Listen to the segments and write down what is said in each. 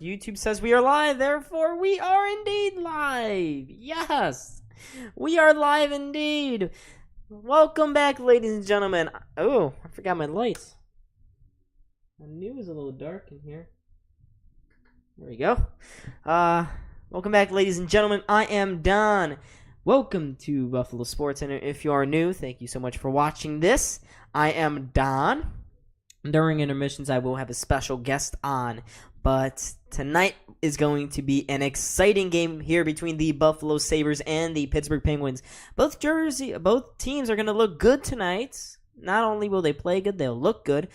YouTube says we are live, therefore we are indeed live. Yes, we are live indeed. Welcome back, ladies and gentlemen. Oh, I forgot my lights. I knew it was a little dark in here. There we go. Welcome back, ladies and gentlemen. I am Don. Welcome to Buffalo SportsCenter. If you are new, thank you so much for watching this. I am Don. During intermissions, I will have a special guest on. But tonight is going to be an exciting game here between the Buffalo Sabres and the Pittsburgh Penguins. Both teams are going to look good tonight. Not only will they play good, they'll look good.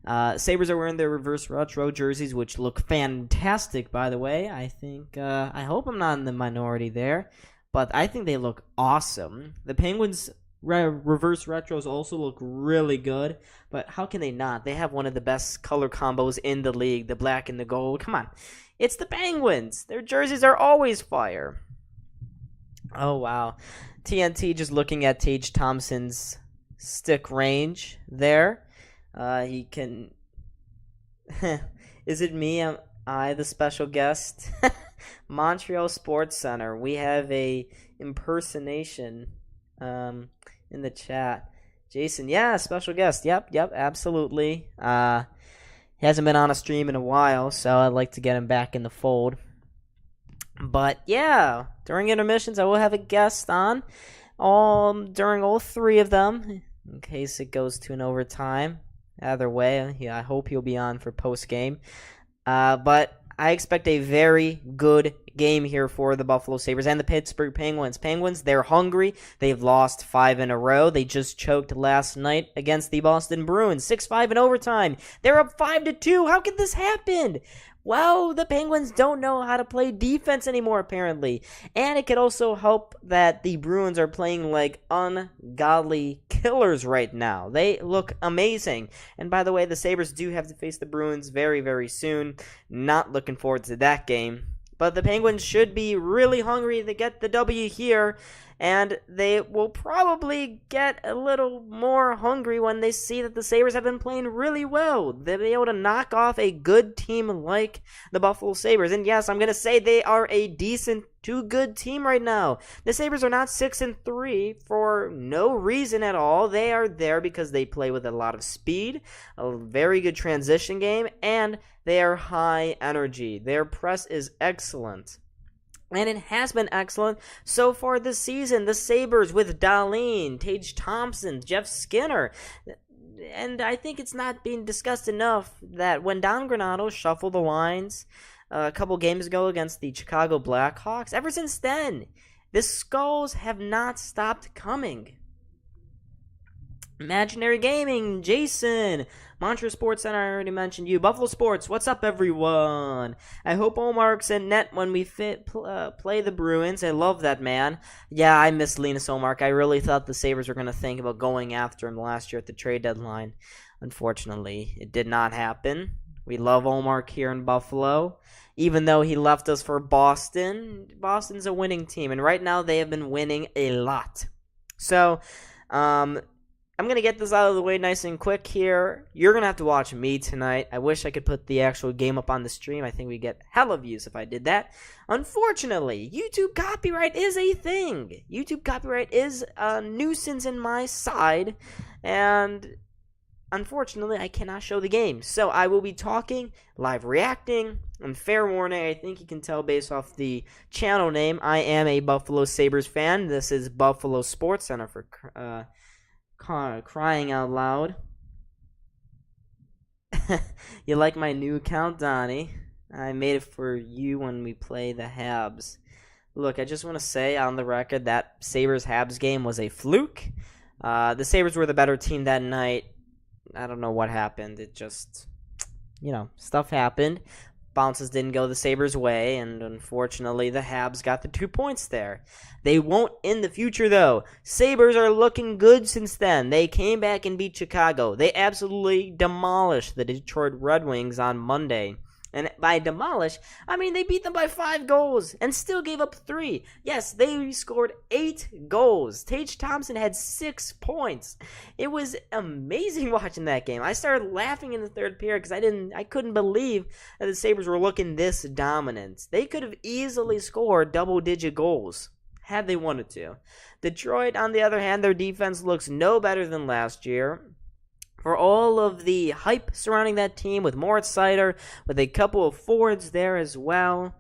Sabres are wearing their reverse retro jerseys, which look fantastic, by the way. I hope I'm not in the minority there, but I think they look awesome. The Penguins' reverse retros also look really good, but how can they not? They have one of the best color combos in the league, the black and the gold. Come on, it's the Penguins. Their jerseys are always fire. Oh, wow. TNT just looking at Tage Thompson's stick range there. He can... Is it me? Am I the special guest? Montreal SportsCenter. We have a impersonation in the chat. Jason, yeah, special guest. Yep, absolutely. He hasn't been on a stream in a while, so I'd like to get him back in the fold. But yeah, during intermissions, I will have a guest on during all three of them, in case it goes to an overtime. Either way, I hope he'll be on for post-game. But I expect a very good game here for the Buffalo Sabres and the Pittsburgh Penguins. Penguins, they're hungry. They've lost 5 in a row. They just choked last night against the Boston Bruins. 6-5 in overtime. They're up 5-2. How could this happen? Well, the Penguins don't know how to play defense anymore, apparently. And it could also help that the Bruins are playing like ungodly killers right now. They look amazing. And by the way, the Sabres do have to face the Bruins very, very soon. Not looking forward to that game. But the Penguins should be really hungry to get the W here, and they will probably get a little more hungry when they see that the Sabres have been playing really well. They'll be able to knock off a good team like the Buffalo Sabres. And yes, I'm going to say they are a decent to good team right now. The Sabres are not 6-3 for no reason at all. They are there because they play with a lot of speed, a very good transition game, and they are high energy. Their press is excellent. And it has been excellent so far this season. The Sabres with Dahlin, Tage Thompson, Jeff Skinner. And I think it's not being discussed enough that when Don Granato shuffled the lines a couple games ago against the Chicago Blackhawks, ever since then, the skulls have not stopped coming. Imaginary Gaming, Jason, Montreal SportsCenter, I already mentioned you. Buffalo Sports, what's up, everyone? I hope Omark's in net when we play the Bruins. I love that man. Yeah, I miss Linus Omark. I really thought the Sabres were going to think about going after him last year at the trade deadline. Unfortunately, it did not happen. We love Omark here in Buffalo. Even though he left us for Boston, Boston's a winning team. And right now, they have been winning a lot. So, I'm going to get this out of the way nice and quick here. You're going to have to watch me tonight. I wish I could put the actual game up on the stream. I think we'd get hella views if I did that. Unfortunately, YouTube copyright is a thing. YouTube copyright is a nuisance in my side. And unfortunately, I cannot show the game. So I will be talking, live reacting, and fair warning, I think you can tell based off the channel name, I am a Buffalo Sabres fan. This is Buffalo SportsCenter for crying out loud. You like my new account, Donnie? I made it for you when we play the Habs. Look, I just want to say on the record that Sabres-Habs game was a fluke. The Sabres were the better team that night. I don't know what happened. It just, stuff happened. Bounces didn't go the Sabres' way, and unfortunately, the Habs got the 2 points there. They won't in the future, though. Sabres are looking good since then. They came back and beat Chicago. They absolutely demolished the Detroit Red Wings on Monday. And by demolish, I mean they beat them by 5 goals and still gave up 3. Yes, they scored 8 goals. Tage Thompson had 6 points. It was amazing watching that game. I started laughing in the third period because I couldn't believe that the Sabres were looking this dominant. They could have easily scored double-digit goals had they wanted to. Detroit, on the other hand, their defense looks no better than last year. For all of the hype surrounding that team with Moritz Seider, with a couple of forwards there as well,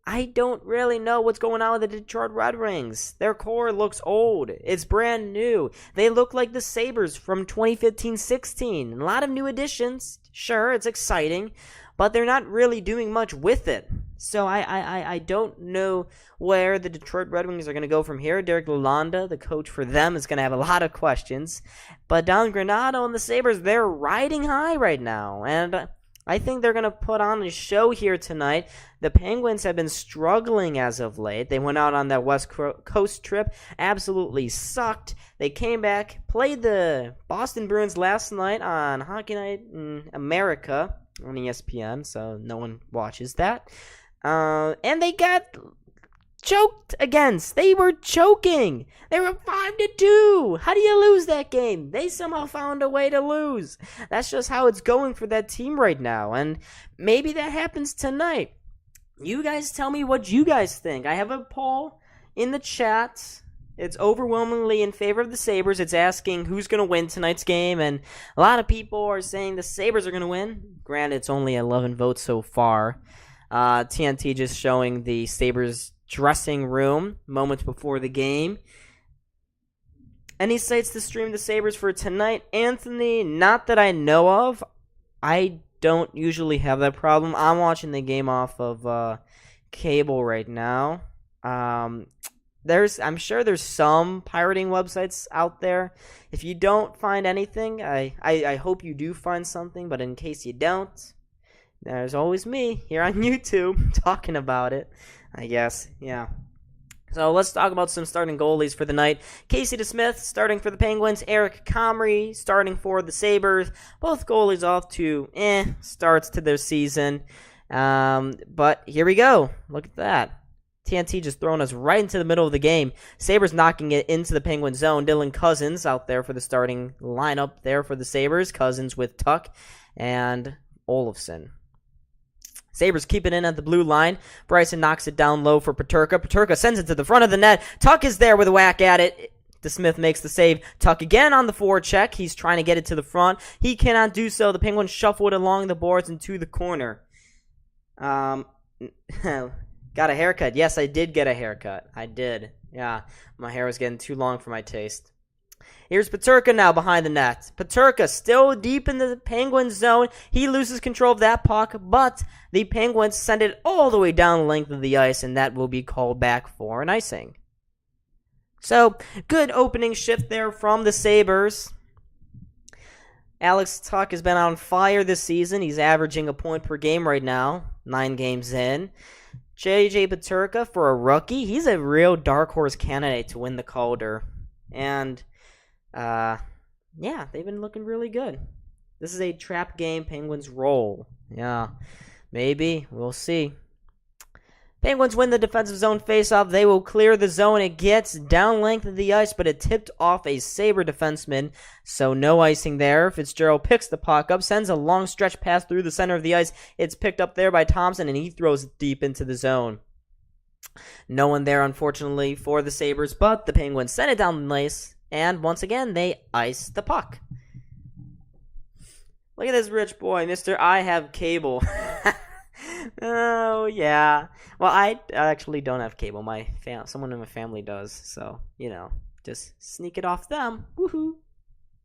I don't really know what's going on with the Detroit Red Wings. Their core looks old. It's brand new. They look like the Sabres from 2015-16. A lot of new additions. Sure, it's exciting, but they're not really doing much with it. So I don't know where the Detroit Red Wings are going to go from here. Derek Lalonde, the coach for them, is going to have a lot of questions. But Don Granato and the Sabres, they're riding high right now. And I think they're going to put on a show here tonight. The Penguins have been struggling as of late. They went out on that West Coast trip, absolutely sucked. They came back, played the Boston Bruins last night on Hockey Night in America on ESPN, so no one watches that. And they got choked against. They were choking. They were 5-2. How do you lose that game? They somehow found a way to lose. That's just how it's going for that team right now. And maybe that happens tonight. You guys tell me what you guys think. I have a poll in the chat. It's overwhelmingly in favor of the Sabres. It's asking who's going to win tonight's game. And a lot of people are saying the Sabres are going to win. Granted, it's only 11 votes so far. TNT just showing the Sabres dressing room moments before the game. Any sites to stream the Sabres for tonight? Anthony, not that I know of. I don't usually have that problem. I'm watching the game off of cable right now. I'm sure there's some pirating websites out there. If you don't find anything, I hope you do find something, but in case you don't, there's always me here on YouTube talking about it, I guess. Yeah. So let's talk about some starting goalies for the night. Casey DeSmith starting for the Penguins. Eric Comrie starting for the Sabres. Both goalies off to starts to their season. But here we go. Look at that. TNT just throwing us right into the middle of the game. Sabres knocking it into the Penguin zone. Dylan Cousins out there for the starting lineup there for the Sabres. Cousins with Tuck and Olofsson. Sabres keep it in at the blue line. Bryson knocks it down low for Peterka. Peterka sends it to the front of the net. Tuck is there with a whack at it. DeSmith makes the save. Tuck again on the forward check. He's trying to get it to the front. He cannot do so. The Penguins shuffle it along the boards and to the corner. Got a haircut. Yes, I did get a haircut. I did. Yeah, my hair was getting too long for my taste. Here's Peterka now behind the net. Peterka still deep in the Penguins zone. He loses control of that puck, but the Penguins send it all the way down the length of the ice, and that will be called back for an icing. So, good opening shift there from the Sabres. Alex Tuck has been on fire this season. He's averaging a point per game right now, 9 games in. J.J. Peterka, for a rookie, he's a real dark horse candidate to win the Calder. And they've been looking really good. This is a trap game. Penguins roll. Yeah, maybe. We'll see. Penguins win the defensive zone faceoff. They will clear the zone. It gets down length of the ice, but it tipped off a Sabre defenseman, so no icing there. Fitzgerald picks the puck up, sends a long stretch pass through the center of the ice. It's picked up there by Thompson, and he throws it deep into the zone. No one there, unfortunately, for the Sabres, but the Penguins send it down the ice, and once again, they ice the puck. Look at this rich boy, Mr. I have cable. Oh, yeah. Well, I actually don't have cable. Someone in my family does. So, just sneak it off them. Woohoo.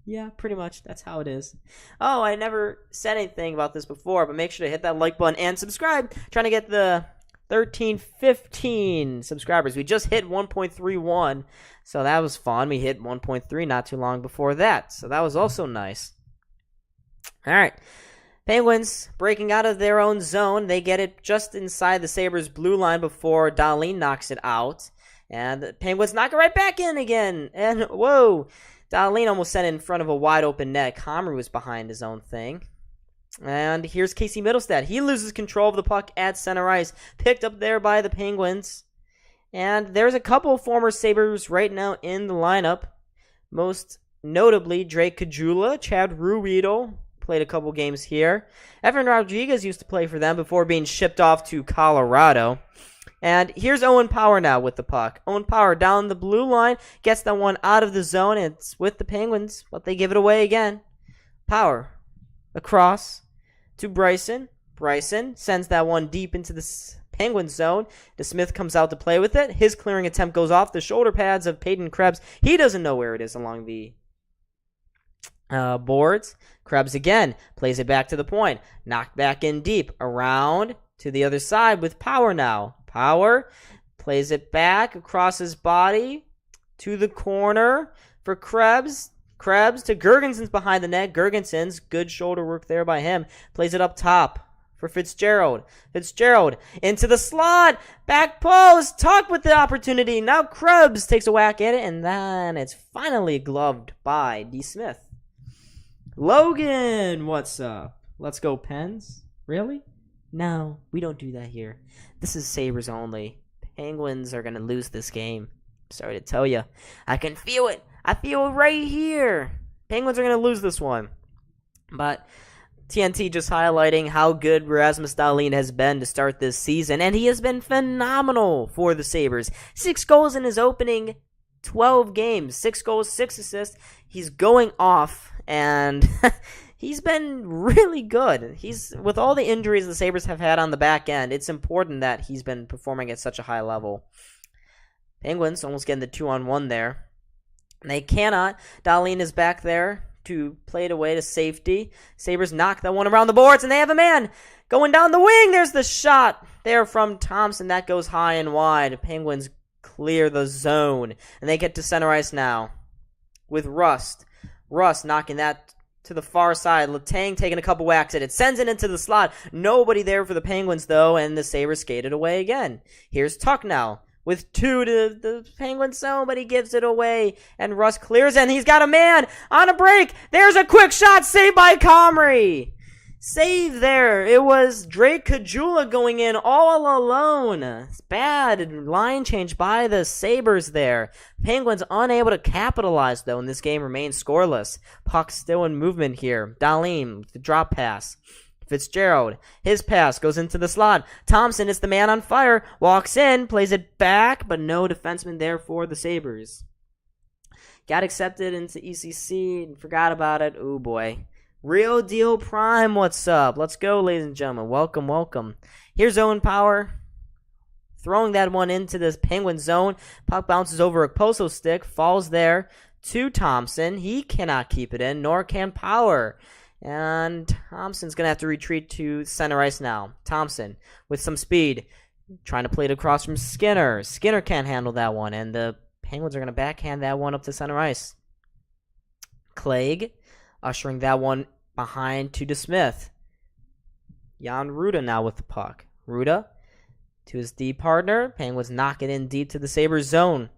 Yeah, pretty much. That's how it is. Oh, I never said anything about this before, but make sure to hit that like button and subscribe. Trying to get the 15 subscribers. We just hit 1.31, so that was fun. We hit 1.3 not too long before that, so that was also nice. All right. Penguins breaking out of their own zone. They get it just inside the Sabres' blue line before Dahlin knocks it out. And the Penguins knock it right back in again. And, whoa, Dahlin almost sent it in front of a wide open net. Comrie was behind his own thing. And here's Casey Middlestad. He loses control of the puck at center ice. Picked up there by the Penguins. And there's a couple former Sabres right now in the lineup. Most notably, Drake Caggiula, Chad Ruhwedel, played a couple games here. Evan Rodriguez used to play for them before being shipped off to Colorado. And here's Owen Power now with the puck. Owen Power down the blue line, gets that one out of the zone. It's with the Penguins, but they give it away again. Power across to Bryson. Bryson sends that one deep into the Penguin zone. DeSmith comes out to play with it. His clearing attempt goes off the shoulder pads of Peyton Krebs. He doesn't know where it is along the boards. Krebs again plays it back to the point. Knocked back in deep. Around to the other side with Power now. Power plays it back across his body to the corner for Krebs. Krebs to Girgensons behind the net. Girgensons, good shoulder work there by him. Plays it up top for Fitzgerald. Fitzgerald into the slot. Back post. Tuck with the opportunity. Now Krebs takes a whack at it, and then it's finally gloved by D. Smith. Logan, what's up? Let's go Pens. Really? No, we don't do that here. This is Sabres only. Penguins are going to lose this game. Sorry to tell you. I can feel it. I feel it right here. Penguins are going to lose this one. But TNT just highlighting how good Rasmus Dahlin has been to start this season. And he has been phenomenal for the Sabres. 6 goals in his opening 12 games. 6 goals, 6 assists. He's going off. And he's been really good. With all the injuries the Sabres have had on the back end, it's important that he's been performing at such a high level. Penguins almost getting the 2-on-1 there. They cannot. Dahlin is back there to play it away to safety. Sabres knock that one around the boards, and they have a man going down the wing. There's the shot there from Thompson. That goes high and wide. Penguins clear the zone, and they get to center ice now with Rust. Rust knocking that to the far side. Letang taking a couple whacks at it. Sends it into the slot. Nobody there for the Penguins, though, and the Sabres skated away again. Here's Tuck now with 2 to the Penguins zone, but he gives it away. And Rust clears, and he's got a man on a break. There's a quick shot saved by Comrie. Save there. It was Drake Caggiula going in all alone. It's bad line change by the Sabres there. Penguins unable to capitalize, though, and this game remains scoreless. Puck still in movement here. Dahlin with the drop pass. Fitzgerald, his pass goes into the slot. Thompson is the man on fire. Walks in, plays it back, but no defenseman there for the Sabres. Got accepted into ECC and forgot about it. Oh, boy. Real Deal Prime, what's up? Let's go, ladies and gentlemen. Welcome, welcome. Here's Owen Power. Throwing that one into this Penguin zone. Puck bounces over a Poso stick. Falls there to Thompson. He cannot keep it in, nor can Power. And Thompson's going to have to retreat to center ice now. Thompson with some speed. Trying to play it across from Skinner. Skinner can't handle that one. And the Penguins are going to backhand that one up to center ice. Clegg ushering that one behind to DeSmith. Jan Ruda now with the puck. Ruda to his D partner. Penguins knock it in deep to the Sabres zone.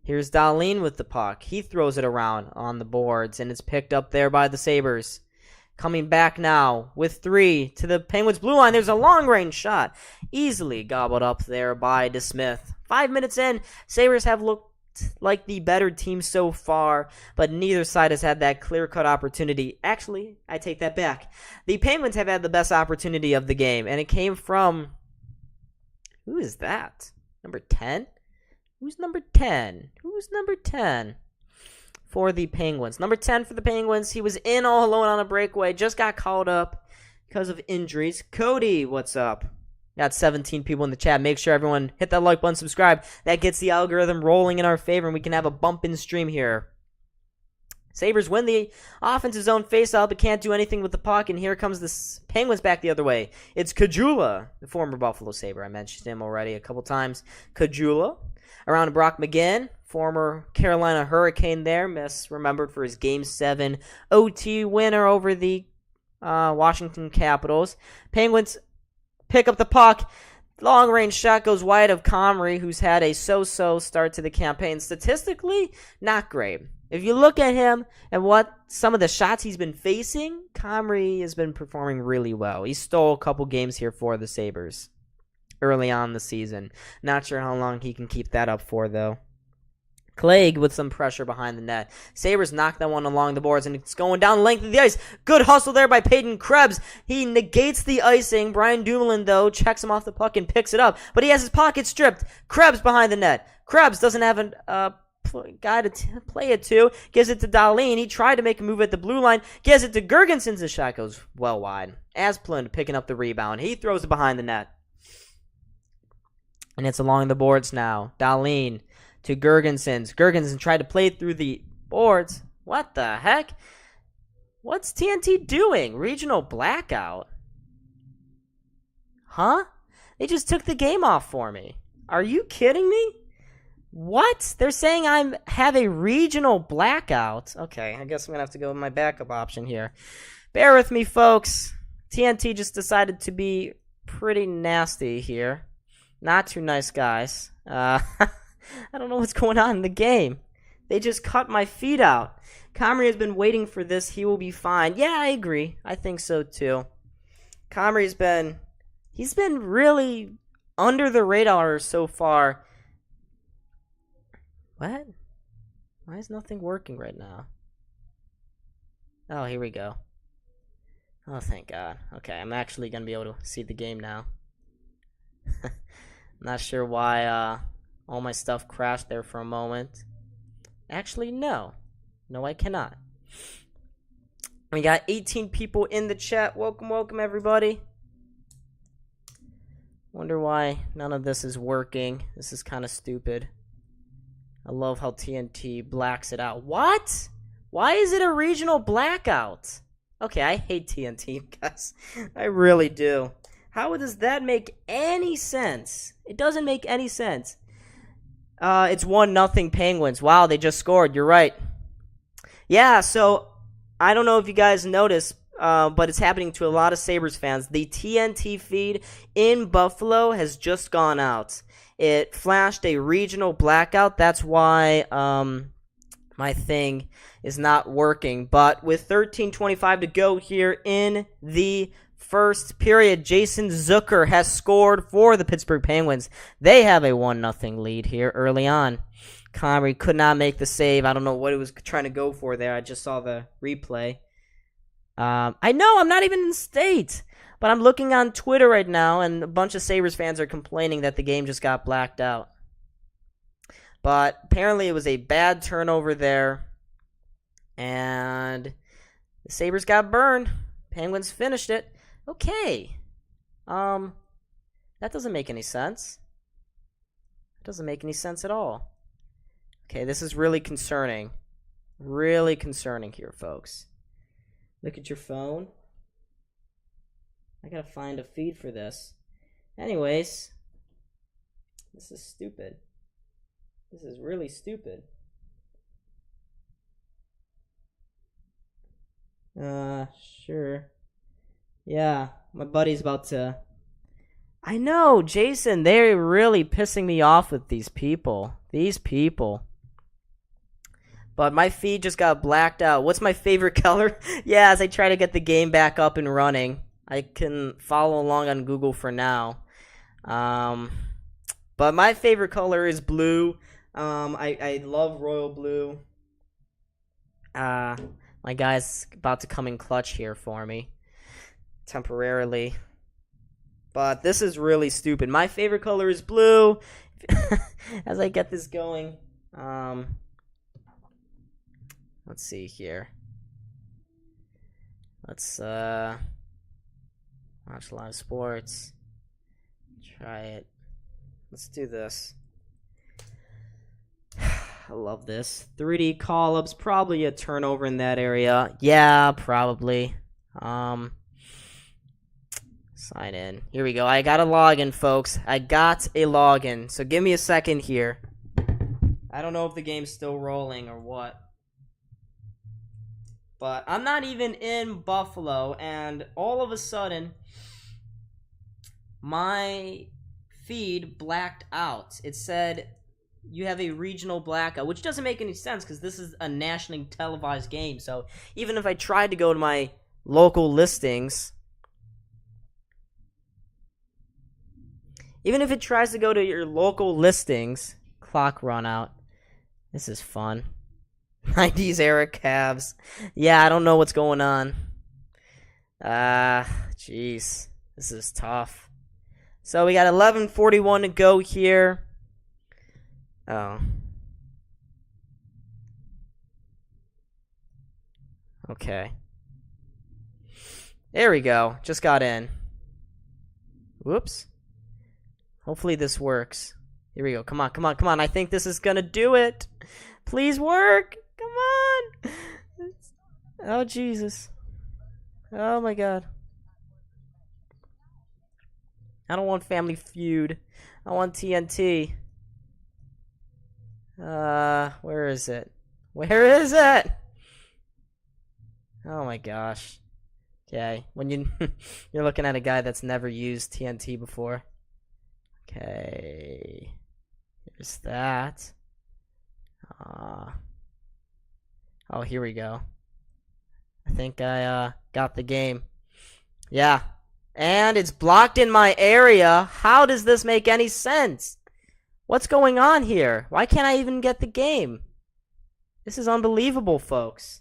Here's Dahlin with the puck. He throws it around on the boards, and it's picked up there by the Sabres. Coming back now with 3 to the Penguins blue line. There's a long-range shot. Easily gobbled up there by DeSmith. 5 minutes in, Sabres have looked like the better team so far, but neither side has had that clear-cut opportunity. Actually, I take that back. The Penguins have had the best opportunity of the game, and it came from... Who is that? Number 10? Who's number 10? Who's number 10 for the Penguins? Number 10 for the Penguins. He was in all alone on a breakaway. Just got called up because of injuries. Cody, what's up? Got 17 people in the chat. Make sure everyone hit that like button, subscribe. That gets the algorithm rolling in our favor, and we can have a bump in stream here. Sabres win the offensive zone face-off, but can't do anything with the puck, and here comes the Penguins back the other way. It's Caggiula, the former Buffalo Sabre. I mentioned him already a couple times. Caggiula around to Brock McGinn, former Carolina Hurricane there, misremembered for his Game 7 OT winner over the Washington Capitals. Penguins pick up the puck. Long-range shot goes wide of Comrie, who's had a so-so start to the campaign. Statistically, not great. If you look at him and what some of the shots he's been facing, Comrie has been performing really well. He stole a couple games here for the Sabres early on in the season. Not sure how long he can keep that up for, though. Clague with some pressure behind the net. Sabres knock that one along the boards, and it's going down the length of the ice. Good hustle there by Peyton Krebs. He negates the icing. Brian Dumoulin, though, checks him off the puck and picks it up, but he has his pocket stripped. Krebs behind the net. Krebs doesn't have a guy to play it to. Gives it to Dahlin. He tried to make a move at the blue line. Gives it to Girgensons. The shot goes well wide. Asplund picking up the rebound. He throws it behind the net. And it's along the boards now. Dahlin to Girgensons. Girgensons tried to play through the boards. What the heck? What's TNT doing? Regional blackout? Huh? They just took the game off for me. Are you kidding me? What? They're saying I have a regional blackout. Okay, I guess I'm going to have to go with my backup option here. Bear with me, folks. TNT just decided to be pretty nasty here. Not too nice guys. I don't know what's going on in the game. They just cut my feet out. Comrie has been waiting for this. He will be fine. Yeah, I agree. I think so too. Comrie's been really under the radar so far. What? Why is nothing working right now? Oh, here we go. Oh, thank God. Okay, I'm actually going to be able to see the game now. Not sure why all my stuff crashed there for a moment. Actually, no. No, I cannot. We got 18 people in the chat. Welcome, welcome, everybody. Wonder why none of this is working. This is kind of stupid. I love how TNT blacks it out. What? Why is it a regional blackout? Okay, I hate TNT, guys. I really do. How does that make any sense? It doesn't make any sense. It's 1-0 Penguins. Wow, they just scored. You're right. Yeah, so I don't know if you guys noticed, but it's happening to a lot of Sabres fans. The TNT feed in Buffalo has just gone out. It flashed a regional blackout. That's why my thing is not working. But with 13:25 to go here in the first period, Jason Zucker has scored for the Pittsburgh Penguins. They have a 1-0 lead here early on. Comrie could not make the save. I don't know what he was trying to go for there. I just saw the replay. I know I'm not even in state, but I'm looking on Twitter right now, and a bunch of Sabres fans are complaining that the game just got blacked out. But apparently it was a bad turnover there, and the Sabres got burned. Penguins finished it. Okay. That doesn't make any sense. It doesn't make any sense at all. Okay, this is really concerning. Really concerning here, folks. Look at your phone. I gotta find a feed for this. Anyways, this is stupid. This is really stupid. Sure. Yeah, my buddy's about to... I know, Jason, they're really pissing me off with these people. These people. But my feed just got blacked out. What's my favorite color? Yeah, as I try to get the game back up and running. I can follow along on Google for now. But my favorite color is blue. I love royal blue. My guy's about to come in clutch here for me. Temporarily. But this is really stupid. My favorite color is blue. As I get this going. Let's see here. Let's watch live sports. Try it. Let's do this. I love this. 3D call-ups, probably a turnover in that area. Yeah, probably. Sign in. Here we go. I got a login, folks. I got a login. So give me a second here. I don't know if the game's still rolling or what. But I'm not even in Buffalo, and all of a sudden, my feed blacked out. It said you have a regional blackout, which doesn't make any sense because this is a nationally televised game. So even if I tried to go to my local listings, even if it tries to go to your local listings, clock run out. This is fun. 90s era Cavs. Yeah, I don't know what's going on. Jeez. This is tough. So we got 11:41 to go here. Oh. Okay. There we go. Just got in. Whoops. Hopefully this works. Here we go. Come on, come on, come on. I think this is going to do it. Please work. Come on. Oh, Jesus. Oh, my God. I don't want Family Feud. I want TNT. Where is it? Where is it? Oh, my gosh. Okay. When you're looking at a guy that's never used TNT before. Okay. Here's that. Oh, here we go. I think I got the game. Yeah. And it's blocked in my area. How does this make any sense? What's going on here? Why can't I even get the game? This is unbelievable, folks.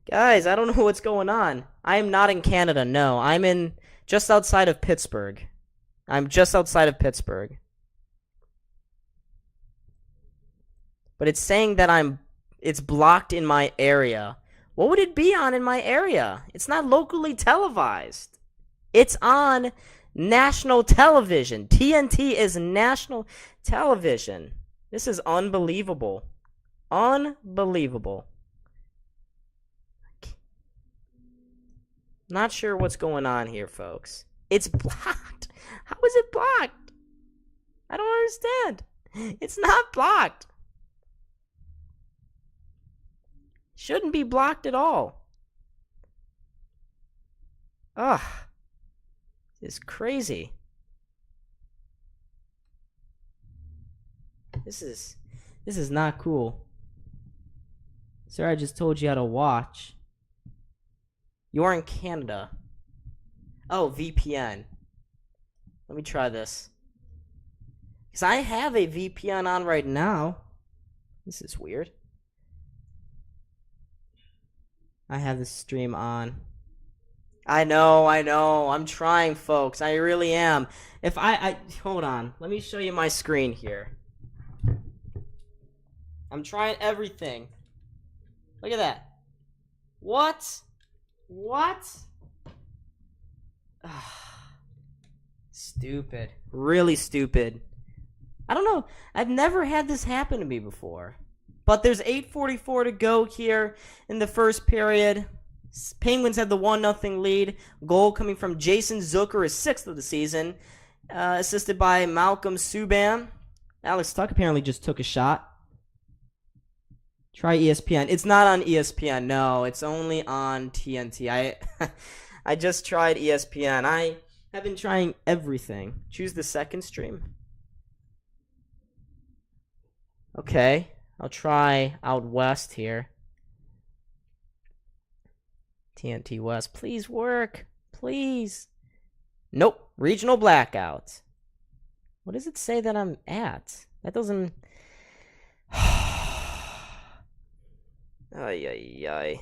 Guys, I don't know what's going on. I am not in Canada, no. I'm in just outside of Pittsburgh. I'm just outside of Pittsburgh. But it's saying that it's blocked in my area. What would it be on in my area? It's not locally televised. It's on national television. TNT is national television. This is unbelievable. Unbelievable. Not sure what's going on here, folks. It's blocked. How is it blocked? I don't understand. It's not blocked. Shouldn't be blocked at all. Ugh. This is crazy. This is not cool. Sir, I just told you how to watch. You're in Canada. Oh, VPN. Let me try this. Because I have a VPN on right now. This is weird. I have the stream on. I know. I'm trying, folks. I really am. If I hold on. Let me show you my screen here. I'm trying everything. Look at that. What? Stupid. Really stupid. I don't know. I've never had this happen to me before. But there's 8:44 to go here in the first period. Penguins had the 1-0 lead. Goal coming from Jason Zucker, his 6th of the season. Assisted by Malcolm Subban. Alex Tuck apparently just took a shot. Try ESPN. It's not on ESPN. No, it's only on TNT. I just tried ESPN. I have been trying everything. Choose the second stream. Okay. I'll try out west here. TNT West. Please work. Please. Nope. Regional blackout. What does it say that I'm at? That doesn't... Ay.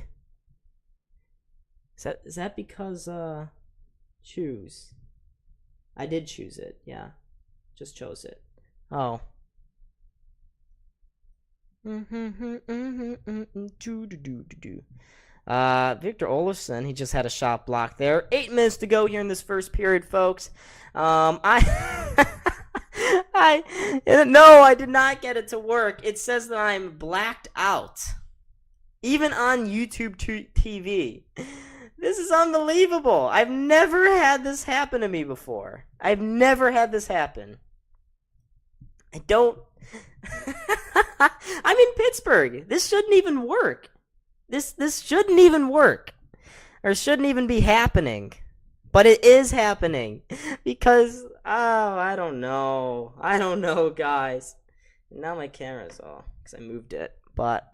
Is that because, choose? I did choose it, yeah. Just chose it. Oh. Victor Olofsson, he just had a shot blocked there. 8 minutes to go here in this first period, folks. No, I did not get it to work. It says that I'm blacked out. Even on YouTube TV. This is unbelievable. I've never had this happen to me before. I've never had this happen. I don't... I'm in Pittsburgh. This shouldn't even work. This shouldn't even work. Or shouldn't even be happening. But it is happening. Because, I don't know. I don't know, guys. Now my camera's off because I moved it. But,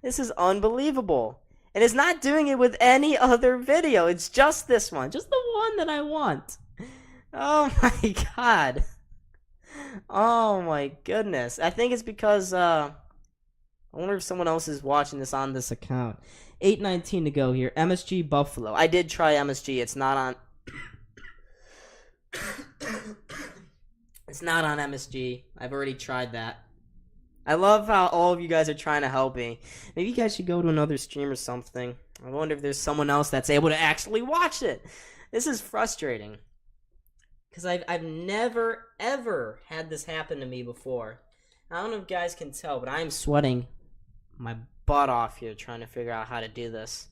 this is unbelievable. And it's not doing it with any other video. It's just this one. Just the one that I want. Oh my god. Oh my goodness. I think it's because, I wonder if someone else is watching this on this account. 8:19 to go here. MSG Buffalo. I did try MSG. It's not on... It's not on MSG. I've already tried that. I love how all of you guys are trying to help me. Maybe you guys should go to another stream or something. I wonder if there's someone else that's able to actually watch it. This is frustrating. Because I've never, ever had this happen to me before. I don't know if you guys can tell, but I'm sweating my butt off here trying to figure out how to do this.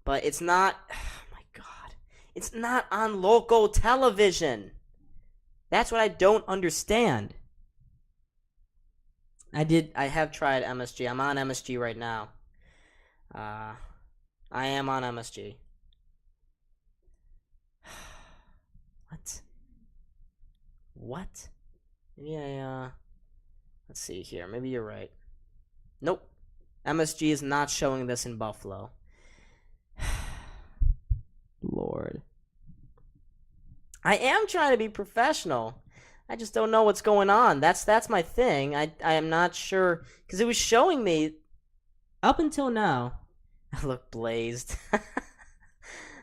But it's not... Oh my god. It's not on local television. That's what I don't understand. I have tried MSG. I'm on MSG right now. I am on MSG. What? Maybe let's see here. Maybe you're right. Nope. MSG is not showing this in Buffalo. Lord. I am trying to be professional. I just don't know what's going on. That's my thing. I am not sure because it was showing me up until now. I look blazed.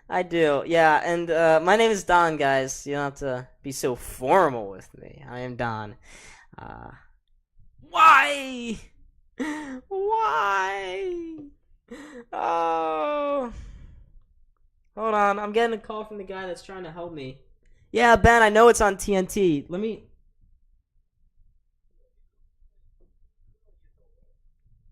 I do. Yeah, and my name is Don, guys. You don't have to be so formal with me. I am Don. Why? Why? Oh. Hold on. I'm getting a call from the guy that's trying to help me. Yeah, Ben, I know it's on TNT. Let me...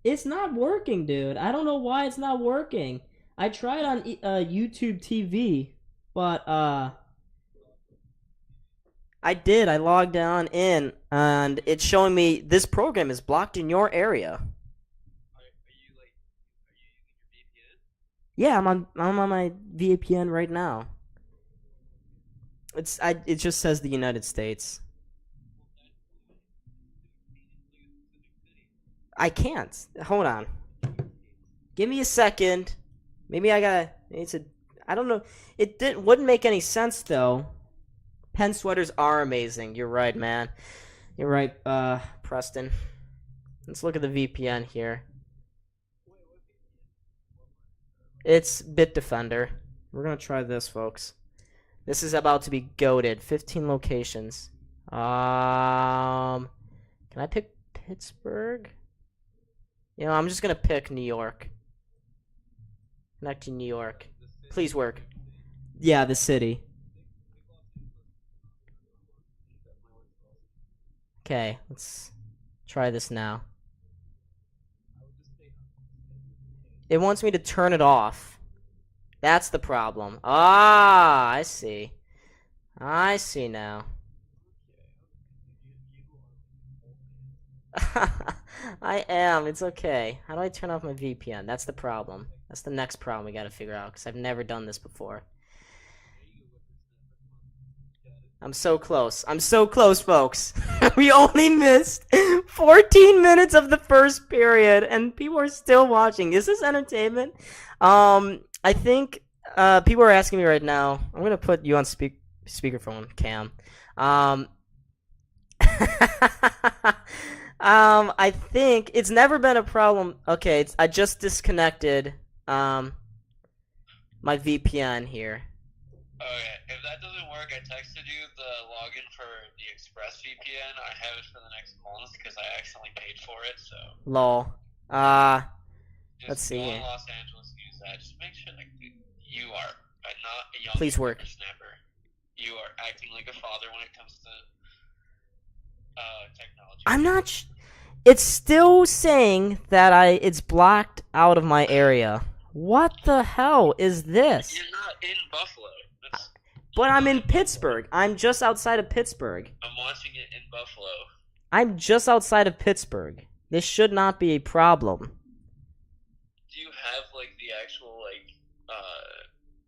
It's not working, dude. I don't know why it's not working. I tried on YouTube TV, but I did. I logged on in, and it's showing me this program is blocked in your area. Are you using your VPN? Yeah, I'm on my VPN right now. It just says the United States. I can't. Hold on. Give me a second. Maybe I gotta. I don't know. Wouldn't make any sense though. Pen sweaters are amazing. You're right, man. You're right, Preston. Let's look at the VPN here. It's Bitdefender. We're gonna try this, folks. This is about to be goated. 15 locations. Can I pick Pittsburgh? You know, I'm just gonna pick New York. Connect to New York. Please work. Yeah, the city. Okay, let's try this now. It wants me to turn it off. That's the problem. Ah, I see. I see now. I am. It's okay. How do I turn off my VPN? That's the problem. That's the next problem we gotta figure out, because I've never done this before. I'm so close. I'm so close, folks. We only missed 14 minutes of the first period, and people are still watching. Is this entertainment? I think people are asking me right now. I'm gonna put you on speakerphone, Cam. I think it's never been a problem. Okay, I just disconnected my VPN here. Okay, if that doesn't work, I texted you the login for the Express VPN. I have it for the next month because I accidentally paid for it. So. Lol. Let's see Go here. in Los Angeles, use that. Just make sure like you are not a young Please work. snapper. You are acting like a father when it comes to technology. I'm not. It's still saying that it's blocked out of my area. What the hell is this? You're not in Buffalo. But I'm in Pittsburgh. I'm just outside of Pittsburgh. I'm watching it in Buffalo. I'm just outside of Pittsburgh. This should not be a problem. Do you have like the actual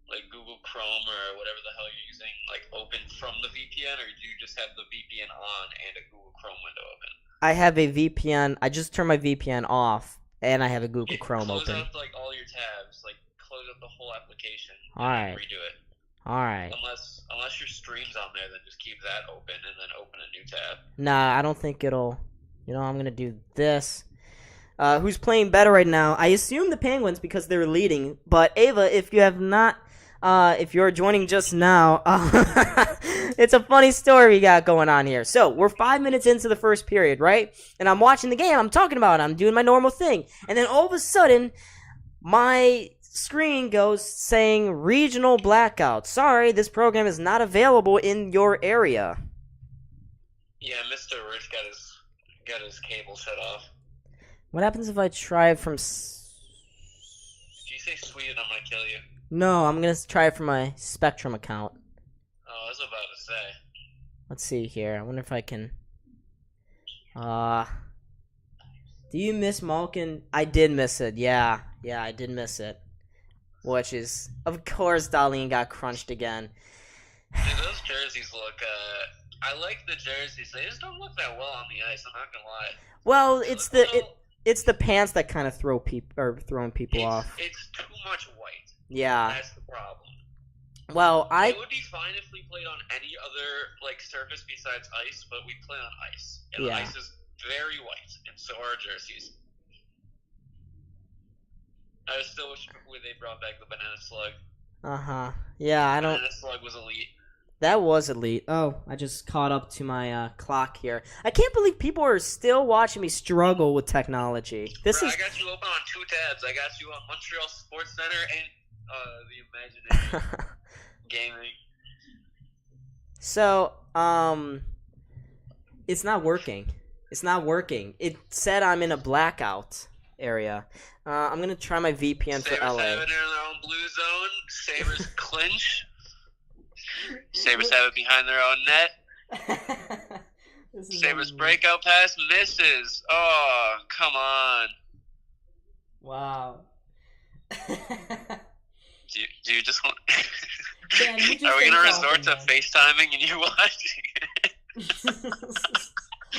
like Google Chrome or whatever the hell you're using like open from the VPN, or do you just have the VPN on and a Google Chrome window open? I have a VPN. I just turned my VPN off, and I have a Google Chrome close open. Close out like all your tabs, like close out the whole application. All right. Redo it. All right. Unless your stream's on there, then just keep that open and then open a new tab. Nah, I don't think it'll. I'm gonna do this. Who's playing better right now? I assume the Penguins because they're leading. But Ava, if you have not, if you're joining just now, it's a funny story we got going on here. So we're 5 minutes into the first period, right? And I'm watching the game. I'm talking about it. I'm doing my normal thing, and then all of a sudden, my screen goes saying regional blackout. Sorry, this program is not available in your area. Yeah, Mr. Rich got his cable shut off. What happens if I try it from... If you say Sweden, I'm gonna kill you. No, I'm gonna try it from my Spectrum account. Oh, I was about to say. Let's see here. I wonder if I can... Do you miss Malkin? I did miss it. Yeah, I did miss it. Which is... Of course, Darlene got crunched again. Dude, those jerseys look... I like the jerseys. They just don't look that well on the ice, I'm not gonna lie. Well, it's the pants that kind of throw throwing people off. It's too much white. Yeah. That's the problem. Well, It would be fine if we played on any other like surface besides ice, but we play on ice, and the ice is very white, and so are our jerseys. I still wish they brought back the banana slug. Yeah, I don't. Banana slug was elite. That was elite. Oh, I just caught up to my clock here. I can't believe people are still watching me struggle with technology. I got you open on 2 tabs. I got you on Montreal SportsCenter and the Imagination Gaming. So, it's not working. It said I'm in a blackout area. I'm gonna try my VPN for LA. Sabres have it in their own blue zone. Sabres clinch. Sabres have it behind their own net. Sabres breakout pass misses. Oh, come on. Wow. Do you just want... Dan, you just Are we going to resort to man. FaceTiming and you watching it?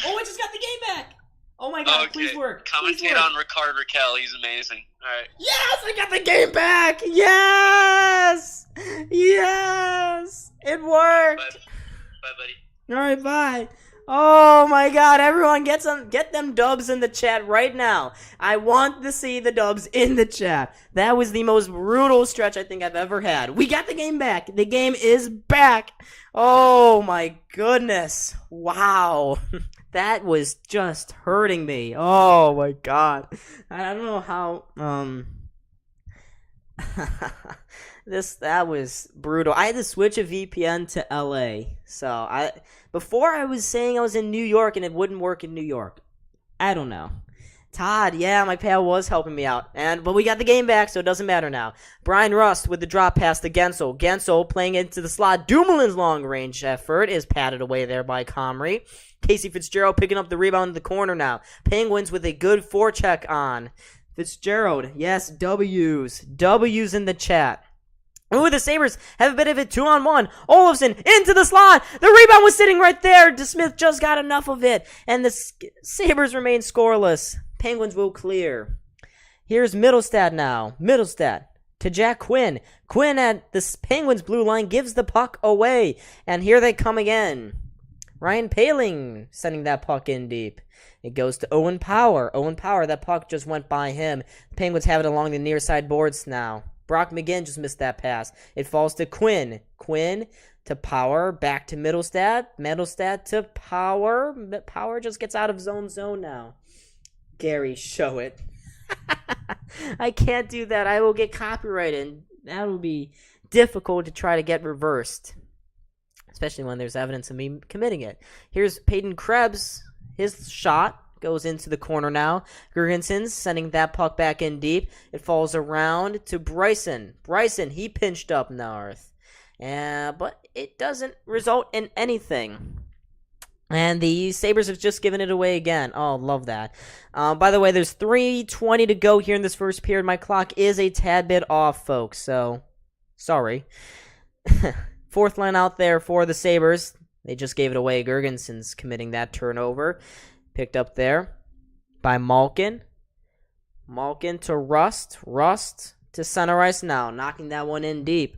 Oh, I just got the game back. Oh my god, please work. Commentate on Ricard Raquel. He's amazing. All right. Yes, I got the game back. Yes. It worked. Bye, buddy. All right, bye. Oh my god, everyone get them dubs in the chat right now. I want to see the dubs in the chat. That was the most brutal stretch I think I've ever had. We got the game back. The game is back. Oh my goodness. Wow. That was just hurting me. Oh my god. I don't know how that was brutal. I had to switch a VPN to LA. So before I was saying I was in New York and it wouldn't work in New York. I don't know. Todd, yeah, my pal was helping me out. But we got the game back, so it doesn't matter now. Brian Rust with the drop pass to Gensel. Gensel playing into the slot. Dumoulin's long-range effort is patted away there by Comrie. Casey Fitzgerald picking up the rebound in the corner now. Penguins with a good forecheck on. Fitzgerald, yes, W's in the chat. Ooh, the Sabres have a bit of a 2-on-1. Olofsson into the slot. The rebound was sitting right there. DeSmith just got enough of it. And the Sabres remain scoreless. Penguins will clear. Here's Middlestad now. Middlestad to Jack Quinn. Quinn at the Penguins' blue line gives the puck away. And here they come again. Ryan Poehling sending that puck in deep. It goes to Owen Power. Owen Power, that puck just went by him. Penguins have it along the near side boards now. Brock McGinn just missed that pass. It falls to Quinn. Quinn to Power. Back to Middlestad. Middlestad to Power. Power just gets out of zone now. Gary, show it. I can't do that. I will get copyrighted. That will be difficult to try to get reversed. Especially when there's evidence of me committing it. Here's Peyton Krebs. His shot goes into the corner now. Gergensons sending that puck back in deep. It falls around to Bryson. Bryson, he pinched up north. But it doesn't result in anything. And the Sabres have just given it away again. Oh, love that. By the way, there's 3:20 to go here in this first period. My clock is a tad bit off, folks. So, sorry. Fourth line out there for the Sabres. They just gave it away. Gergensen's committing that turnover. Picked up there by Malkin. Malkin to Rust. Rust to center ice now. Knocking that one in deep.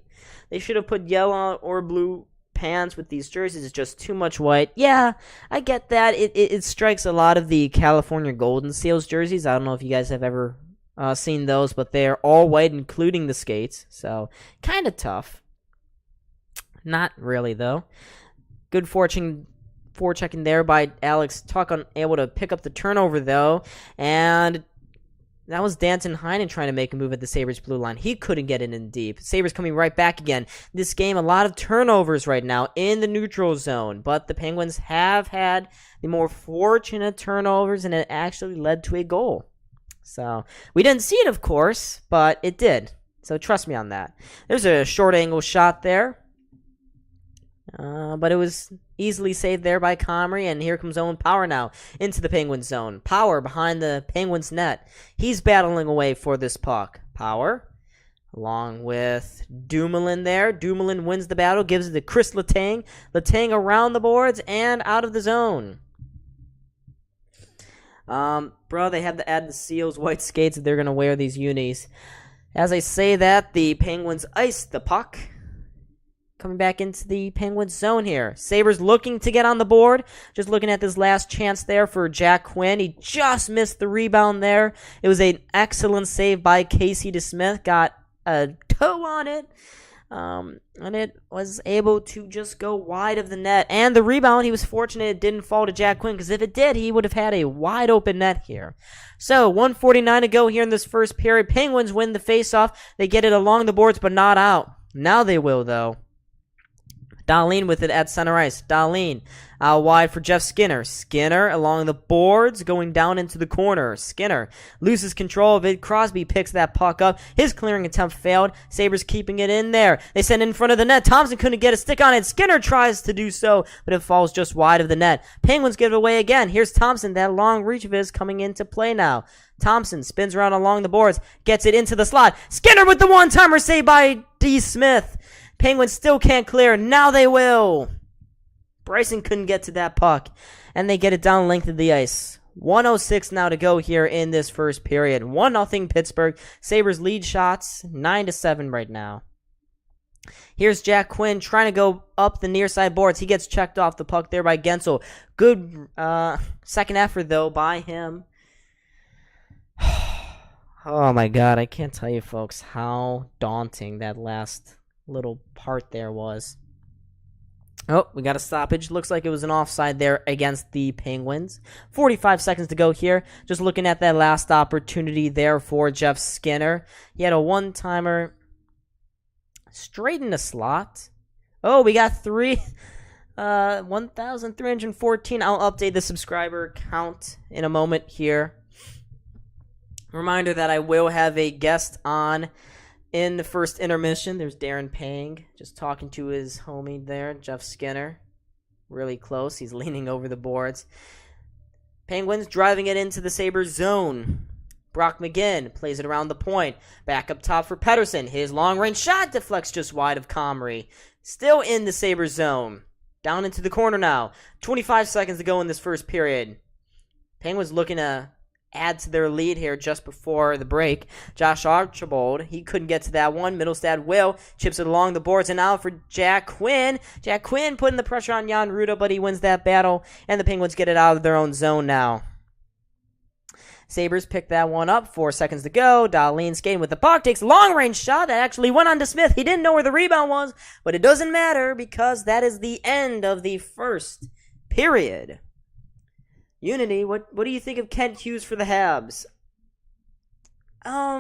They should have put yellow or blue pants with these jerseys. It's just too much white. Yeah, I get that. It strikes a lot of the California Golden Seals jerseys. I don't know if you guys have ever seen those, but they're all white, including the skates. So, kind of tough. Not really, though. Good forechecking there by Alex Tuck, able to pick up the turnover, though. And that was Danton Heinen trying to make a move at the Sabres blue line. He couldn't get it in deep. Sabres coming right back again. This game, a lot of turnovers right now in the neutral zone. But the Penguins have had the more fortunate turnovers, and it actually led to a goal. So, we didn't see it, of course, but it did. So, trust me on that. There's a short angle shot there. But it was easily saved there by Comrie, and here comes Owen Power now into the Penguins zone. Power behind the Penguins net. He's battling away for this puck. Power, along with Dumoulin there. Dumoulin wins the battle, gives it to Chris Letang. Letang around the boards and out of the zone. Bro, they had to add the Seals white skates if they're going to wear these unis. As I say that, the Penguins ice the puck. Coming back into the Penguins zone here. Sabres looking to get on the board. Just looking at this last chance there for Jack Quinn. He just missed the rebound there. It was an excellent save by Casey DeSmith. Got a toe on it. And it was able to just go wide of the net. And the rebound, he was fortunate it didn't fall to Jack Quinn, because if it did, he would have had a wide open net here. So, 1:49 to go here in this first period. Penguins win the faceoff. They get it along the boards, but not out. Now they will, though. Dahlin with it at center ice. Dahlin out wide for Jeff Skinner. Skinner along the boards, going down into the corner. Skinner loses control of it. Crosby picks that puck up. His clearing attempt failed. Sabres keeping it in there. They send it in front of the net. Thompson couldn't get a stick on it. Skinner tries to do so, but it falls just wide of the net. Penguins give it away again. Here's Thompson. That long reach of his coming into play now. Thompson spins around along the boards. Gets it into the slot. Skinner with the one-timer saved by D. Smith. Penguins still can't clear. Now they will. Bryson couldn't get to that puck, and they get it down the length of the ice. 1:06 now to go here in this first period. 1-0 Pittsburgh. Sabres lead shots 9-7 right now. Here's Jack Quinn trying to go up the near side boards. He gets checked off the puck there by Gensel. Good second effort, though, by him. Oh, my God. I can't tell you, folks, how daunting that last little part there was. Oh, we got a stoppage. Looks like it was an offside there against the Penguins. 45 seconds to go here. Just looking at that last opportunity there for Jeff Skinner. He had a one-timer straight in the slot. Oh, we got 1,314. I'll update the subscriber count in a moment here. Reminder that I will have a guest on in the first intermission. There's Darren Pang just talking to his homie there, Jeff Skinner. Really close. He's leaning over the boards. Penguins driving it into the Sabres zone. Brock McGinn plays it around the point. Back up top for Pettersson. His long-range shot deflects just wide of Comrie. Still in the Sabres zone. Down into the corner now. 25 seconds to go in this first period. Penguins looking to add to their lead here just before the break. Josh Archibald, he couldn't get to that one. Middlestad will. Chips it along the boards, and out for Jack Quinn. Jack Quinn putting the pressure on Jan Ruda, but he wins that battle, and the Penguins get it out of their own zone now. Sabres pick that one up. 4 seconds to go. Dahlin skating with the puck. Takes a long-range shot that actually went on to Smith. He didn't know where the rebound was, but it doesn't matter because that is the end of the first period. Unity, what do you think of Kent Hughes for the Habs? I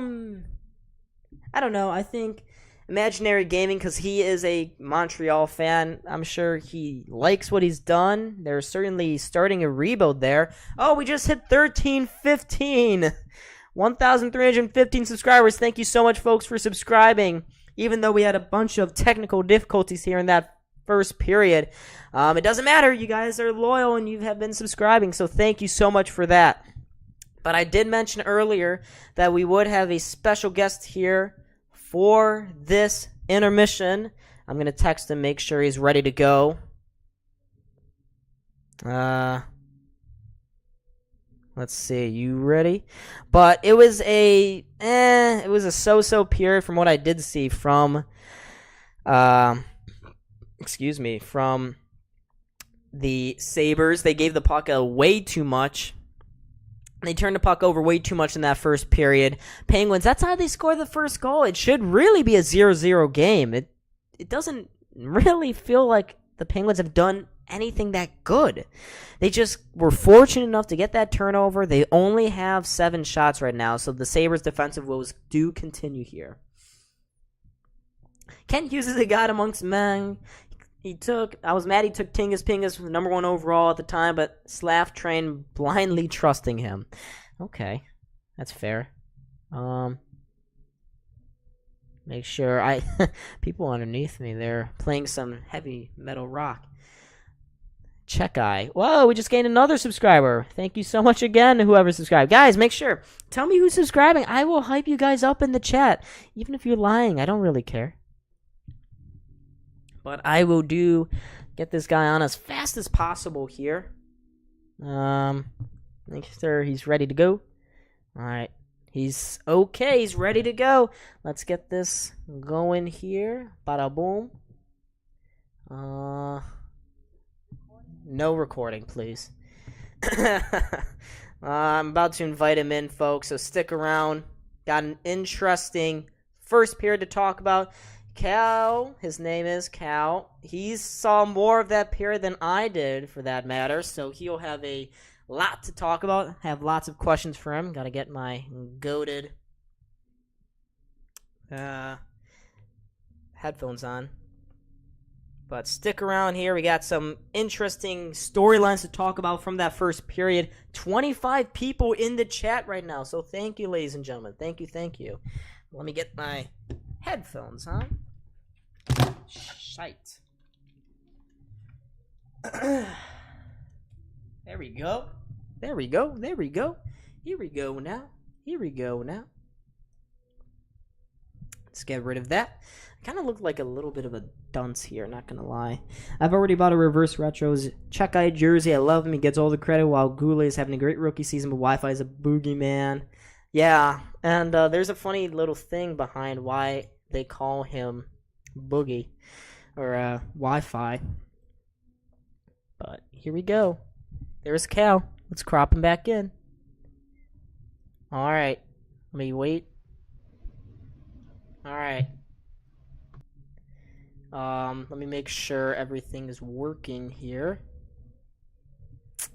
don't know. I think Imaginary Gaming, because he is a Montreal fan, I'm sure he likes what he's done. They're certainly starting a rebuild there. Oh, we just hit 1315. 1,315 subscribers. Thank you so much, folks, for subscribing. Even though we had a bunch of technical difficulties here in that first period. It doesn't matter. You guys are loyal and you have been subscribing, so thank you so much for that. But I did mention earlier that we would have a special guest here for this intermission. I'm going to text him, make sure he's ready to go. Let's see, you ready? But it was a so-so period from what I did see from from the Sabres. They gave the puck way too much. They turned the puck over way too much in that first period. Penguins, that's how they scored the first goal. It should really be a 0-0 game. It doesn't really feel like the Penguins have done anything that good. They just were fortunate enough to get that turnover. They only have 7 shots right now, so the Sabres' defensive woes do continue here. Kent Hughes is a god amongst men. I was mad he took Tingus Pingus from the number 1 overall at the time, but Slav trained blindly trusting him. Okay, that's fair. Make sure people underneath me, they're playing some heavy metal rock. Check eye. Whoa, we just gained another subscriber. Thank you so much again, whoever subscribed. Guys, make sure, tell me who's subscribing. I will hype you guys up in the chat. Even if you're lying, I don't really care. But I will get this guy on as fast as possible here. Make sure he's ready to go. Alright. He's okay. He's ready to go. Let's get this going here. Bada boom. No recording, please. I'm about to invite him in, folks, so stick around. Got an interesting first period to talk about. Cal, his name is Cal. He saw more of that period than I did, for that matter, so he'll have a lot to talk about. Have lots of questions for him. Gotta get my goated headphones on. But stick around here. We got some interesting storylines to talk about from that first period. 25 people in the chat right now, so thank you, ladies and gentlemen. Thank you. Let me get my headphones on. Shite. There we go. Here we go now. Let's get rid of that. I kind of look like a little bit of a dunce here, not gonna lie. I've already bought a reverse retros Check-Eye jersey. I love him. He gets all the credit while Goulet is having a great rookie season, but Wi-Fi is a boogeyman. Yeah, and there's a funny little thing behind why they call him Boogie or Wi-Fi. But here we go. There's Cal. Let's crop him back in. All right. Let me wait. All right. Let me make sure everything is working here. I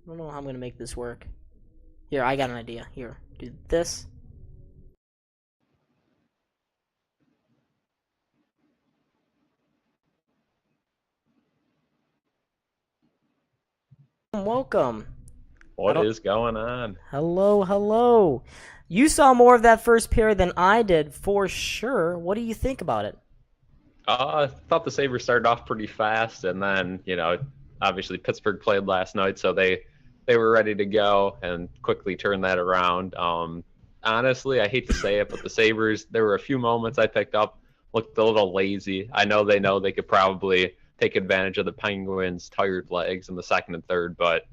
don't know how I'm going to make this work. Here, I got an idea. Here, do this. Welcome. What is going on? Hello. You saw more of that first period than I did, for sure. What do you think about it? I thought the Sabres started off pretty fast, and then, obviously Pittsburgh played last night, so they were ready to go and quickly turned that around. Honestly, I hate to say it, but the Sabres, there were a few moments I picked up, looked a little lazy. I know they could probably take advantage of the Penguins' tired legs in the second and third, but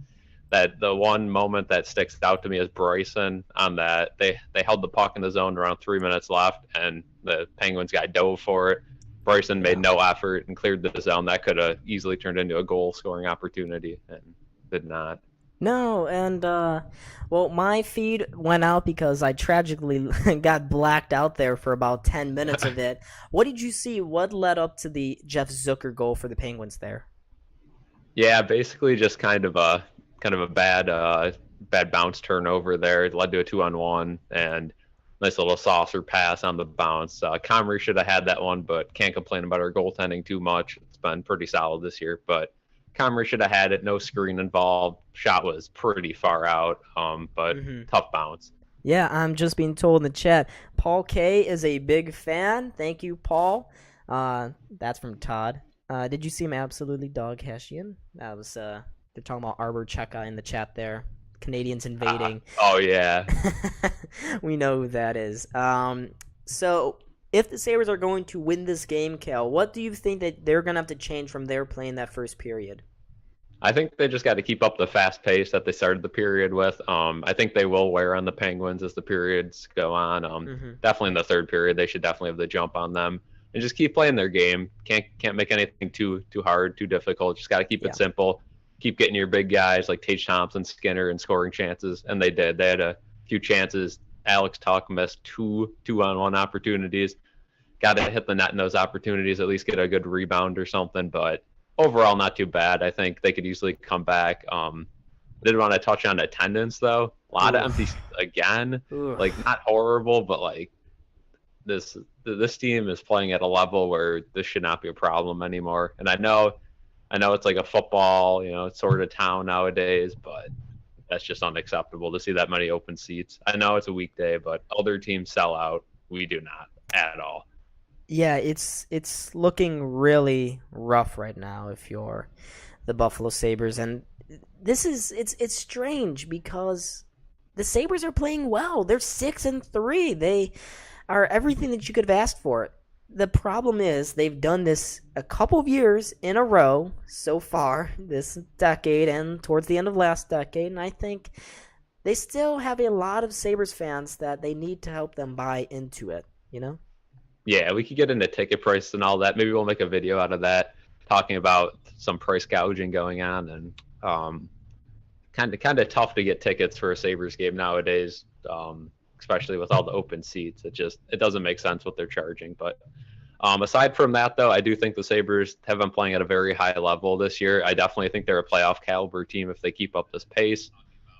that the one moment that sticks out to me is Bryson on that. They held the puck in the zone around 3 minutes left, and the Penguins guy dove for it. Bryson made no effort and cleared the zone. That could have easily turned into a goal-scoring opportunity, and did not. No, and, well, my feed went out because I tragically got blacked out there for about 10 minutes of it. What did you see? What led up to the Jeff Zucker goal for the Penguins there? Yeah, basically just kind of a bad bounce turnover there. It led to a 2-on-1 and nice little saucer pass on the bounce. Comrie should have had that one, but can't complain about our goaltending too much. It's been pretty solid this year, but Comrie should have had it. No screen involved. Shot was pretty far out, but tough bounce. Yeah, I'm just being told in the chat. Paul K is a big fan. Thank you, Paul. That's from Todd. Did you see him absolutely dog Hessian? That was they're talking about Arbor Cheka in the chat there. Canadians invading. Oh yeah. We know who that is. So if the Sabres are going to win this game, Cal, what do you think that they're going to have to change from their play in that first period? I think they just got to keep up the fast pace that they started the period with. I think they will wear on the Penguins as the periods go on. Definitely in the third period, they should definitely have the jump on them and just keep playing their game. Can't make anything too hard, too difficult. Just got to keep it simple. Keep getting your big guys like Tage Thompson, Skinner, and scoring chances, and they did. They had a few chances. Alex Tuch missed two on-one opportunities. Got to hit the net in those opportunities, at least get a good rebound or something, but overall, not too bad. I think they could easily come back. Didn't want to touch on attendance, though. A lot of empty again. Like, not horrible, but, like, this team is playing at a level where this should not be a problem anymore. And I know it's like a football, sort of town nowadays, but that's just unacceptable to see that many open seats. I know it's a weekday, but other teams sell out. We do not at all. Yeah, it's looking really rough right now if you're the Buffalo Sabres, and it's strange because the Sabres are playing well. They're 6-3. They are everything that you could have asked for. The problem is they've done this a couple of years in a row so far this decade and towards the end of last decade, and I think they still have a lot of Sabres fans that they need to help them buy into it, Yeah, we could get into ticket prices and all that. Maybe we'll make a video out of that, talking about some price gouging going on, and kind of tough to get tickets for a Sabres game nowadays, especially with all the open seats. It doesn't make sense what they're charging. But aside from that, though, I do think the Sabres have been playing at a very high level this year. I definitely think they're a playoff caliber team if they keep up this pace.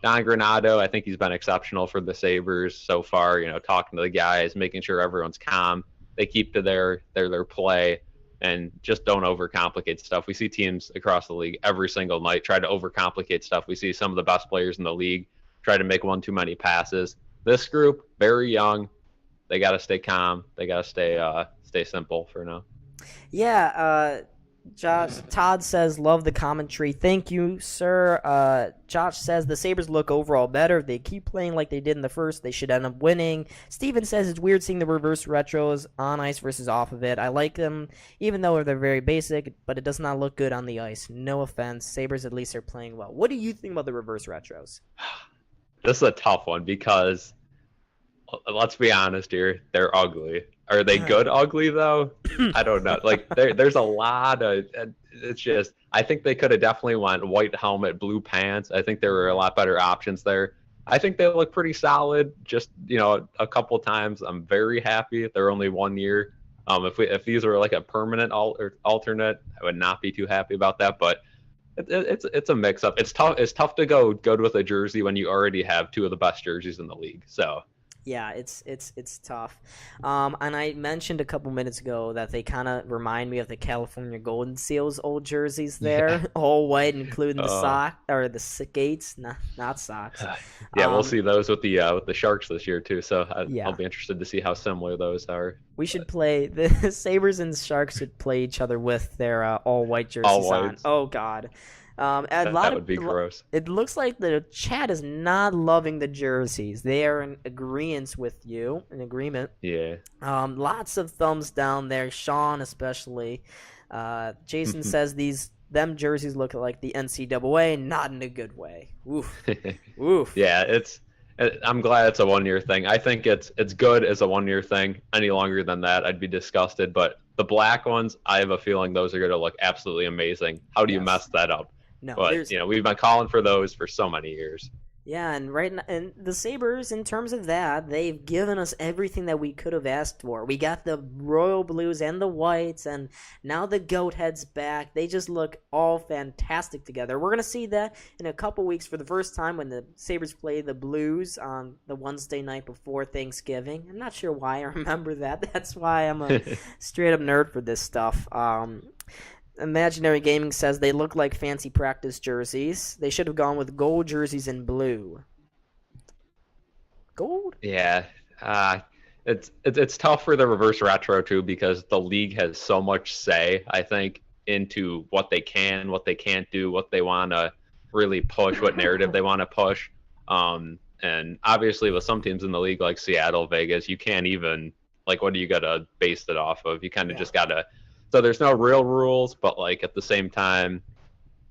Don Granato, I think he's been exceptional for the Sabres so far. Talking to the guys, making sure everyone's calm. They keep to their play and just don't overcomplicate stuff. We see teams across the league every single night try to overcomplicate stuff. We see some of the best players in the league try to make one too many passes. This group, very young. They got to stay calm. They got to stay simple for now. Yeah, Todd says, love the commentary. Thank you, sir. Josh says, the Sabres look overall better. If they keep playing like they did in the first, they should end up winning. Steven says, it's weird seeing the reverse retros on ice versus off of it. I like them, even though they're very basic, but it does not look good on the ice. No offense. Sabres at least are playing well. What do you think about the reverse retros? This is a tough one because, let's be honest here, they're ugly. Are they good ugly, though? I don't know. Like, there's a lot of – it's just – I think they could have definitely went white helmet, blue pants. I think there were a lot better options there. I think they look pretty solid. Just, a couple times, I'm very happy. They're only 1 year. If these were like a permanent alternate, I would not be too happy about that. But it's a mix-up. It's tough to go good with a jersey when you already have two of the best jerseys in the league. So – yeah, it's tough. And I mentioned a couple minutes ago that they kind of remind me of the California Golden Seals old jerseys there, all white, including the sock or the skates, not socks. Yeah, we'll see those with the Sharks this year too. So I'll be interested to see how similar those are. We should play the Sabres and Sharks should play each other with their all white jerseys on. Oh God. That would be gross. It looks like the chat is not loving the jerseys. They are in agreement with you. Yeah. Lots of thumbs down there. Sean especially. Jason says them jerseys look like the NCAA, not in a good way. Oof. Oof. Yeah, I'm glad it's a 1 year thing. I think it's good as a 1 year thing. Any longer than that, I'd be disgusted. But the black ones, I have a feeling those are going to look absolutely amazing. How do you mess that up? No, but we've been calling for those for so many years. Yeah, and right now, and the Sabres, in terms of that, they've given us everything that we could have asked for. We got the royal blues and the whites, and now the goat head's back. They just look all fantastic together. We're going to see that in a couple weeks for the first time when the Sabres play the Blues on the Wednesday night before Thanksgiving. I'm not sure why I remember that. That's why I'm a straight-up nerd for this stuff. Imaginary Gaming says they look like fancy practice jerseys. They should have gone with gold jerseys and blue. Gold? Yeah. It's tough for the reverse retro too because the league has so much say, I think, into what they can, what they can't do, what they want to really push, what narrative they want to push. And obviously with some teams in the league like Seattle, Vegas, you can't even like, what do you got to base it off of? You kind of just got to. So there's no real rules, but like at the same time,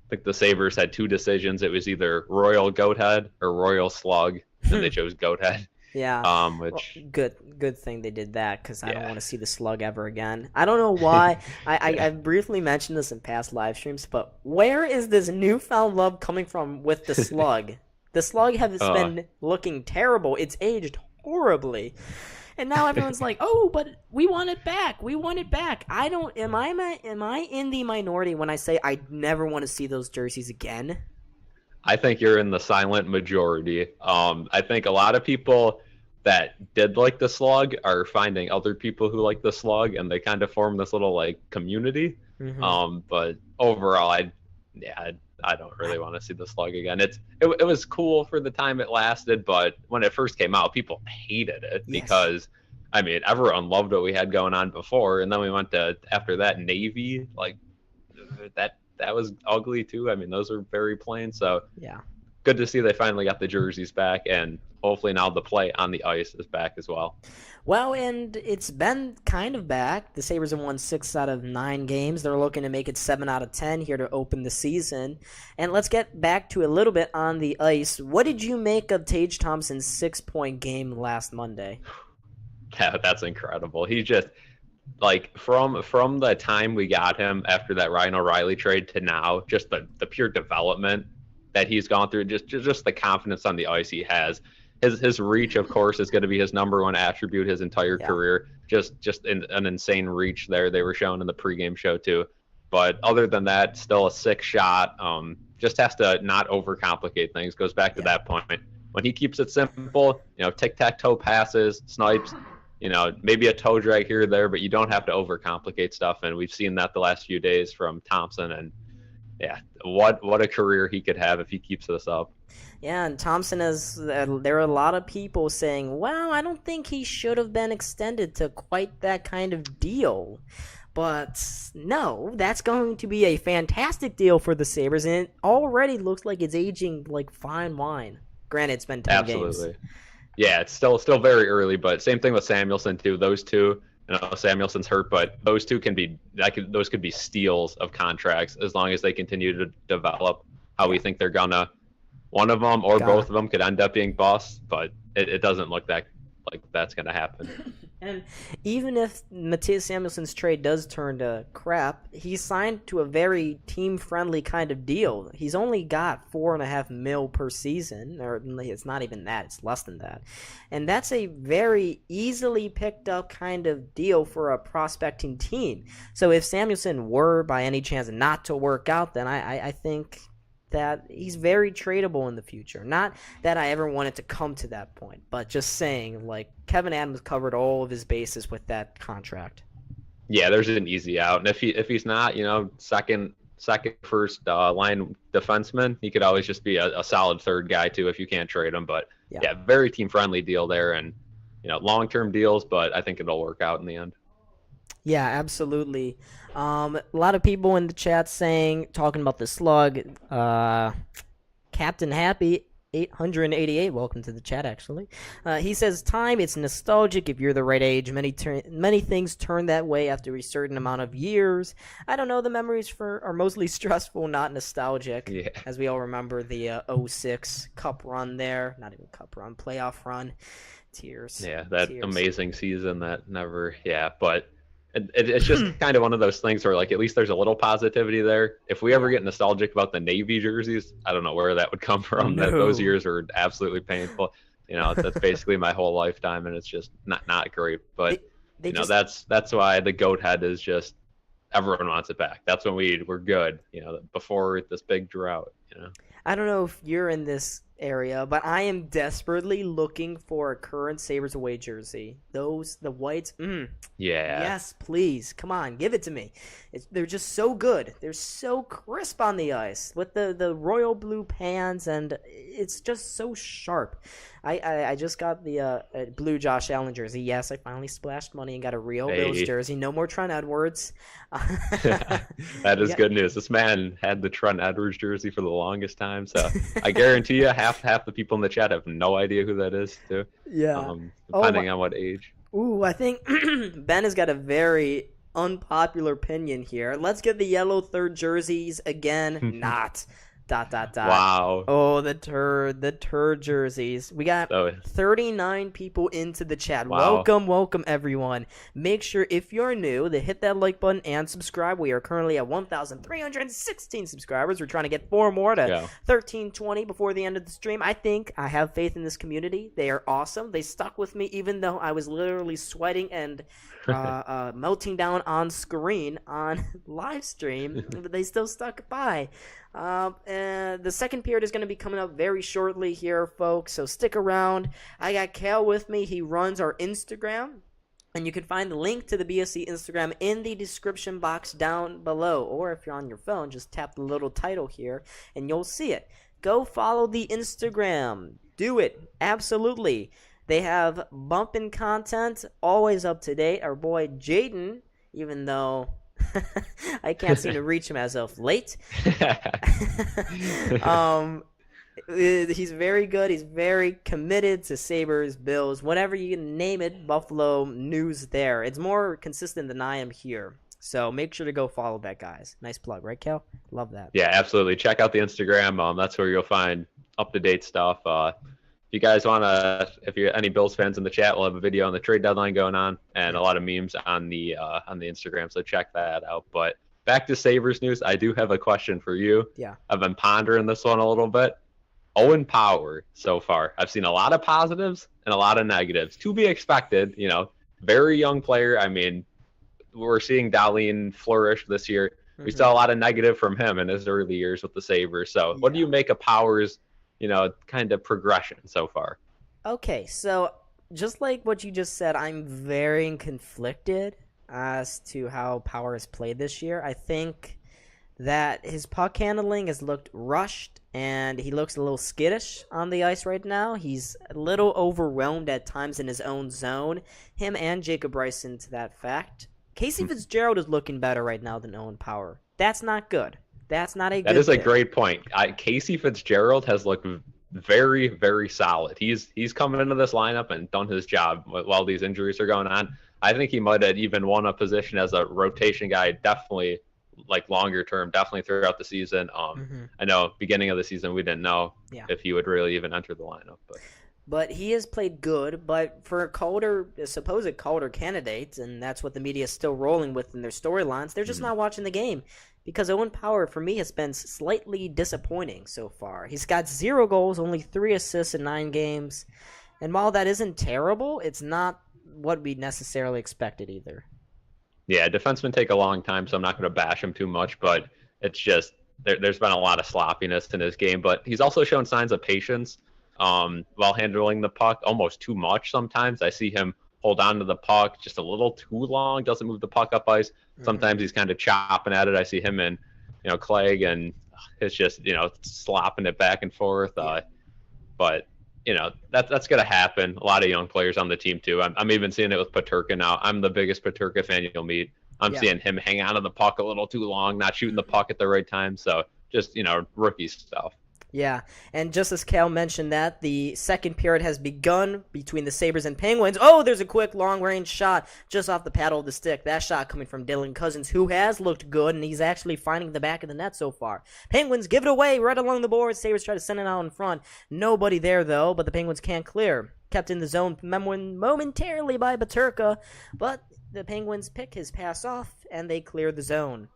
I think the Sabres had two decisions. It was either Royal Goathead or Royal Slug, and they chose Goathead. Yeah. Which good thing they did that, because I don't want to see the Slug ever again. I don't know why. I briefly mentioned this in past live streams, but where is this newfound love coming from with the Slug? The Slug has been looking terrible. It's aged horribly. And now everyone's like, "Oh, but we want it back. We want it back." I don't. Am I in the minority when I say I never want to see those jerseys again? I think you're in the silent majority. I think a lot of people that did like the Slug are finding other people who like the Slug, and they kind of form this little like community. Mm-hmm. But overall, I don't really want to see the Slug again. It was cool for the time it lasted, but when it first came out, people hated it because, I mean, everyone loved what we had going on before, and then we went to, after that, Navy, like that was ugly too. I mean, those are very plain. So yeah, good to see they finally got the jerseys back, and hopefully now the play on the ice is back as well. Well, and it's been kind of back. The Sabres have won 6 out of 9 games. They're looking to make it 7 out of 10 here to open the season. And let's get back to a little bit on the ice. What did you make of Tage Thompson's 6-point game last Monday? Yeah, that's incredible. He just, like, from the time we got him after that Ryan O'Reilly trade to now, just the pure development that he's gone through, just the confidence on the ice he has. His reach, of course, is going to be his number one attribute his entire career. Just an insane reach there. They were showing in the pregame show too. But other than that, still a sick shot. Just has to not overcomplicate things. Goes back to that point. When he keeps it simple, tic-tac-toe passes, snipes, maybe a toe drag here or there, but you don't have to overcomplicate stuff. And we've seen that the last few days from Thompson. And yeah, what a career he could have if he keeps this up. Yeah, and Thompson there are a lot of people saying, well, I don't think he should have been extended to quite that kind of deal. But no, that's going to be a fantastic deal for the Sabres, and it already looks like it's aging like fine wine. Granted, it's been 10 games. Absolutely. Yeah, it's still very early, but same thing with Samuelsson too. Those two, Samuelsson's hurt, but those two could be steals of contracts as long as they continue to develop how we think they're gonna. One of them or both of them could end up being busts, but it doesn't look like that's going to happen. And even if Mattias Samuelsson's trade does turn to crap, he's signed to a very team-friendly kind of deal. He's only got $4.5 million per season, or it's not even that, it's less than that. And that's a very easily picked up kind of deal for a prospecting team. So if Samuelsson were by any chance not to work out, then I think that he's very tradable in the future. Not that I ever wanted to come to that point, but just saying, like, Kevin Adams covered all of his bases with that contract. Yeah, there's an easy out. And if he's not, second first line defenseman, he could always just be a solid third guy too if you can't trade him. But yeah, very team friendly deal there, and long-term deals, but I think it'll work out in the end. Yeah, absolutely. A lot of people in the chat talking about the Slug. Captain Happy 888, welcome to the chat. Actually, he says, "Time. It's nostalgic. If you're the right age, many things turn that way after a certain amount of years. I don't know. The memories are mostly stressful, not nostalgic. Yeah. As we all remember the 06 Cup run there, not even Cup run, playoff run. Tears. Yeah, that amazing season that never. Yeah, but." It's just kind of one of those things where, like, at least there's a little positivity there. If we ever get nostalgic about the Navy jerseys, I don't know where that would come from. No. Those years were absolutely painful. That's basically my whole lifetime, and it's just not great. But that's why the goat head is just everyone wants it back. That's when we're good. Before this big drought. I don't know if you're in this area, but I am desperately looking for a current Sabres away jersey. The whites. Yeah. Yes, please. Come on, give it to me. They're just so good. They're so crisp on the ice with the royal blue pants, and it's just so sharp. I just got the blue Josh Allen jersey. Yes, I finally splashed money and got a real Bills jersey. No more Trent Edwards. That is good news. This man had the Trent Edwards jersey for the longest time, so I guarantee you half the people in the chat have no idea who that is too. Yeah. Depending on what age. Ooh, I think Ben has got a very unpopular opinion here. Let's get the yellow third jerseys again. Not. ... Wow. Oh, the turd jerseys. We got 39 people into the chat. Wow. Welcome everyone. Make sure if you're new to hit that like button and subscribe. We are currently at 1,316 subscribers. We're trying to get 4 more to 1,320 before the end of the stream. I think I have faith in this community. They are awesome. They stuck with me even though I was literally sweating and melting down on screen on live stream, but they still stuck by. And the second period is going to be coming up very shortly here, folks, so stick around. I got Cal with me. He runs our Instagram, and you can find the link to the BSC Instagram in the description box down below, or if you're on your phone, just tap the little title here, and you'll see it. Go follow the Instagram. Do it. Absolutely. They have bumping content, always up to date. Our boy Jaden, even though I can't seem to reach him as of late. He's very good. He's very committed to Sabres, Bills, whatever you name it, Buffalo news there. It's more consistent than I am here. So make sure to go follow that, guys. Nice plug, right, Cal? Love that. Yeah, absolutely. Check out the Instagram. That's where you'll find up-to-date stuff. If you guys want to, if you're any Bills fans in the chat, we'll have a video on the trade deadline going on and a lot of memes on the Instagram, so check that out. But back to Sabres news, I do have a question for you. Yeah. I've been pondering this one a little bit. Owen Power so far. I've seen a lot of positives and a lot of negatives. To be expected, very young player. I mean, we're seeing Dahlin flourish this year. We saw a lot of negative from him in his early years with the Sabres. So what do you make of Power's kind of progression so far? Okay, so just like what you just said, I'm very conflicted as to how Power has played this year. I think that his puck handling has looked rushed, and he looks a little skittish on the ice right now. He's a little overwhelmed at times in his own zone. Him and Jacob Bryson, to that fact. Casey Fitzgerald is looking better right now than Owen Power. That's not good. That's not a good That is thing. A great point. Casey Fitzgerald has looked very, very solid. He's coming into this lineup and done his job while these injuries are going on. I think he might have even won a position as a rotation guy, definitely like longer term, definitely throughout the season. I know beginning of the season we didn't know if he would really even enter the lineup. But he has played good, but for a supposed Calder candidates, and that's what the media is still rolling with in their storylines, they're just not watching the game. Because Owen Power, for me, has been slightly disappointing so far. He's got 0 goals, only 3 assists in 9 games. And while that isn't terrible, it's not what we necessarily expected either. Yeah, defensemen take a long time, so I'm not going to bash him too much, but it's just there's been a lot of sloppiness in his game. But he's also shown signs of patience while handling the puck, almost too much sometimes. I see him hold on to the puck just a little too long, doesn't move the puck up ice. Sometimes he's kind of chopping at it. I see him and Clegg, and it's just slopping it back and forth. But that's gonna happen. A lot of young players on the team too. I'm even seeing it with Peterka now. I'm the biggest Peterka fan you'll meet. I'm seeing him hang on to the puck a little too long, not shooting the puck at the right time. So just rookie stuff. Yeah, and just as Cal mentioned that, the second period has begun between the Sabres and Penguins. Oh, there's a quick long-range shot just off the paddle of the stick. That shot coming from Dylan Cousins, who has looked good, and he's actually finding the back of the net so far. Penguins give it away right along the boards. Sabres try to send it out in front. Nobody there, though, but the Penguins can't clear. Kept in the zone momentarily by Peterka, but the Penguins pick his pass off, and they clear the zone.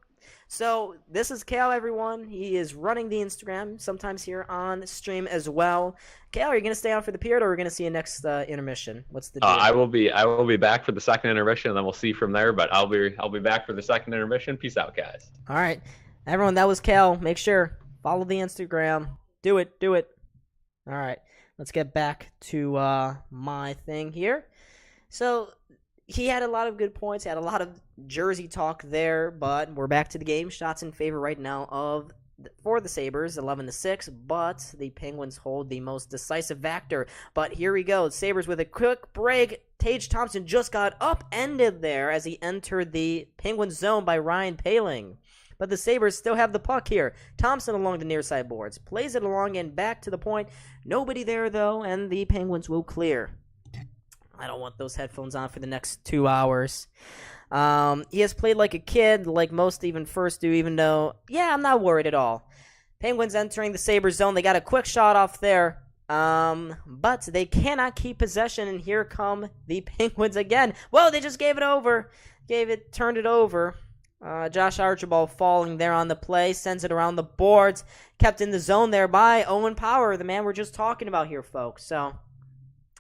So this is Cal, everyone. He is running the Instagram, sometimes here on stream as well. Cal, are you going to stay on for the period, or are we going to see a next intermission? What's the deal? I will be back for the second intermission, and then we'll see from there. But I'll be back for the second intermission. Peace out, guys. All right, everyone. That was Cal. Make sure follow the Instagram. Do it. All right, let's get back to my thing here. So he had a lot of good points, had a lot of jersey talk there, but we're back to the game. Shots in favor right now for the Sabres, 11-6, but the Penguins hold the most decisive factor. But here we go. Sabres with a quick break. Tage Thompson just got upended there as he entered the Penguins zone by Ryan Poehling. But the Sabres still have the puck here. Thompson along the near side boards. Plays it along and back to the point. Nobody there, though, and the Penguins will clear. I don't want those headphones on for the next 2 hours. He has played like a kid, like most even first do, even though, yeah, I'm not worried at all. Penguins entering the Sabres zone. They got a quick shot off there. But they cannot keep possession, and here come the Penguins again. Whoa, they just gave it over. Turned it over. Josh Archibald falling there on the play, sends it around the boards, kept in the zone there by Owen Power, the man we're just talking about here, folks. So,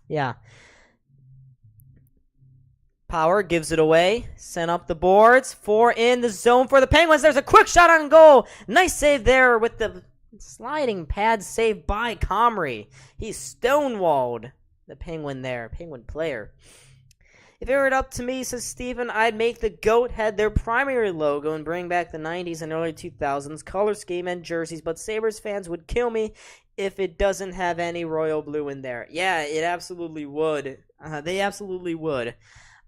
yeah. Power gives it away, sent up the boards, 4 in the zone for the Penguins. There's a quick shot on goal. Nice save there with the sliding pad save by Comrie. He stonewalled the Penguin there, Penguin player. If it were up to me, says Steven, I'd make the goat head their primary logo and bring back the 90s and early 2000s color scheme and jerseys, but Sabres fans would kill me if it doesn't have any royal blue in there. Yeah, it absolutely would. They absolutely would.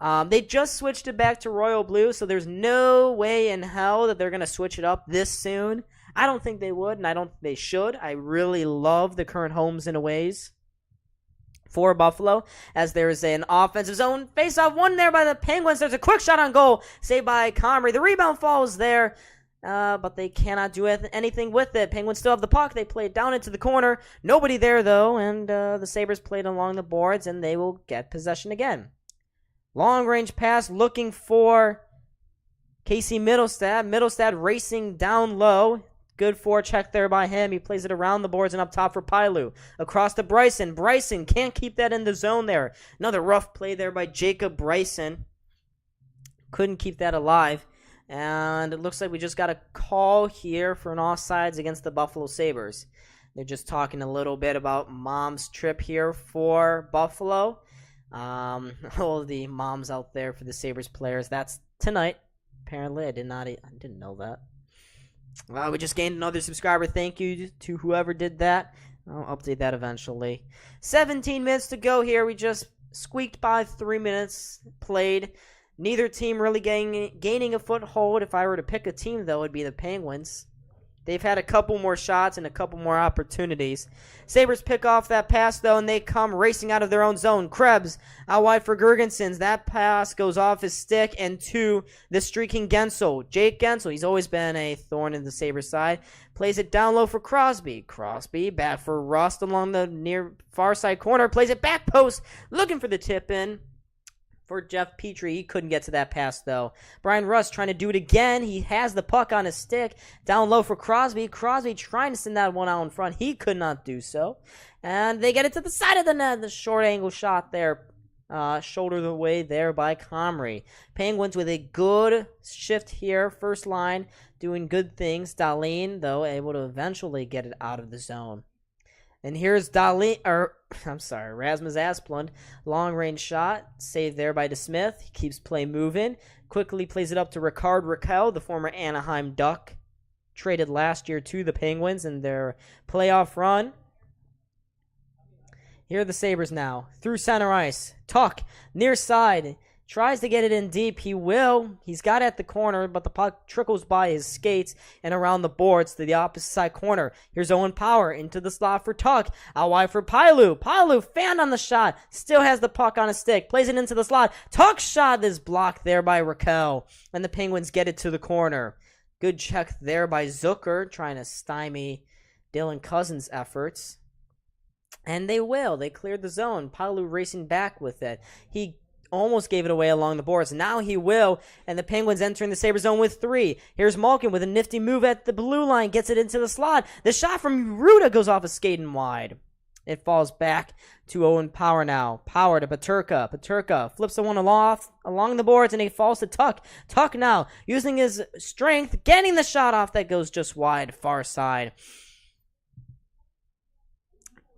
They just switched it back to royal blue, so there's no way in hell that they're going to switch it up this soon. I don't think they would, and I don't think they should. I really love the current homes and aways for Buffalo, as there is an offensive zone face-off won there by the Penguins. There's a quick shot on goal, saved by Comrie. The rebound falls there, but they cannot do anything with it. Penguins still have the puck. They play it down into the corner. Nobody there, though, and the Sabres played along the boards, and they will get possession again. Long-range pass looking for Casey Middlestad. Middlestad racing down low. Good forecheck there by him. He plays it around the boards and up top for Pailu. Across to Bryson. Bryson can't keep that in the zone there. Another rough play there by Jacob Bryson. Couldn't keep that alive. And it looks like we just got a call here for an offsides against the Buffalo Sabres. They're just talking a little bit about mom's trip here for Buffalo. All of the moms out there for the Sabres players. That's tonight. Apparently, I didn't know that. We just gained another subscriber. Thank you to whoever did that. I'll update that eventually. 17 minutes to go here. We just squeaked by 3 minutes played. Neither team really gaining a foothold. If I were to pick a team, though, it would be the Penguins. They've had a couple more shots and a couple more opportunities. Sabres pick off that pass, though, and they come racing out of their own zone. Krebs out wide for Girgensons. That pass goes off his stick and to the streaking Gensel. Jake Gensel, he's always been a thorn in the Sabres side. Plays it down low for Crosby. Crosby back for Rust along the near far side corner. Plays it back post, looking for the tip-in. For Jeff Petrie, he couldn't get to that pass, though. Brian Rust trying to do it again. He has the puck on his stick. Down low for Crosby. Crosby trying to send that one out in front. He could not do so. And they get it to the side of the net. The short angle shot there. Shouldered away there by Comrie. Penguins with a good shift here. First line doing good things. Dahlin, though, able to eventually get it out of the zone. And here's Rasmus Asplund. Long-range shot. Saved there by DeSmith. He keeps play moving. Quickly plays it up to Ricard Raquel, the former Anaheim Duck. Traded last year to the Penguins in their playoff run. Here are the Sabres now. Through center ice. Tuck. Near side. Tries to get it in deep. He will. He's got it at the corner, but the puck trickles by his skates and around the boards to the opposite side corner. Here's Owen Power into the slot for Tuck. Out wide for Pailu. Pailu fanned on the shot. Still has the puck on his stick. Plays it into the slot. Tuck's shot is blocked there by Raquel. And the Penguins get it to the corner. Good check there by Zucker, trying to stymie Dylan Cousins' efforts. And they will. They cleared the zone. Pailu racing back with it. He almost gave it away along the boards. Now he will, and the Penguins entering the Sabre zone with 3. Here's Malkin with a nifty move at the blue line, gets it into the slot. The shot from Ruda goes off a skating wide. It falls back to Owen Power now. Power to Peterka. Peterka flips the one along the boards, and he falls to Tuck. Tuck now, using his strength, getting the shot off that goes just wide, far side.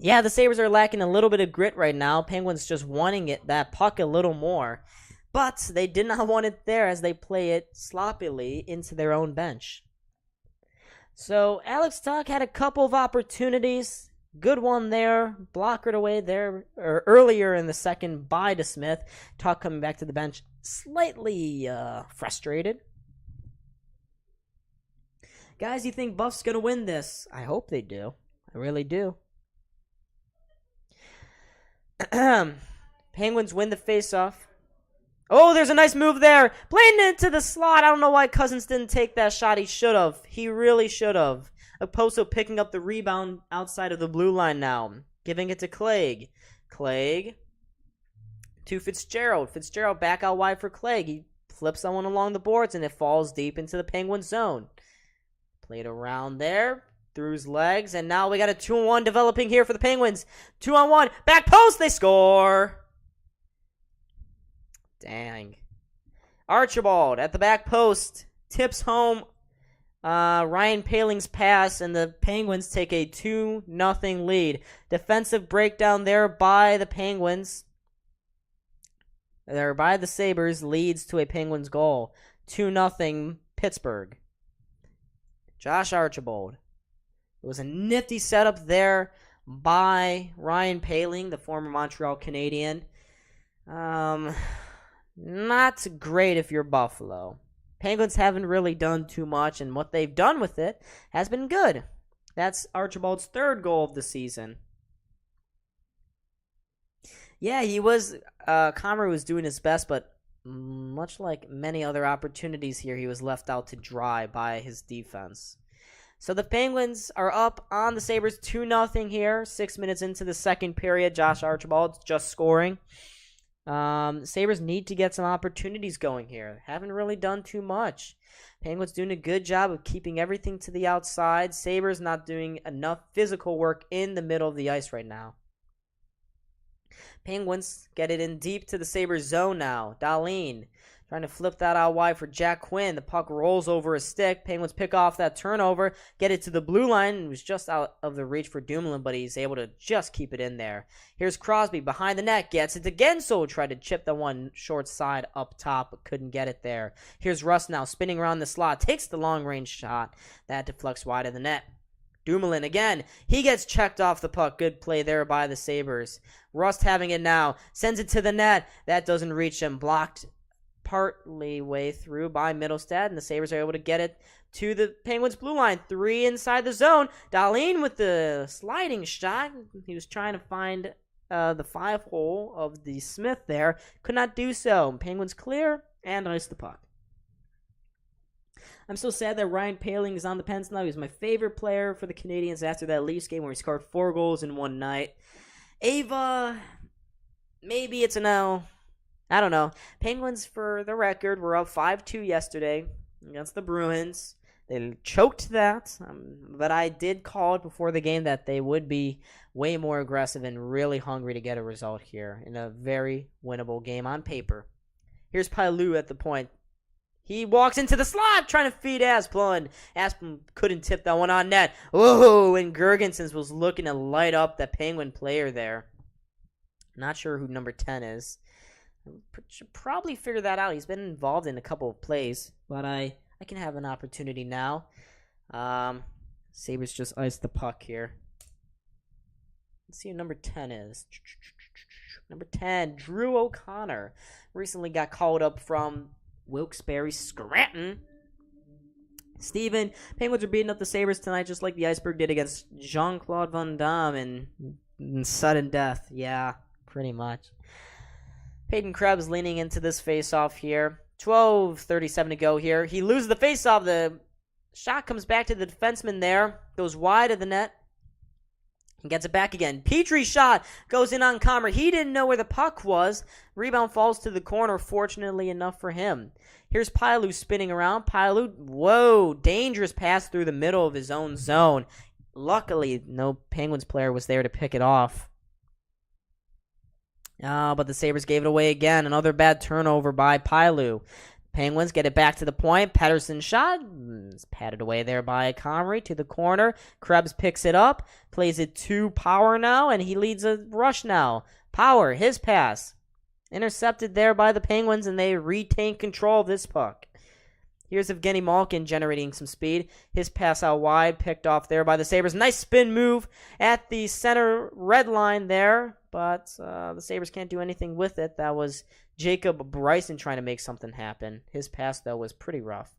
Yeah, the Sabres are lacking a little bit of grit right now. Penguins just wanting that puck a little more. But they did not want it there as they play it sloppily into their own bench. So Alex Tuck had a couple of opportunities. Good one there. Blockered away there earlier in the second by DeSmith. Tuck coming back to the bench slightly frustrated. Guys, you think Buff's going to win this? I hope they do. I really do. Penguins win the faceoff. Oh, there's a nice move there. Playing into the slot. I don't know why Cousins didn't take that shot. He should have. He really should have. Okposo picking up the rebound outside of the blue line now. Giving it to Clegg. Clegg to Fitzgerald. Fitzgerald back out wide for Clegg. He flips someone along the boards, and it falls deep into the Penguin zone. Played around there. Through his legs. And now we got a 2-on-1 developing here for the Penguins. 2-on-1. Back post. They score. Dang. Archibald at the back post. Tips home Ryan Paling's pass, and the Penguins take a 2-0 lead. Defensive breakdown there by the Penguins. There by the Sabres leads to a Penguins goal. 2-0 Pittsburgh. Josh Archibald. It was a nifty setup there by Ryan Paling, the former Montreal Canadian. Not great if you're Buffalo. Penguins haven't really done too much, and what they've done with it has been good. That's Archibald's third goal of the season. Yeah, he was, Comrie was doing his best, but much like many other opportunities here, he was left out to dry by his defense. So the Penguins are up on the Sabres 2-0 here, 6 minutes into the second period. Josh Archibald just scoring. Sabres need to get some opportunities going here. Haven't really done too much. Penguins doing a good job of keeping everything to the outside. Sabres not doing enough physical work in the middle of the ice right now. Penguins get it in deep to the Sabres zone now. Dahlin trying to flip that out wide for Jack Quinn. The puck rolls over a stick. Penguins pick off that turnover, get it to the blue line. It was just out of the reach for Dumoulin, but he's able to just keep it in there. Here's Crosby behind the net, gets it to Gensel. Tried to chip the one short side up top, but couldn't get it there. Here's Russ now spinning around the slot, takes the long-range shot. That deflects wide of the net. Dumoulin again. He gets checked off the puck. Good play there by the Sabres. Rust having it now. Sends it to the net. That doesn't reach him. Blocked partly way through by Middlestad, and the Sabres are able to get it to the Penguins blue line. 3 inside the zone. Dahlin with the sliding shot. He was trying to find the 5-hole of the Smith there. Could not do so. Penguins clear and ice the puck. I'm so sad that Ryan Paling is on the Pens now. He was my favorite player for the Canadians after that Leafs game where he scored 4 goals in one night. Ava, maybe it's a no. I don't know. Penguins, for the record, were up 5-2 yesterday against the Bruins. They choked that, but I did call it before the game that they would be way more aggressive and really hungry to get a result here in a very winnable game on paper. Here's Pailou at the point. He walks into the slot trying to feed Asplund. Asplund couldn't tip that one on net. Whoa, and Gergensen was looking to light up the Penguin player there. Not sure who number 10 is. Should probably figure that out. He's been involved in a couple of plays, but I can have an opportunity now. Sabres just iced the puck here. Let's see who number 10 is. Number 10, Drew O'Connor. Recently got called up from Wilkes-Barre Scranton. Steven, Penguins are beating up the Sabres tonight just like the Iceberg did against Jean-Claude Van Damme in sudden death. Yeah, pretty much. Peyton Krebs leaning into this face-off here. 12:37 to go here. He loses the face-off. The shot comes back to the defenseman there. Goes wide of the net. And gets it back again. Petrie's shot goes in on Comrie. He didn't know where the puck was. Rebound falls to the corner, fortunately enough for him. Here's Pailou spinning around. Pailou, whoa, dangerous pass through the middle of his own zone. Luckily, no Penguins player was there to pick it off. But the Sabres gave it away again. Another bad turnover by Pailou. Penguins get it back to the point. Pettersson's shot is patted away there by Comrie to the corner. Krebs picks it up, plays it to Power now, and he leads a rush now. Power, his pass. Intercepted there by the Penguins, and they retain control of this puck. Here's Evgeny Malkin generating some speed. His pass out wide, picked off there by the Sabres. Nice spin move at the center red line there, but the Sabres can't do anything with it. That was Jacob Bryson trying to make something happen. His pass, though, was pretty rough.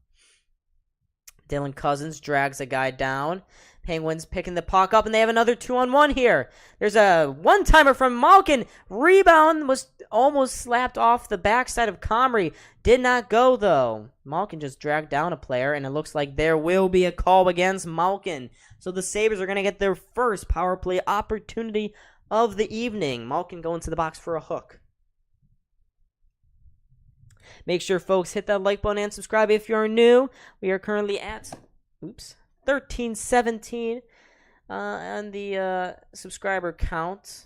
Dylan Cousins drags a guy down. Penguins picking the puck up, and they have another 2-on-1 here. There's a one-timer from Malkin. Rebound was almost slapped off the backside of Comrie. Did not go, though. Malkin just dragged down a player, and it looks like there will be a call against Malkin. So the Sabres are going to get their first power play opportunity of the evening. Malkin going to the box for a hook. Make sure, folks, hit that like button and subscribe if you're new. We are currently at 1317 on the subscriber count.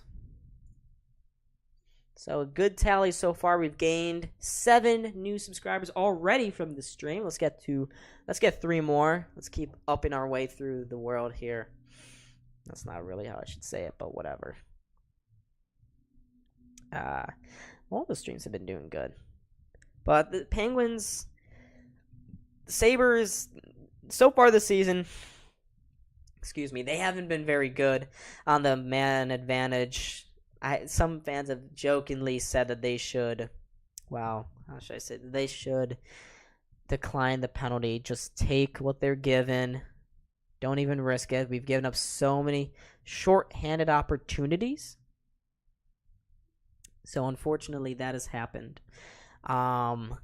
So a good tally so far. We've gained 7 new subscribers already from the stream. Let's get 3 more. Let's keep upping our way through the world here. That's not really how I should say it, but whatever. All the streams have been doing good. But the Penguins, Sabres, so far this season, they haven't been very good on the man advantage. Some fans have jokingly said that they should, they should decline the penalty. Just take what they're given. Don't even risk it. We've given up so many short-handed opportunities. So unfortunately, that has happened. But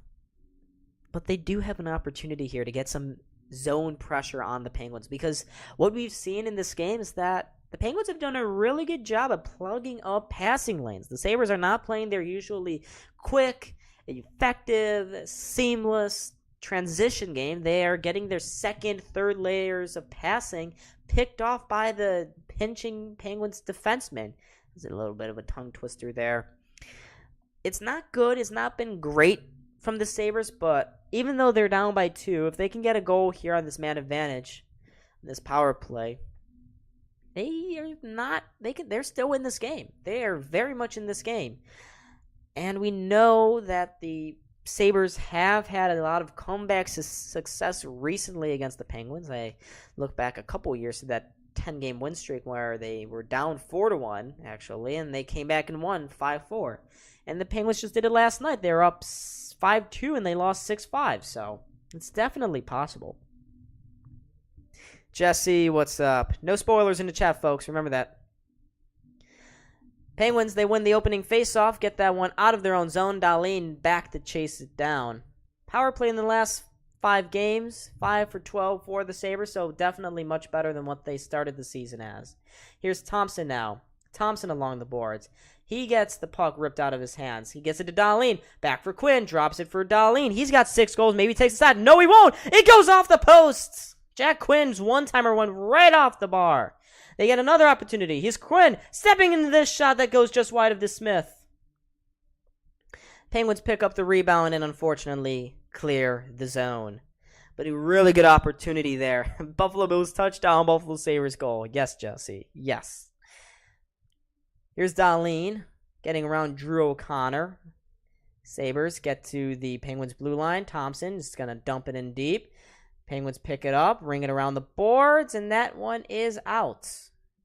they do have an opportunity here to get some zone pressure on the Penguins, because what we've seen in this game is that the Penguins have done a really good job of plugging up passing lanes. The Sabres are not playing their usually quick, effective, seamless transition game. They are getting their second, third layers of passing picked off by the pinching Penguins defenseman. There's a little bit of a tongue twister there. It's not good. It's not been great from the Sabres, but even though they're down by 2, if they can get a goal here on this man advantage, this power play, they're still in this game. They are very much in this game. And we know that the Sabres have had a lot of comeback success recently against the Penguins. I look back a couple years to that 10-game win streak where they were down 4-1, actually, and they came back and won 5-4. And the Penguins just did it last night. They were up 5-2 and they lost 6-5. So it's definitely possible. Jesse, what's up? No spoilers in the chat, folks. Remember that. Penguins, they win the opening faceoff. Get that one out of their own zone. Dahlin back to chase it down. Power play in the last 5 games. 5 for 12 for the Sabres. So definitely much better than what they started the season as. Here's Thompson now. Thompson along the boards. He gets the puck ripped out of his hands. He gets it to Dahlin. Back for Quinn. Drops it for Dahlin. He's got 6 goals. Maybe takes a shot. No, he won't. It goes off the posts. Jack Quinn's one-timer went right off the bar. They get another opportunity. Here's Quinn stepping into this shot that goes just wide of the Smith. Penguins pick up the rebound and unfortunately clear the zone. But a really good opportunity there. Buffalo Bills touchdown. Buffalo Sabres goal. Yes, Jesse. Yes. Here's Dahlin getting around Drew O'Connor. Sabres get to the Penguins blue line. Thompson is going to dump it in deep. Penguins pick it up, ring it around the boards, and that one is out.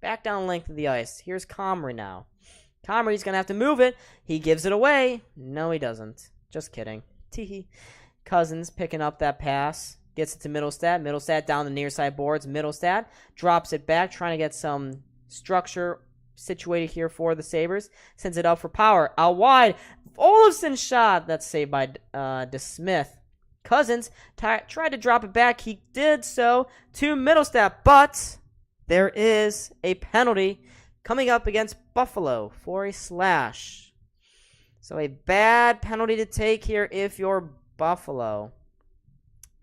Back down length of the ice. Here's Comrie now. Comrie's going to have to move it. He gives it away. No, he doesn't. Just kidding. Teehee. Cousins picking up that pass. Gets it to Middlestat. Middlestat down the near side boards. Middlestat drops it back, trying to get some structure situated here for the Sabres. Sends it up for power. Out wide. Olofsson's shot. That's saved by DeSmith. Cousins tried to drop it back. He did so to Middlestat, but there is a penalty coming up against Buffalo for a slash. So a bad penalty to take here if you're Buffalo.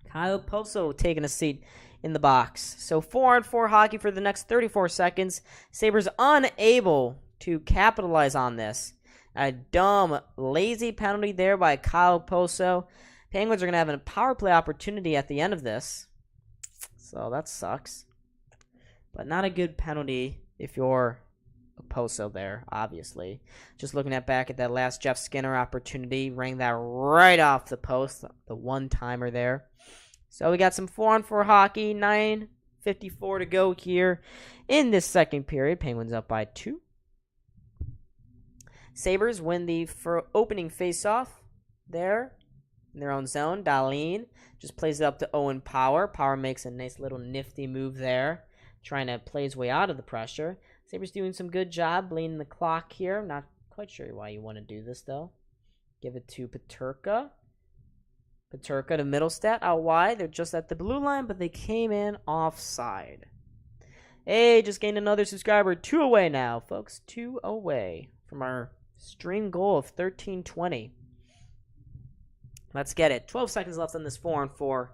Kyle Poso taking a seat in the box. So 4-on-4 hockey for the next 34 seconds. Sabres unable to capitalize on this. A dumb, lazy penalty there by Kyle Poso. Penguins are going to have a power play opportunity at the end of this. So that sucks. But not a good penalty if you're a Poso there, obviously. Just looking back at that last Jeff Skinner opportunity. Rang that right off the post. The one-timer there. So we got some 4-on-4 hockey. 9:54 to go here in this second period. Penguins up by 2. Sabres win the opening faceoff there in their own zone. Dahlin just plays it up to Owen Power. Power makes a nice little nifty move there. trying to play his way out of the pressure. Sabres doing some good job bleeding the clock here. Not quite sure why you want to do this, though. Give it to Peterka. Peterka to Middlestat out wide. They're just at the blue line, but they came in offside. Hey, just gained another subscriber. 2 away now, folks. 2 away from our stream goal of 1320. Let's get it. 12 seconds left on this 4-on-4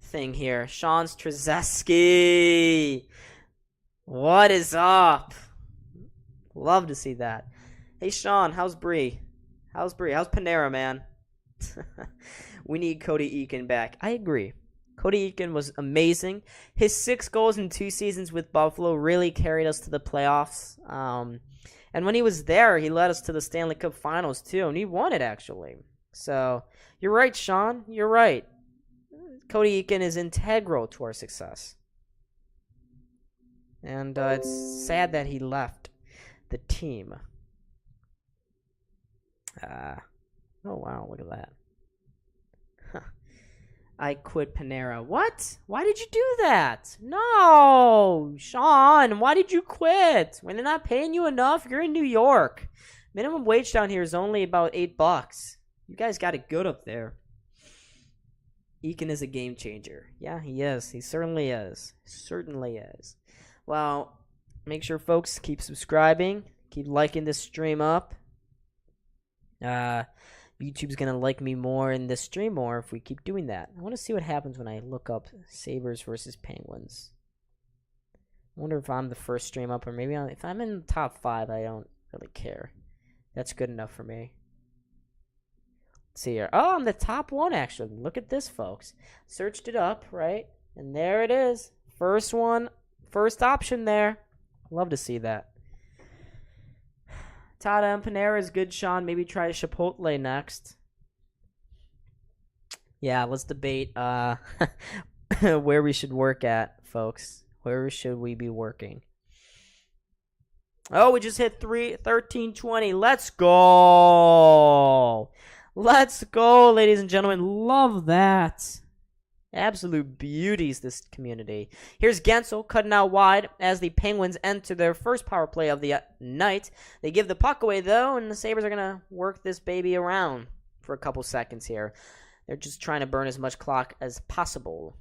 thing here. Sean Strzeski. What is up? Love to see that. Hey, Sean, how's Bree? How's Panera, man? We need Cody Eakin back. I agree. Cody Eakin was amazing. His 6 goals in 2 seasons with Buffalo really carried us to the playoffs. And when he was there, he led us to the Stanley Cup Finals, too. And he won it, actually. So, you're right, Sean. You're right. Cody Eakin is integral to our success. And it's sad that he left the team. Oh, wow. Look at that. Huh. I quit Panera. What? Why did you do that? No, Sean, why did you quit? When they're not paying you enough, you're in New York. Minimum wage down here is only about $8. You guys got it good up there. Eakin is a game changer. Yeah, he is. He certainly is. Certainly is. Well, make sure folks keep subscribing. Keep liking this stream up. YouTube's going to like me more in this stream more if we keep doing that. I want to see what happens when I look up Sabres versus Penguins. I wonder if I'm the first stream up, or maybe if I'm in the top 5, I don't really care. That's good enough for me. Let's see here. Oh, I'm the top 1, actually. Look at this, folks. Searched it up, right? And there it is. First one, first option there. Love to see that. Tata and Panera is good, Sean. Maybe try Chipotle next. Yeah, let's debate where we should work at, folks. Where should we be working? Oh, we just hit 13:20. Let's go. Let's go, ladies and gentlemen. Love that. Absolute beauties, this community. Here's Gensel cutting out wide as the Penguins enter their first power play of the night. They give the puck away, though, and the Sabres are going to work this baby around for a couple seconds here. They're just trying to burn as much clock as possible.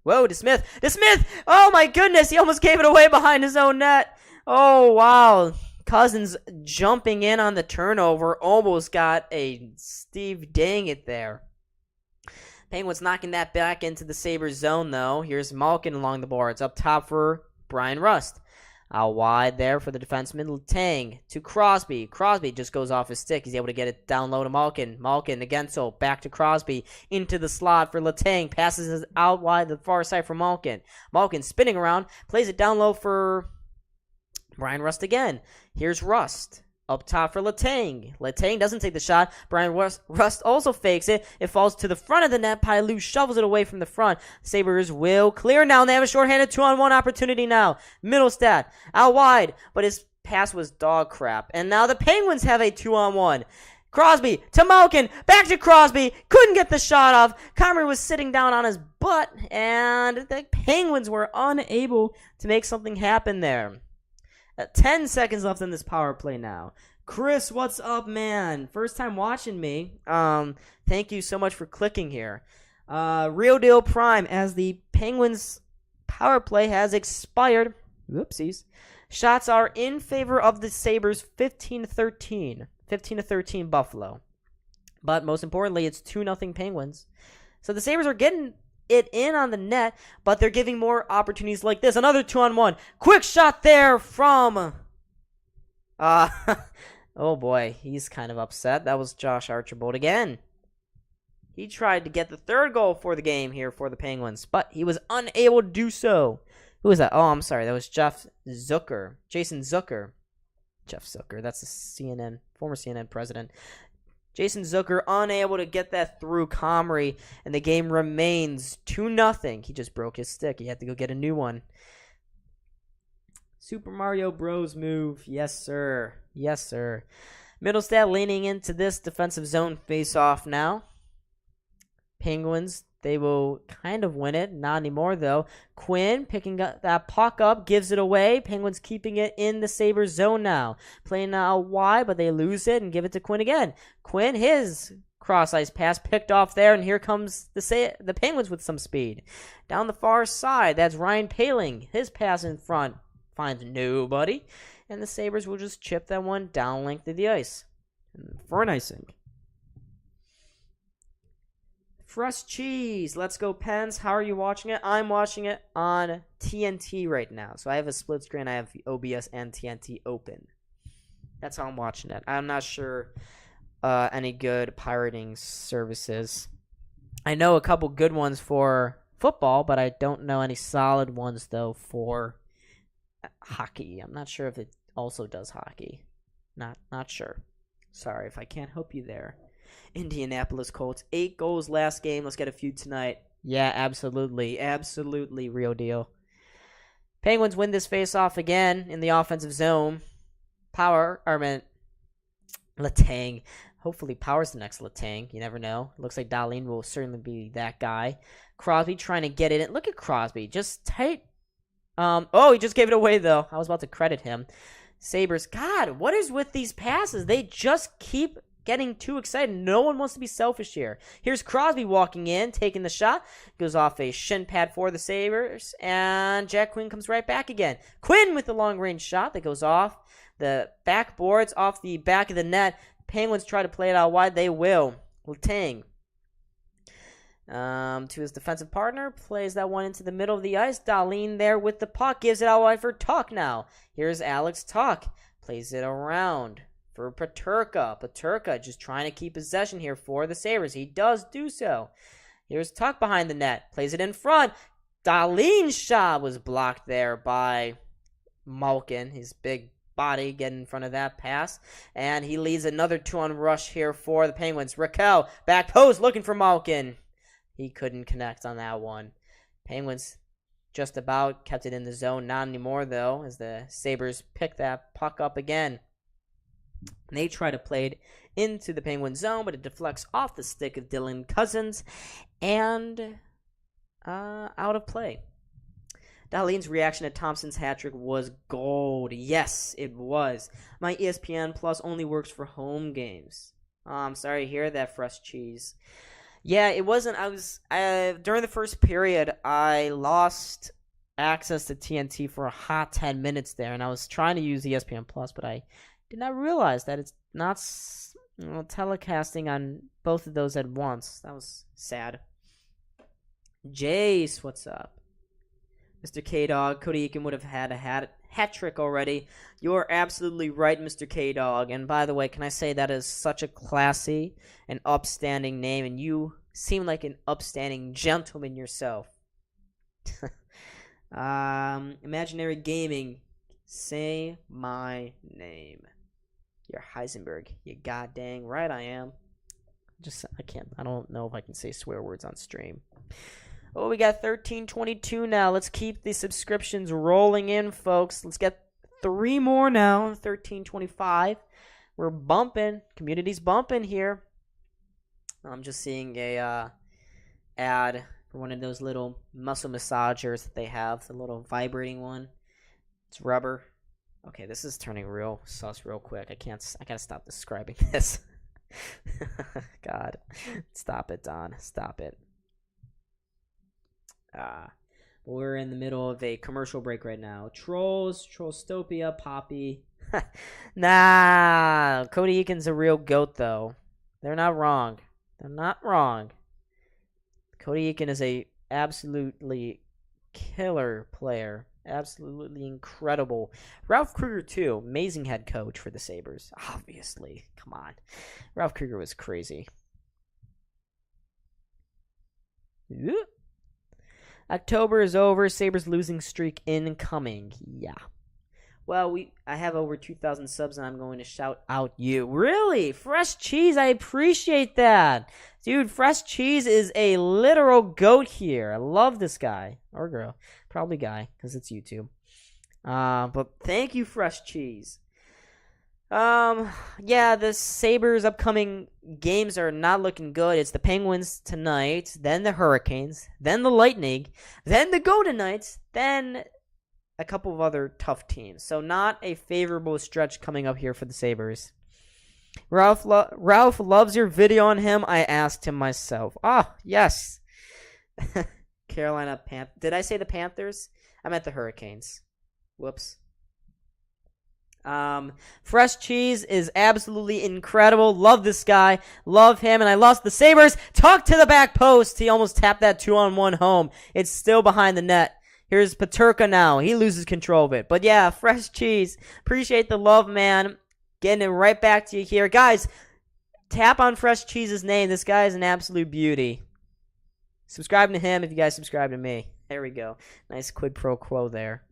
Whoa, to Smith. To Smith! Oh, my goodness. He almost gave it away behind his own net. Oh, wow. Cousins jumping in on the turnover. Almost got a Steve dang it there. Penguins knocking that back into the Sabres zone, though. Here's Malkin along the boards. Up top for Brian Rust. Out wide there for the defenseman, Letang. To Crosby. Crosby just goes off his stick. He's able to get it down low to Malkin. Malkin again, so back to Crosby. Into the slot for Letang. Passes it out wide to the far side for Malkin. Malkin spinning around. Plays it down low for Brian Rust again. Here's Rust. Up top for Letang. Letang doesn't take the shot. Brian Rust also fakes it. It falls to the front of the net. Pailu shovels it away from the front. Sabres will clear now. And they have a shorthanded 2-on-1 opportunity now. Middlestat out wide. But his pass was dog crap. And now the Penguins have a 2-on-1. Crosby to Malkin. Back to Crosby. Couldn't get the shot off. Comrie was sitting down on his butt. And the Penguins were unable to make something happen there. 10 seconds left in this power play now. Chris, what's up, man? First time watching me. Thank you so much for clicking here. Real Deal Prime, as the Penguins power play has expired. Whoopsies. Shots are in favor of the Sabres, 15-13. 15-13 Buffalo. But most importantly, it's 2-0 Penguins. So the Sabres are getting it in on the net, but they're giving more opportunities like this. Another 2-on-1. Quick shot there from oh boy, he's kind of upset. That was Josh Archibald again. He tried to get the 3rd goal for the game here for the Penguins, but he was unable to do so. Who was that? Oh, I'm sorry. That was Jeff Zucker. Jason Zucker. Jeff Zucker. That's the former CNN president. Jason Zucker unable to get that through Comrie, and the game remains 2-0. He just broke his stick. He had to go get a new one. Super Mario Bros. Move. Yes, sir. Yes, sir. Middlestat leaning into this defensive zone face-off now. Penguins they will kind of win it. Not anymore, though. Quinn picking up that puck up, gives it away. Penguins keeping it in the Sabres zone now. Playing out wide, but they lose it and give it to Quinn again. Quinn, his cross-ice pass picked off there, and here comes the Penguins with some speed. Down the far side, that's Ryan Poehling. His pass in front finds nobody, and the Sabres will just chip that one down length of the ice for an icing. Fresh cheese. Let's go, Pens. How are you watching it? I'm watching it on TNT right now. So I have a split screen. I have OBS and TNT open. That's how I'm watching it. I'm not sure any good pirating services. I know a couple good ones for football, but I don't know any solid ones, though, for hockey. I'm not sure if it also does hockey. Not sure. Sorry if I can't help you there. Indianapolis Colts, 8 goals last game. Let's get a few tonight. Yeah, absolutely. Absolutely real deal. Penguins win this face-off again in the offensive zone. Letang. Hopefully Power's the next Letang. You never know. Looks like Dahlin will certainly be that guy. Crosby trying to get it in. Look at Crosby. Just tight. He just gave it away, though. I was about to credit him. Sabres. God, what is with these passes? They just keep getting too excited. No one wants to be selfish here. Here's Crosby walking in, taking the shot. Goes off a shin pad for the Sabres. And Jack Quinn comes right back again. Quinn with the long-range shot that goes off the backboards, off the back of the net. Penguins try to play it out wide. They will. Letang. To his defensive partner. Plays that one into the middle of the ice. Dahlin there with the puck. Gives it out wide for Tuch now. Here's Alex Tuch. Plays it around for Peterka. Peterka just trying to keep possession here for the Sabres. He does do so. Here's Tuch behind the net. Plays it in front. Dahlin's shot was blocked there by Malkin. His big body getting in front of that pass. And he leads another 2-on rush here for the Penguins. Raquel, back post, looking for Malkin. He couldn't connect on that one. Penguins just about kept it in the zone. Not anymore, though, as the Sabres pick that puck up again. And they try to play it into the Penguin zone, but it deflects off the stick of Dylan Cousins and out of play. Dahlin's reaction to Thompson's hat trick was gold. Yes, it was. My ESPN Plus only works for home games. Oh, I'm sorry to hear that, fresh cheese. Yeah, it wasn't. During the first period, I lost access to TNT for a hot 10 minutes there, and I was trying to use ESPN Plus, but I did not realize that it's not telecasting on both of those at once. That was sad. Jace, what's up? Mr. K-Dog, Cody Eakin would have had a hat trick already. You're absolutely right, Mr. K-Dog. And by the way, can I say that is such a classy and upstanding name, and you seem like an upstanding gentleman yourself. Imaginary Gaming, say my name. You're Heisenberg. You goddamn right I am. I don't know if I can say swear words on stream. Oh, we got 1322 now. Let's keep the subscriptions rolling in, folks. Let's get 3 more now. 1325. We're bumping. Community's bumping here. I'm just seeing a ad for one of those little muscle massagers that they have. The little vibrating one. It's rubber. Okay, this is turning real sus real quick. I gotta stop describing this. God. Stop it, Don. Stop it. We're in the middle of a commercial break right now. Trollstopia, Poppy. Nah, Cody Eakin's a real goat, though. They're not wrong. Cody Eakin is a absolutely killer player. Absolutely incredible. Ralph Krueger, too. Amazing head coach for the Sabres. Obviously. Come on. Ralph Krueger was crazy. Ooh. October is over. Sabres losing streak incoming. Yeah. Well, I have over 2,000 subs, and I'm going to shout out you. Really? Fresh Cheese, I appreciate that. Dude, Fresh Cheese is a literal goat here. I love this guy. Or girl. Probably guy, because it's YouTube. But thank you, Fresh Cheese. Yeah, the Sabres' upcoming games are not looking good. It's the Penguins tonight, then the Hurricanes, then the Lightning, then the Golden Knights, then a couple of other tough teams. So not a favorable stretch coming up here for the Sabres. Ralph loves your video on him. I asked him myself. Ah, yes. Carolina Panthers. Did I say the Panthers? I meant the Hurricanes. Whoops. Fresh Cheese is absolutely incredible. Love this guy. Love him. And I lost the Sabres. Talk to the back post. He almost tapped that 2-on-1 home. It's still behind the net. Here's Paterka now. He loses control of it. But yeah, Fresh Cheese. Appreciate the love, man. Getting it right back to you here. Guys, tap on Fresh Cheese's name. This guy is an absolute beauty. Subscribe to him if you guys subscribe to me. There we go. Nice quid pro quo there.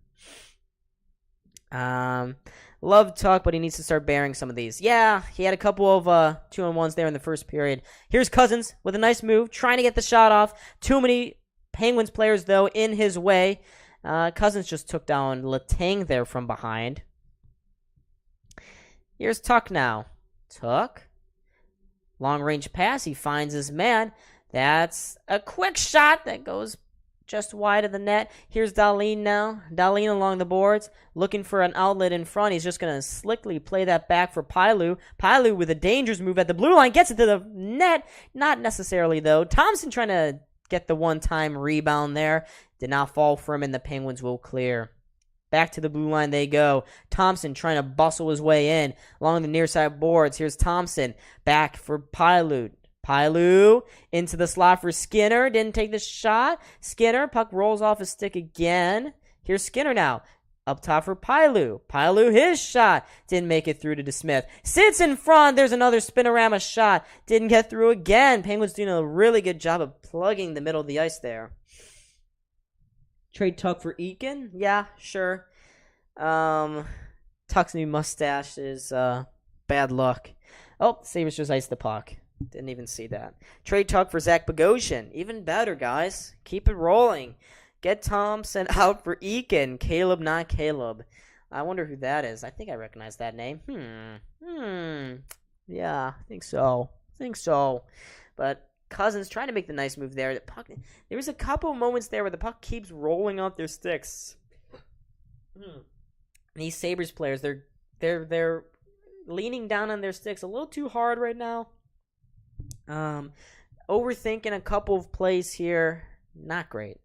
Love Tuck, but he needs to start bearing some of these. Yeah, he had a couple of 2-on-1s there in the first period. Here's Cousins with a nice move, trying to get the shot off. Too many Penguins players, though, in his way. Cousins just took down Letang there from behind. Here's Tuck now. Tuck. Long-range pass. He finds his man. That's a quick shot that goes just wide of the net. Here's Dahlin now. Dahlin along the boards, looking for an outlet in front. He's just going to slickly play that back for Pailu. Pailu with a dangerous move at the blue line. Gets it to the net. Not necessarily, though. Thompson trying to get the one-time rebound there. Did not fall for him, and the Penguins will clear. Back to the blue line they go. Thompson trying to bustle his way in along the near side boards. Here's Thompson. Back for Pailu. Pailu into the slot for Skinner. Didn't take the shot. Skinner. Puck rolls off his stick again. Here's Skinner now. Up top for Pailu. Pailu, his shot. Didn't make it through to DeSmith. Sits in front. There's another spinorama shot. Didn't get through again. Penguins doing a really good job of plugging the middle of the ice there. Trade Tuck for Eakin? Yeah, sure. Tuck's new mustache is bad luck. Oh, Sabres just iced the puck. Didn't even see that. Trade Tuck for Zach Bogosian. Even better, guys. Keep it rolling. Get Thompson out for Eakin. Caleb, not Caleb. I wonder who that is. I think I recognize that name. Yeah, I think so. But Cousins trying to make the nice move there. The puck. There was a couple moments there where the puck keeps rolling off their sticks. These Sabres players, they're leaning down on their sticks a little too hard right now. Overthinking a couple of plays here. Not great.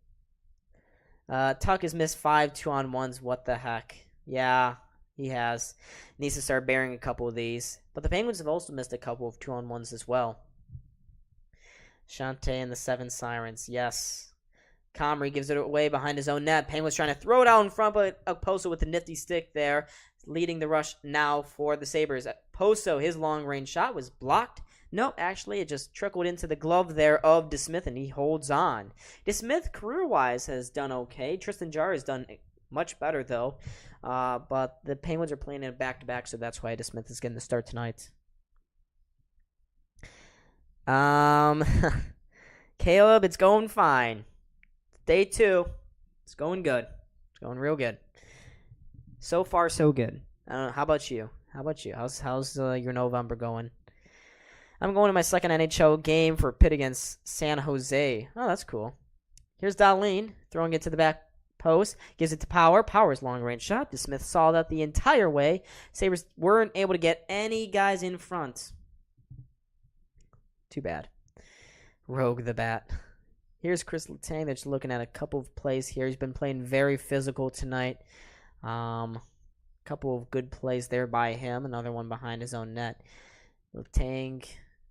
Tuck has missed 5 2-on-1s. What the heck? Yeah, he has. Needs to start bearing a couple of these. But the Penguins have also missed a couple of 2-on-1s as well. Shante and the 7 Sirens. Yes. Comrie gives it away behind his own net. Penguins trying to throw it out in front, but Poso with the nifty stick there. Leading the rush now for the Sabres. Poso, his long-range shot was blocked. No, actually, it just trickled into the glove there of DeSmith, and he holds on. DeSmith, career-wise, has done okay. Tristan Jarry has done much better, though. But the Penguins are playing it back-to-back, so that's why DeSmith is getting the start tonight. Caleb, it's going fine. Day 2. It's going good. It's going real good. So far, so good. I don't know. How about you? How's your November going? I'm going to my second NHL game for Pitt against San Jose. Oh, that's cool. Here's Dahlin throwing it to the back post. Gives it to Power. Power's long-range shot. DeSmith saw that the entire way. Sabres weren't able to get any guys in front. Too bad. Rogue the bat. Here's Chris Letang. They're just looking at a couple of plays here. He's been playing very physical tonight. Couple of good plays there by him. Another one behind his own net. Letang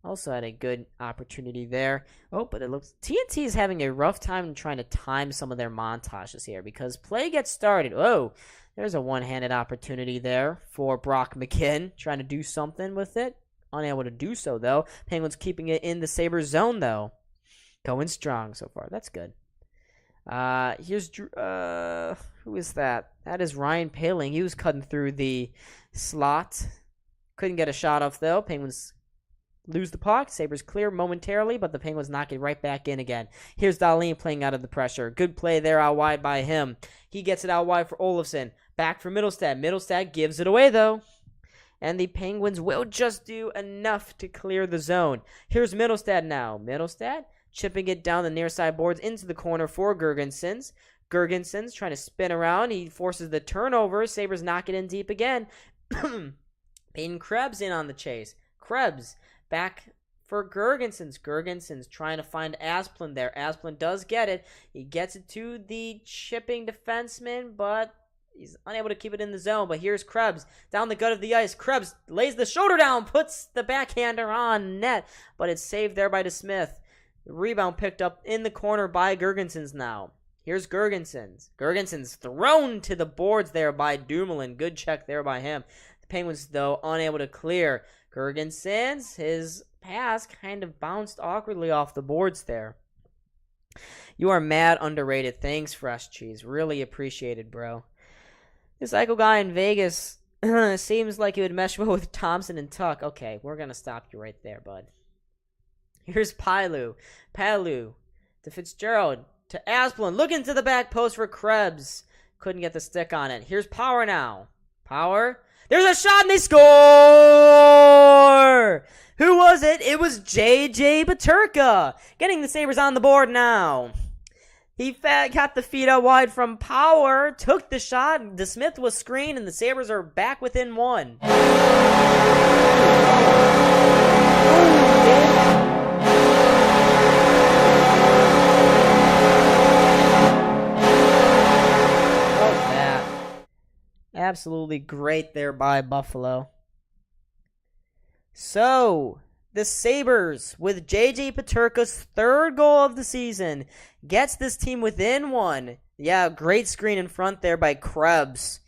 also had a good opportunity there. Oh, but it looks TNT is having a rough time trying to time some of their montages here because play gets started. Oh, there's a one-handed opportunity there for Brock McKinn trying to do something with it. Unable to do so, though. Penguins keeping it in the Sabres zone, though. Going strong so far. That's good. Here's who is that? That is Ryan Poehling. He was cutting through the slot. Couldn't get a shot off, though. Penguins lose the puck. Sabres clear momentarily, but the Penguins knock it right back in again. Here's Dahlin playing out of the pressure. Good play there out wide by him. He gets it out wide for Olofsson. Back for Middlestad. Middlestad gives it away, though. and the Penguins will just do enough to clear the zone. Here's Middlestad now. Middlestad chipping it down the near side boards into the corner for Girgensons. Girgensons trying to spin around. He forces the turnover. Sabres knock it in deep again. Peyton Krebs in on the chase. Krebs back for Girgensons. Girgensons trying to find Asplund there. Asplund does get it. He gets it to the chipping defenseman, but he's unable to keep it in the zone. But here's Krebs down the gut of the ice. Krebs lays the shoulder down, puts the backhander on net, but it's saved there by DeSmith. The rebound picked up in the corner by Girgensons now. Here's Girgensons. Girgensons thrown to the boards there by Dumoulin. Good check there by him. The Penguins, though, unable to clear. Girgensons, his pass kind of bounced awkwardly off the boards there. You are mad underrated. Thanks, Fresh Cheese. Really appreciated, bro. This Eichel guy in Vegas seems like he would mesh well with Thompson and Tuck. Okay, we're going to stop you right there, bud. Here's Palu to Fitzgerald. To Asplund, looking to the back post for Krebs. Couldn't get the stick on it. Here's Power now. Power. There's a shot and they score! Who was it? It was J.J. Peterka. Getting the Sabres on the board now. He got the feet out wide from Power. Took the shot. DeSmith was screened and the Sabres are back within one. Absolutely great there by Buffalo. So, the Sabres, with J.J. Peterka's third goal of the season, gets this team within one. Yeah, great screen in front there by Krebs.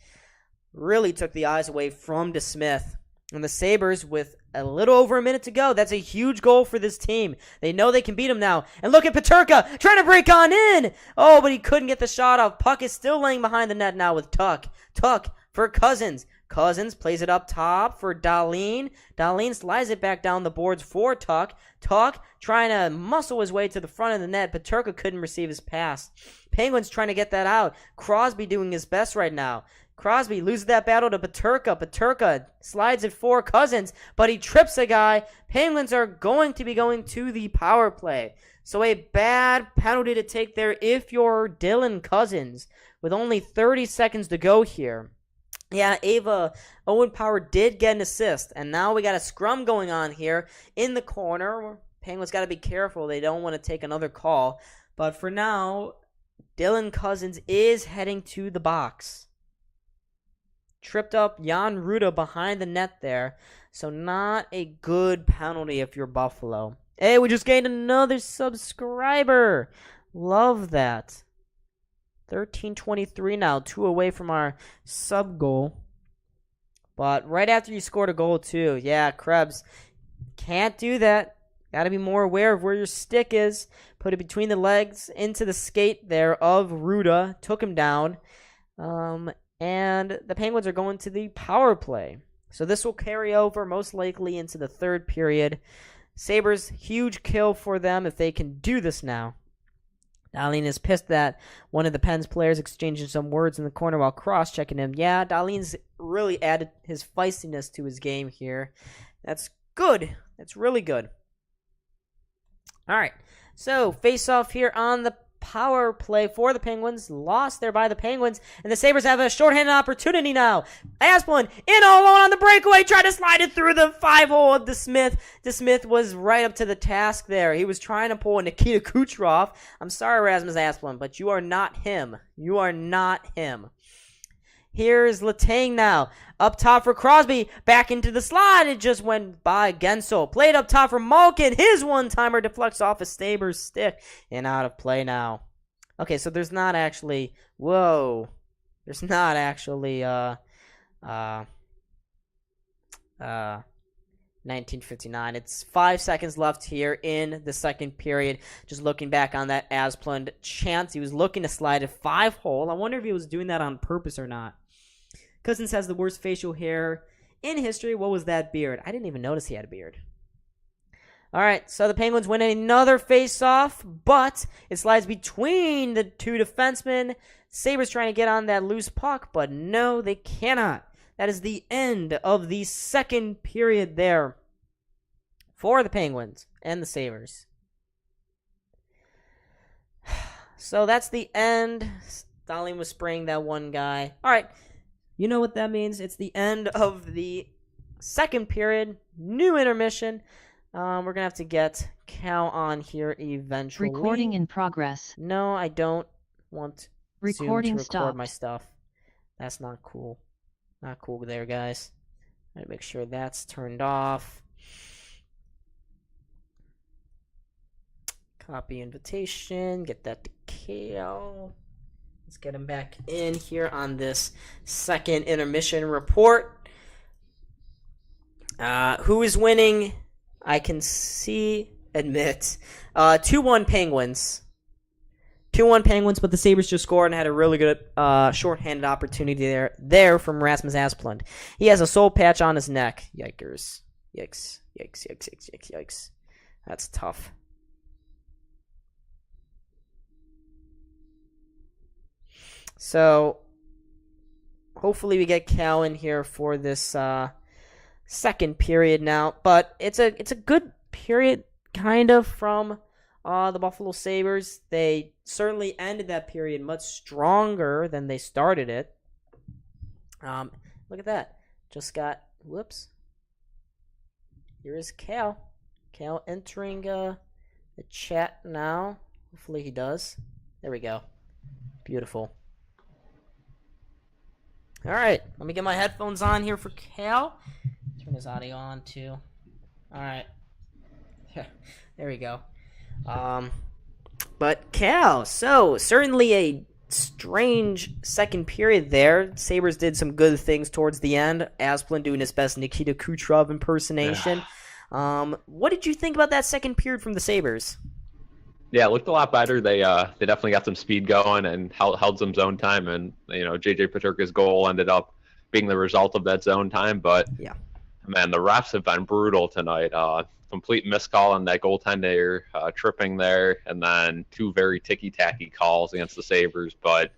Really took the eyes away from DeSmith. And the Sabres, with a little over a minute to go, that's a huge goal for this team. They know they can beat him now. And look at Peterka trying to break on in. Oh, but he couldn't get the shot off. Puck is still laying behind the net now with Tuck. Tuck for Cousins. Cousins plays it up top for Dahlin. Dahlin slides it back down the boards for Tuck. Tuck trying to muscle his way to the front of the net. Peterka couldn't receive his pass. Penguins trying to get that out. Crosby doing his best right now. Crosby loses that battle to Peterka. Peterka slides it for Cousins, but he trips a guy. Penguins are going to be going to the power play. So a bad penalty to take there if you're Dylan Cousins with only 30 seconds to go here. Yeah, Owen Power did get an assist, and now we got a scrum going on here in the corner. Penguins got to be careful. They don't want to take another call. But for now, Dylan Cousins is heading to the box. Tripped up Jan Ruda behind the net there. So not a good penalty if you're Buffalo. Hey, we just gained another subscriber. Love that. 1323 now. 2 away from our sub goal. But right after you scored a goal too. Yeah, Krebs. Can't do that. Got to be more aware of where your stick is. Put it between the legs into the skate there of Ruda. Took him down. And the Penguins are going to the power play. So this will carry over most likely into the third period. Sabres, huge kill for them if they can do this now. Dahlin is pissed that one of the Pens players exchanging some words in the corner while cross-checking him. Yeah, Dahlin's really added his feistiness to his game here. That's good. That's really good. All right, so face-off here on the power play for the Penguins. Lost there by the Penguins. And the Sabres have a shorthanded opportunity now. Asplund in all alone on the breakaway. Tried to slide it through the 5-hole of DeSmith. DeSmith was right up to the task there. He was trying to pull a Nikita Kucherov. I'm sorry, Rasmus Asplund, but you are not him. You are not him. Here's Letang now. Up top for Crosby. Back into the slot. It just went by Gensel. Played up top for Malkin. His one-timer deflects off a Sabres stick. And out of play now. Okay, so there's not actually... Whoa. There's not actually... 1959. It's 5 seconds left here in the second period. Just looking back on that Asplund chance. He was looking to slide a 5-hole. I wonder if he was doing that on purpose or not. Cousins has the worst facial hair in history. What was that beard? I didn't even notice he had a beard. All right, so the Penguins win another face-off, but it slides between the two defensemen. Sabres trying to get on that loose puck, but no, they cannot. that is the end of the second period there for the Penguins and the Sabres. So that's the end. Stalin was spraying that one guy. All right. You know what that means. It's the end of the second period. New intermission. We're going to have to get Cal on here eventually. Recording in progress. No, I don't want Recording Zoom to record stopped. my stuff. That's not cool. Not cool there, guys. I gotta make sure that's turned off. Copy invitation. Get that to Cal. Let's get him back in here on this second intermission report. Who is winning? I can admit. 2-1 Penguins. 2-1 Penguins, but the Sabres just scored and had a really good shorthanded opportunity there from Rasmus Asplund. He has a soul patch on his neck. Yikers. Yikes. That's tough. So, hopefully we get Cal in here for this second period now. But it's a good period, kind of, from the Buffalo Sabres. They certainly ended that period much stronger than they started it. Look at that. Just got, whoops. Here is Cal. Cal entering the chat now. Hopefully he does. There we go. Beautiful. All right, let me get my headphones on here for Cal. Turn his audio on too. All right. There we go. But Cal, so certainly a strange second period there. Sabres did some good things towards the end. Asplund doing his best Nikita Kucherov impersonation. What did you think about that second period from the Sabres? Yeah, it looked a lot better. They definitely got some speed going and held some zone time, and JJ Peterka's goal ended up being the result of that zone time. But yeah, man, the refs have been brutal tonight. Complete miscall on that goaltender tripping there, and then 2 very ticky-tacky calls against the Sabres. But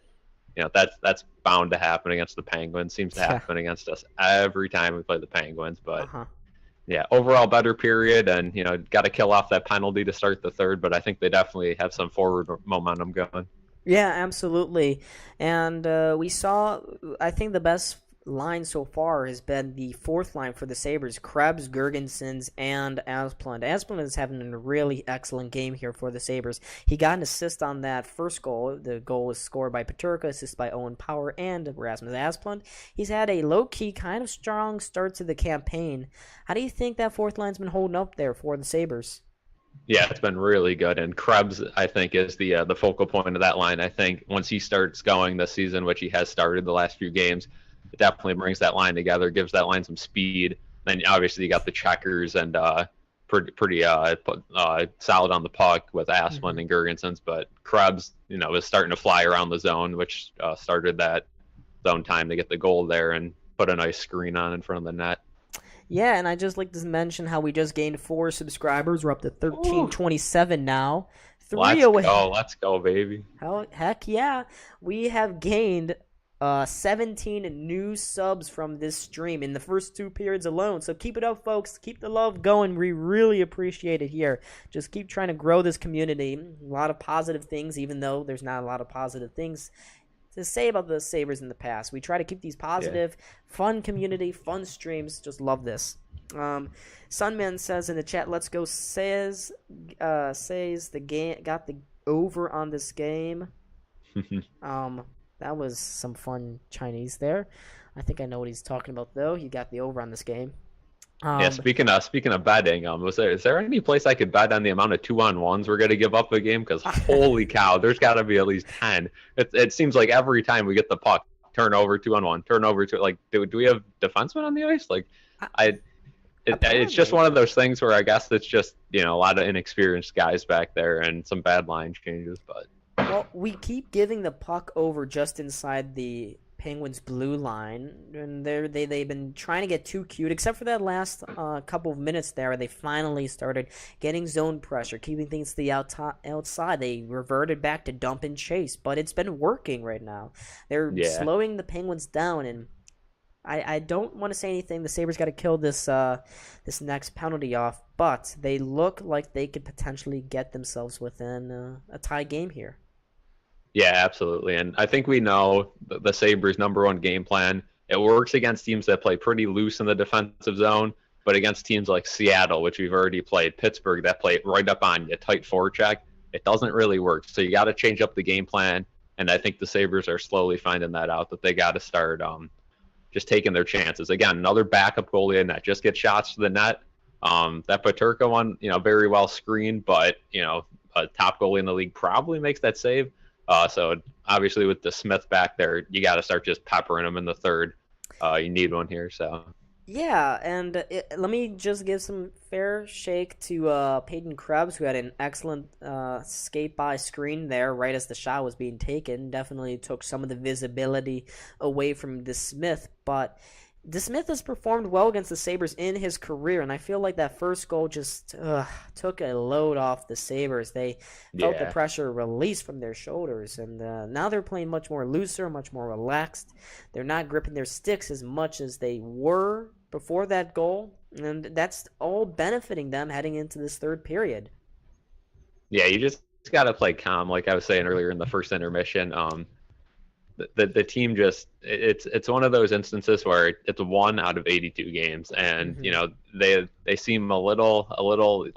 that's bound to happen against the Penguins. Seems to happen against us every time we play the Penguins. But yeah, overall better period, and got to kill off that penalty to start the third. But I think they definitely have some forward momentum going. Yeah, absolutely. And we saw, I think the best line so far has been the fourth line for the Sabres: Krebs, Girgensons, and Asplund. Asplund is having a really excellent game here for the Sabres. He got an assist on that first goal. The goal was scored by Peterka, assist by Owen Power and Rasmus Asplund. He's had a low-key, kind of strong start to the campaign. How do you think that fourth line's been holding up there for the Sabres? Yeah, it's been really good, and Krebs, I think, is the focal point of that line. I think once he starts going this season, which he has started the last few games, it definitely brings that line together, gives that line some speed. Then obviously you got the checkers and pretty solid on the puck with Asplund and Girgensons, but Krebs, is starting to fly around the zone, which started that zone time to get the goal there and put a nice screen on in front of the net. Yeah, and I just like to mention how we just gained 4 subscribers. We're up to 1327 now. 3 away. Let's go, baby. Heck yeah. We have gained 17 new subs from this stream in the first 2 periods alone. So keep it up, folks. Keep the love going. We really appreciate it here. Just keep trying to grow this community. A lot of positive things, even though there's not a lot of positive things to say about the Sabres in the past. We try to keep these positive, fun community, fun streams. Just love this. Sunman says in the chat, let's go. Says the game got the over on this game. That was some fun Chinese there. I think I know what he's talking about, though. He got the over on this game. Speaking of betting, is there any place I could bet on the amount of 2-on-1s we're going to give up a game? Because holy cow, there's got to be at least 10. It seems like every time we get the puck, turnover, 2-on-1, turnover, do we have defensemen on the ice? It's just one of those things where I guess it's just a lot of inexperienced guys back there and some bad line changes, but. Well, we keep giving the puck over just inside the Penguins' blue line, and they've been trying to get too cute, except for that last couple of minutes there where they finally started getting zone pressure, keeping things to the outside. They reverted back to dump and chase, but it's been working right now. They're slowing the Penguins down, and I don't want to say anything. The Sabres got to kill this this next penalty off, but they look like they could potentially get themselves within a tie game here. Yeah, absolutely. And I think we know the Sabres' number one game plan. It works against teams that play pretty loose in the defensive zone, but against teams like Seattle, which we've already played, Pittsburgh, that play right up on you, tight forecheck, it doesn't really work. So you got to change up the game plan. And I think the Sabres are slowly finding that out, that they got to start just taking their chances. Again, another backup goalie in that just gets shots to the net. That Paterka one, very well screened, but, a top goalie in the league probably makes that save. So obviously with the Smith back there, you got to start just peppering them in the third. You need one here, so. Yeah, and let me just give some fair shake to Peyton Krebs, who had an excellent skate by screen there right as the shot was being taken. Definitely took some of the visibility away from DeSmith, but DeSmith has performed well against the Sabres in his career, and I feel like that first goal just took a load off the Sabres. They felt the pressure released from their shoulders, and now they're playing much more looser, much more relaxed. They're not gripping their sticks as much as they were before that goal, and that's all benefiting them heading into this third period. Yeah, you just got to play calm, like I was saying earlier in the first intermission. The team just it's one of those instances where it's 1 out of 82 games, and they seem a little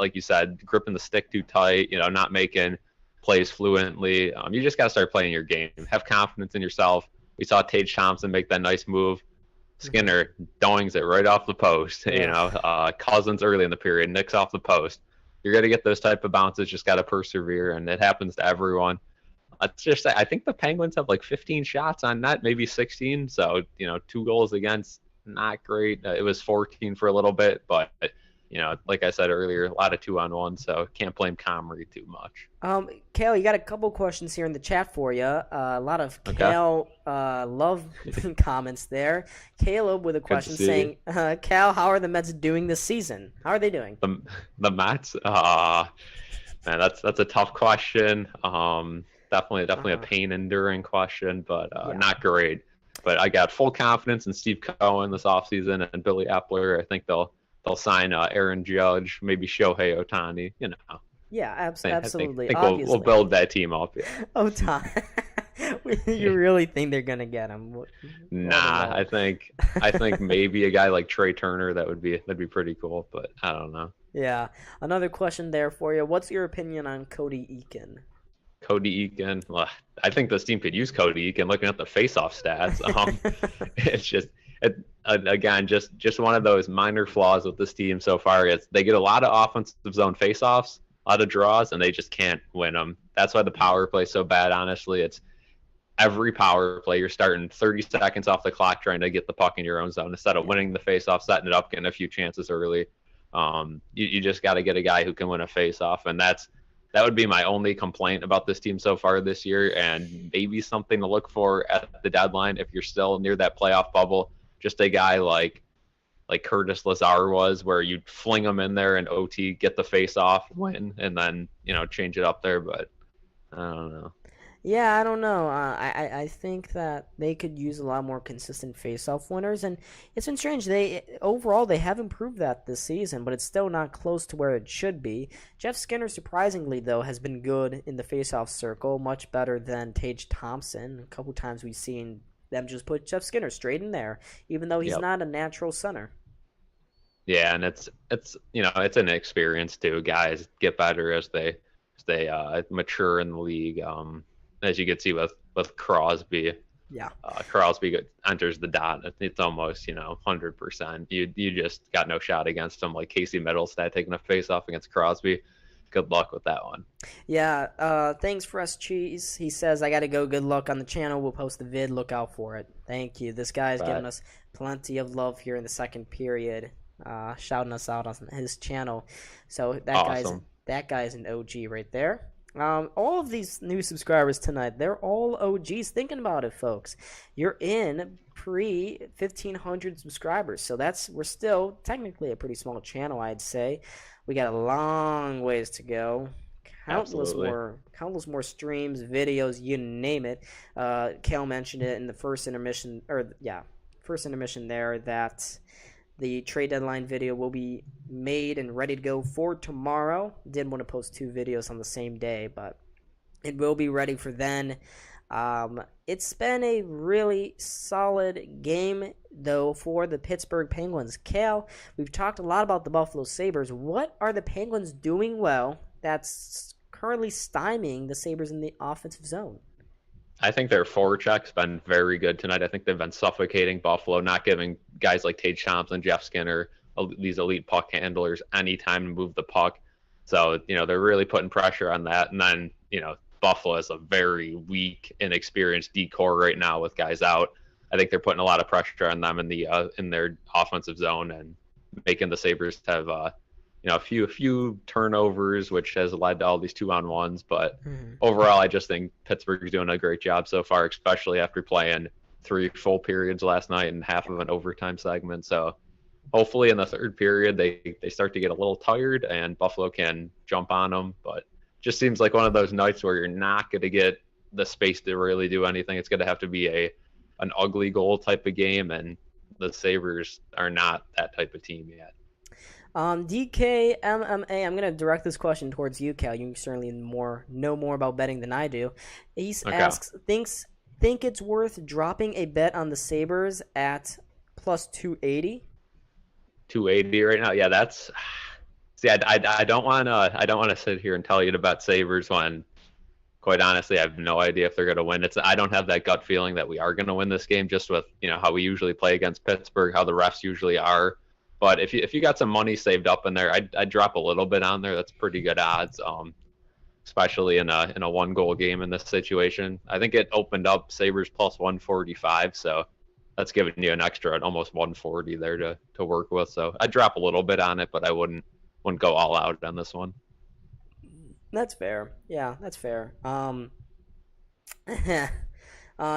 like you said, gripping the stick too tight, not making plays fluently. You just got to start playing your game, have confidence in yourself. We saw Tage Thompson make that nice move. Skinner doings it right off the post. Cousins early in the period nicks off the post. You're gonna get those type of bounces. Just got to persevere, and it happens to everyone. I think the Penguins have like 15 shots on net, maybe 16. So 2 goals against, not great. It was 14 for a little bit, but like I said earlier, a lot of 2-on-1. So can't blame Comrie too much. Kale, you got a couple questions here in the chat for you. A lot of Kale love comments there. Caleb with a question saying, "Cal, how are the Mets doing this season? How are they doing?" The Mets, man, that's a tough question. Definitely a pain enduring question, but not great. But I got full confidence in Steve Cohen this offseason and Billy Epler. I think they'll sign Aaron Judge, maybe Shohei Ohtani. Yeah, absolutely. I think we'll build that team up. Yeah. Ohtani. You really think they're gonna get him? Nah, I think maybe a guy like Trey Turner that'd be pretty cool, but I don't know. Yeah. Another question there for you. What's your opinion on Cody Eakin? Cody Eakin. Well, I think this team could use Cody Eakin. Looking at the face-off stats, it's just one of those minor flaws with this team so far. They get a lot of offensive zone face-offs, a lot of draws, and they just can't win them. That's why the power play is so bad. Honestly, it's every power play you're starting 30 seconds off the clock trying to get the puck in your own zone instead of winning the face-off, setting it up, getting a few chances early. You just got to get a guy who can win a face-off, and that would be my only complaint about this team so far this year, and maybe something to look for at the deadline if you're still near that playoff bubble. Just a guy like Curtis Lazar was, where you'd fling him in there and OT, get the face off, win, and then change it up there. But I don't know. Yeah, I don't know. I think that they could use a lot more consistent face-off winners, and it's been strange. Overall they have improved that this season, but it's still not close to where it should be. Jeff Skinner, surprisingly though, has been good in the face-off circle, much better than Tage Thompson. A couple times we've seen them just put Jeff Skinner straight in there, even though he's not a natural center. Yeah, and it's an experience too. Guys get better as they mature in the league. As you can see with Crosby. Yeah. Crosby enters the dot. It's almost 100%. You just got no shot against him. Like Casey Middlestad taking a face off against Crosby. Good luck with that one. Yeah. Thanks, Fresh Cheese. He says, I got to go. Good luck on the channel. We'll post the vid. Look out for it. Thank you. This guy's giving us plenty of love here in the second period. Shouting us out on his channel. So that guy's an OG right there. All of these new subscribers tonight, they're all OGs. Thinking about it, folks. You're in pre-1,500 subscribers, so we're still technically a pretty small channel, I'd say. We got a long ways to go. Countless more streams, videos, you name it. Kale mentioned it in the first first intermission there that the trade deadline video will be made and ready to go for tomorrow. Did want to post 2 videos on the same day, but it will be ready for then. It's been a really solid game, though, for the Pittsburgh Penguins. Kale, we've talked a lot about the Buffalo Sabres. What are the Penguins doing well that's currently stymieing the Sabres in the offensive zone? I think their forecheck's been very good tonight. I think they've been suffocating Buffalo, not giving guys like Tage Thompson, Jeff Skinner, these elite puck handlers any time to move the puck. So, they're really putting pressure on that. And then, Buffalo is a very weak, inexperienced D-core right now with guys out. I think they're putting a lot of pressure on them in their offensive zone and making the Sabres have a few turnovers, which has led to all these 2-on-1s. But overall, I just think Pittsburgh is doing a great job so far, especially after playing 3 full periods last night and half of an overtime segment. So hopefully in the third period, they start to get a little tired and Buffalo can jump on them. But just seems like one of those nights where you're not going to get the space to really do anything. It's going to have to be an ugly goal type of game, and the Sabres are not that type of team yet. DK MMA, I'm going to direct this question towards you, Cal. You certainly know more about betting than I do. He asks, think it's worth dropping a bet on the Sabres at plus 280? 280 right now? Yeah, that's... See, I don't want to sit here and tell you to bet Sabres when, quite honestly, I have no idea if they're going to win. I don't have that gut feeling that we are going to win this game, just with how we usually play against Pittsburgh, how the refs usually are. But if you got some money saved up in there, I'd drop a little bit on there. That's pretty good odds, especially in a 1-goal game in this situation. I think it opened up Sabres plus 145, so that's giving you an extra almost 140 there to work with. So I'd drop a little bit on it, but I wouldn't go all out on this one. That's fair. Yeah, that's fair.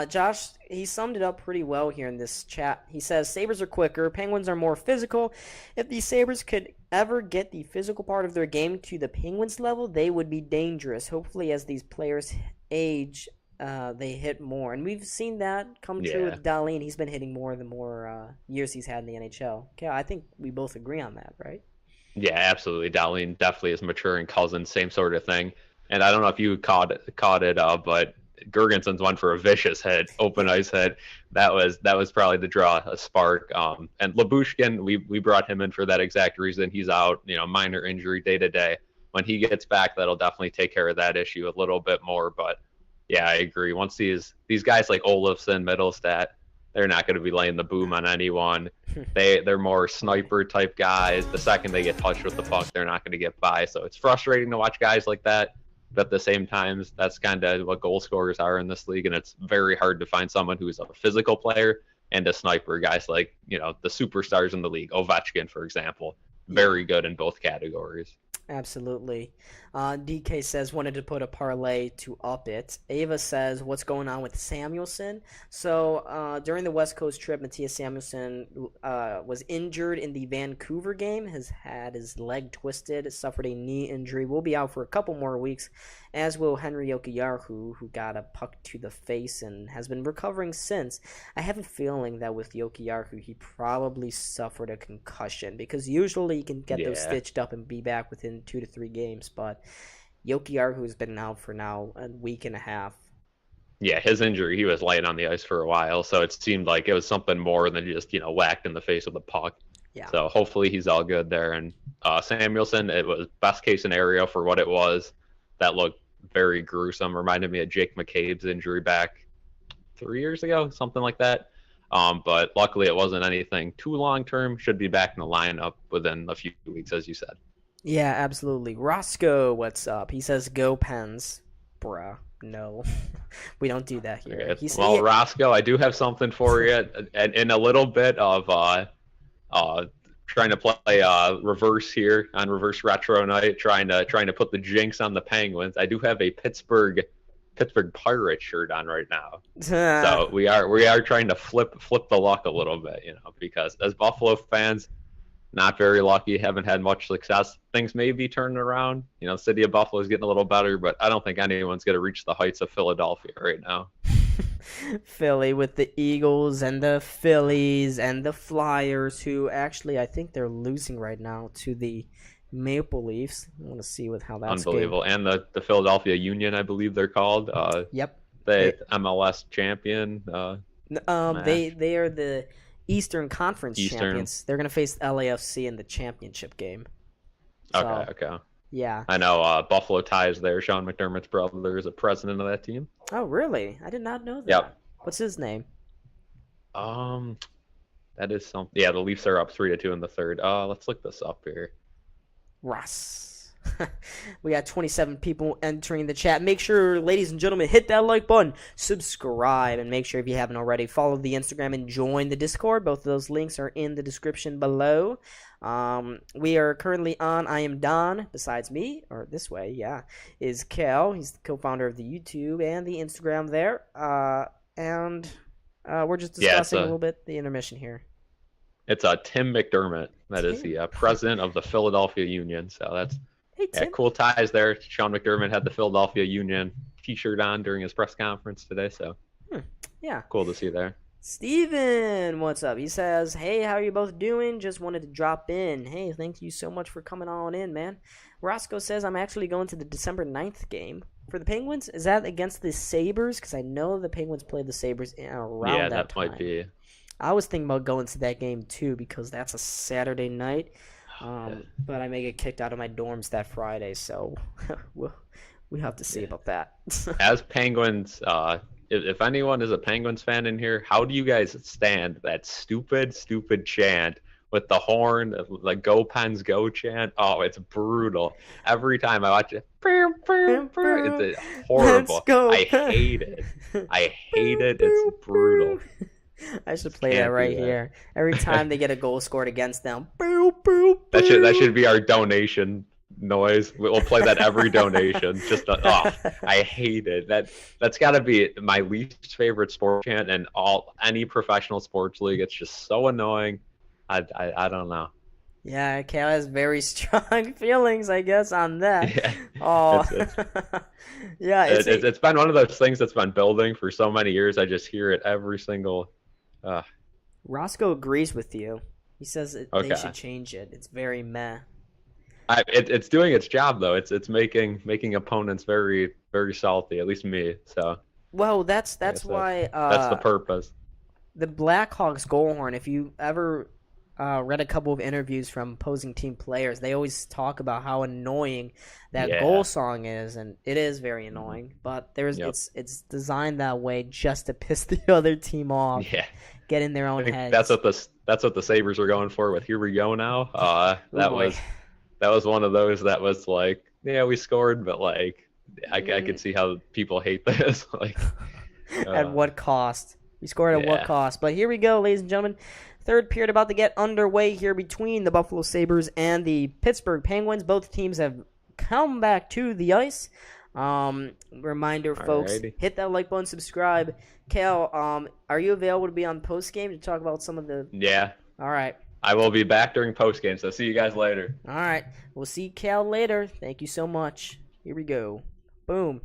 Josh, he summed it up pretty well here in this chat. He says, Sabres are quicker, Penguins are more physical. If the Sabres could ever get the physical part of their game to the Penguins level, they would be dangerous. Hopefully, as these players age, they hit more. And we've seen that come true with Dahlin. He's been hitting more the more years he's had in the NHL. Okay, I think we both agree on that, right? Yeah, absolutely. Dahlin definitely is maturing. Cousins, same sort of thing. And I don't know if you caught it, but Gergensen's one for a vicious hit, open ice hit. That was probably to draw a spark. And Lyubushkin, we brought him in for that exact reason. He's out, minor injury day to day. When he gets back, that'll definitely take care of that issue a little bit more. But yeah, I agree. Once these guys like Olofsson, Middlestat, they're not going to be laying the boom on anyone. They're more sniper type guys. The second they get touched with the puck, they're not going to get by. So it's frustrating to watch guys like that. But at the same time, that's kind of what goal scorers are in this league. And it's very hard to find someone who's a physical player and a sniper. Guys like, the superstars in the league, Ovechkin, for example, very good in both categories. Absolutely. DK says wanted to put a parlay to up it. Ava says what's going on with Samuelsson. So during the West Coast trip, Matthias Samuelsson was injured in the Vancouver game. Has had his leg twisted, suffered a knee injury. Will be out for a couple more weeks, as will Henry Jokiharju, who got a puck to the face and has been recovering since. I have a feeling that with Jokiharju, he probably suffered a concussion, because usually he can get those stitched up and be back within 2 to 3 games, but Jokiharju has been out for now a week and a half. Yeah, his injury, he was laying on the ice for a while, so it seemed like it was something more than just, whacked in the face with a puck. Yeah. So hopefully he's all good there. And Samuelsson, it was best case scenario for what it was. That looked very gruesome. Reminded me of Jake McCabe's injury back 3 years ago, something like that. But luckily it wasn't anything too long-term. Should be back in the lineup within a few weeks, as you said. Yeah, absolutely. Roscoe, what's up? He says, go Pens. Bruh, no. We don't do that here. Okay. Roscoe, I do have something for you. And in a little bit of trying to play reverse here on Reverse Retro Night, trying to put the jinx on the Penguins. I do have a Pittsburgh Pirates shirt on right now. So we are trying to flip the luck a little bit, because as Buffalo fans, not very lucky, haven't had much success. Things may be turning around. City of Buffalo is getting a little better, but I don't think anyone's going to reach the heights of Philadelphia right now. Philly with the Eagles and the Phillies and the Flyers, who actually I think they're losing right now to the Maple Leafs. I want to see how that's going. Unbelievable. And the Philadelphia Union, I believe they're called. Yep. The MLS champion. They are the Eastern Conference champions. They're gonna face LAFC in the championship game. So, Okay. Yeah. I know Buffalo ties there. Sean McDermott's brother is a president of that team. Oh, really? I did not know that. Yep. What's his name? That is something. Yeah, the Leafs are up 3-2 in the third. Let's look this up here. Russ. We got 27 people entering the chat. Make sure, ladies and gentlemen, hit that like button, subscribe, and make sure if you haven't already, follow the Instagram and join the Discord. Both of those links are in the description below. We are currently on I Am Don. Besides me, or this way, is Kel. He's the co-founder of the YouTube and the Instagram there. And we're just discussing a little bit the intermission here. It's Tim McDermott. That is the president of the Philadelphia Union. So that's cool ties there. Sean McDermott had the Philadelphia Union t-shirt on during his press conference today. So cool to see there. Steven, what's up? He says, hey, how are you both doing? Just wanted to drop in. Hey, thank you so much for coming on in, man. Roscoe says, I'm actually going to the December 9th game. For the Penguins, is that against the Sabres? Because I know the Penguins played the Sabres around that time. Might be. I was thinking about going to that game, too, because that's a Saturday night. But I may get kicked out of my dorms that Friday, so we have to see about that. As Penguins, if anyone is a Penguins fan in here, how do you guys stand that stupid chant with the horn, like "Go Pens Go" chant? Oh, it's brutal. Every time I watch it, it's horrible. I hate it. It's brutal. I should play that right here. Every time they get a goal scored against them. That should be our donation noise. We'll play that every donation. I hate it. That's got to be my least favorite sport chant in any professional sports league. It's just so annoying. I don't know. Yeah, Kale has very strong feelings, I guess, on that. Yeah. Oh, it's been one of those things that's been building for so many years. I just hear it every single. Roscoe agrees with you. He says they should change it. It's very meh. It's doing its job though. It's making opponents very, very salty. At least me. So. Well, that's why. That's the purpose. The Blackhawks goal horn. If you ever read a couple of interviews from opposing team players, they always talk about how annoying that goal song is, and it is very annoying. But it's designed that way just to piss the other team off. Yeah. Get in their own heads. That's what the Sabres were going for with "Here We Go Now." That was one of those that was like, we scored, but like I could see how people hate this. Like, at what cost? We scored at what cost? But here we go, ladies and gentlemen. Third period about to get underway here between the Buffalo Sabres and the Pittsburgh Penguins. Both teams have come back to the ice. Reminder, folks, hit that like button, subscribe. Cal, are you available to be on post game to talk about some of the? Yeah. All right. I will be back during post game, so see you guys later. All right. We'll see Cal later. Thank you so much. Here we go. Boom.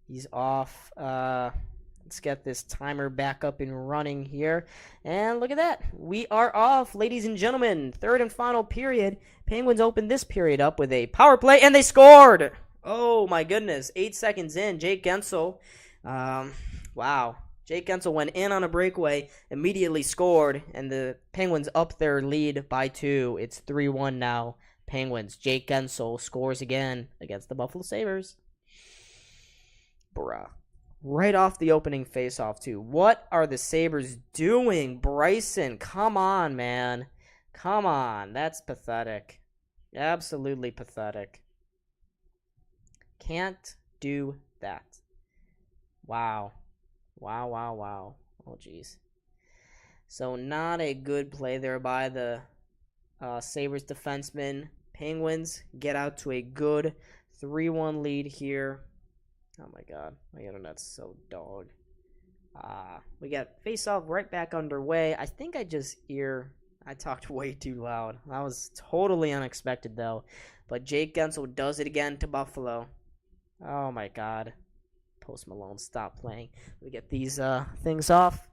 He's off. Let's get this timer back up and running here. And look at that. We are off, ladies and gentlemen. Third and final period. Penguins opened this period up with a power play, and they scored. Oh, my goodness. 8 seconds in, Jake Guentzel. Wow. Jake Guentzel went in on a breakaway, immediately scored, and the Penguins up their lead by 2. It's 3-1 now. Penguins. Jake Guentzel scores again against the Buffalo Sabres. Bruh. Right off the opening faceoff, too. What are the Sabres doing? Bryson, come on, man. Come on. That's pathetic. Absolutely pathetic. Can't do that. Wow. Wow. Oh, jeez. So not a good play there by the Sabres defenseman. Penguins get out to a good 3-1 lead here. Oh my god, my internet's so dog. We got face-off right back underway. I think I talked way too loud. That was totally unexpected though. But Jake Guentzel does it again to Buffalo. Oh my god. Post Malone stop playing. We get these things off.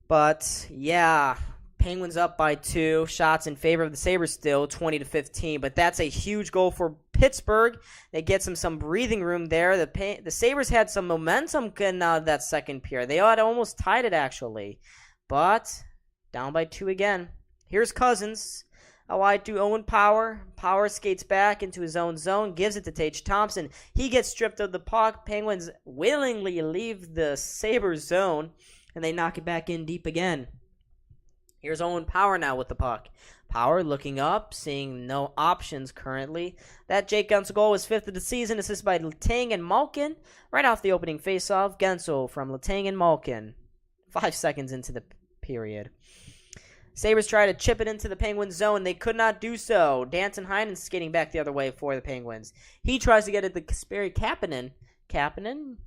But yeah, Penguins up by 2. Shots in favor of the Sabres still, 20-15. But that's a huge goal for Pittsburgh. They get some breathing room there. The Sabres had some momentum getting out of that second period. They had almost tied it, actually. But down by 2 again. Here's Cousins. A wide to Owen Power. Power skates back into his own zone, gives it to Tage Thompson. He gets stripped of the puck. Penguins willingly leave the Sabres zone, and they knock it back in deep again. Here's Owen Power now with the puck. Power looking up, seeing no options currently. That Jake Guentzel goal was 5th of the season, assisted by Letang and Malkin. Right off the opening faceoff, Guentzel from Letang and Malkin. 5 seconds into the period. Sabres try to chip it into the Penguins zone. They could not do so. Danton Heinen skating back the other way for the Penguins. He tries to get it to Kasperi Kapanen. Kapanen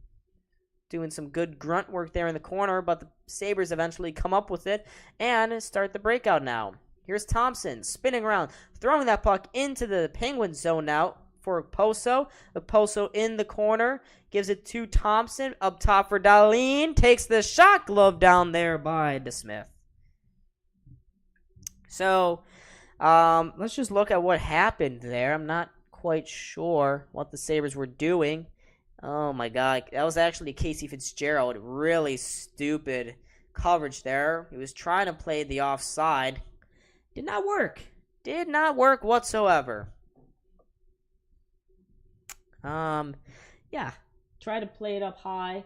doing some good grunt work there in the corner, but the Sabres eventually come up with it and start the breakout now. Here's Thompson spinning around, throwing that puck into the Penguins zone now for Poso. Poso in the corner, gives it to Thompson. Up top for Dahlin. Takes the shot glove down there by DeSmith. So, let's just look at what happened there. I'm not quite sure what the Sabres were doing. Oh my God, that was actually Casey Fitzgerald. Really stupid coverage there. He was trying to play the offside. Did not work. Did not work whatsoever. Yeah, tried to play it up high.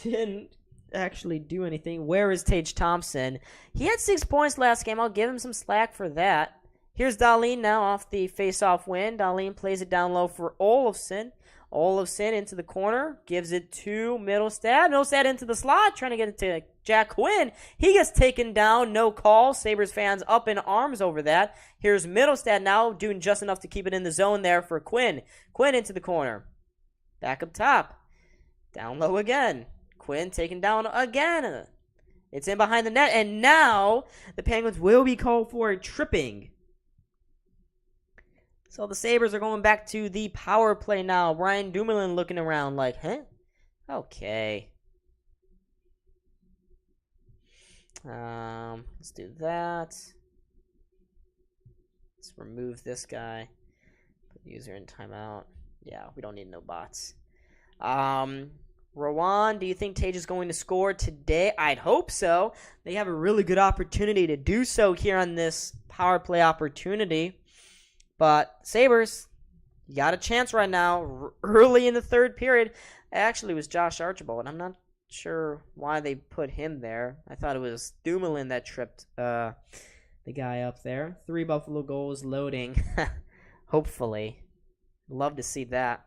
Didn't actually do anything. Where is Tage Thompson? He had 6 points last game. I'll give him some slack for that. Here's Dahlin now off the face-off win. Dahlin plays it down low for Olofsson. Olofsson into the corner. Gives it to Middlestad. Middlestad into the slot. Trying to get it to Jack Quinn. He gets taken down. No call. Sabres fans up in arms over that. Here's Middlestad now doing just enough to keep it in the zone there for Quinn. Quinn into the corner. Back up top. Down low again. Quinn taken down again. It's in behind the net, and now the Penguins will be called for a tripping. So the Sabres are going back to the power play now. Brian Dumoulin looking around like, huh? Okay. Let's do that. Let's remove this guy. Put the user in timeout. Yeah, we don't need no bots. Rowan, do you think Tage is going to score today? I'd hope so. They have a really good opportunity to do so here on this power play opportunity. But Sabres, you got a chance right now. Early in the third period, actually it was Josh Archibald. I'm not sure why they put him there. I thought it was Dumoulin that tripped the guy up there. 3 Buffalo goals loading. Hopefully. Love to see that.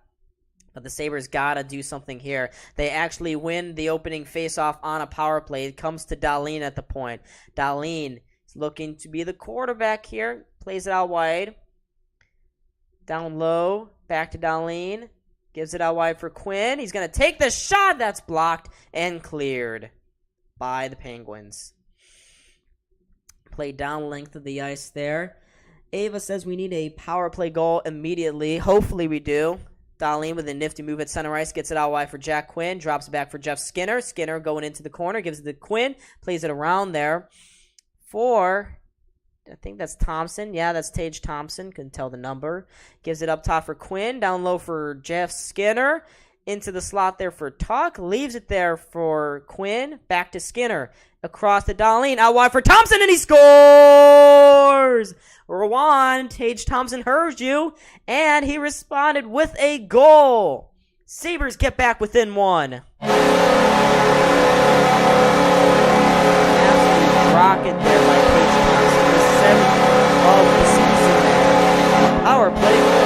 But the Sabres got to do something here. They actually win the opening faceoff on a power play. It comes to Dahlin at the point. Dahlin is looking to be the quarterback here. Plays it out wide. Down low. Back to Dahlin. Gives it out wide for Quinn. He's going to take the shot. That's blocked and cleared by the Penguins. Play down length of the ice there. Ava says we need a power play goal immediately. Hopefully we do. Dahlin with a nifty move at center ice. Gets it out wide for Jack Quinn. Drops it back for Jeff Skinner. Skinner going into the corner. Gives it to Quinn. Plays it around there for, I think that's Thompson. Yeah, that's Tage Thompson. Couldn't tell the number. Gives it up top for Quinn. Down low for Jeff Skinner. Into the slot there for Tuck. Leaves it there for Quinn. Back to Skinner. Across to Dahlin. Out wide for Thompson, and he scores! Rowan, Tage Thompson heard you, and he responded with a goal. Sabres get back within 1. Absolute rocket there by Tage Thompson. The 7th of the season. Power play goal.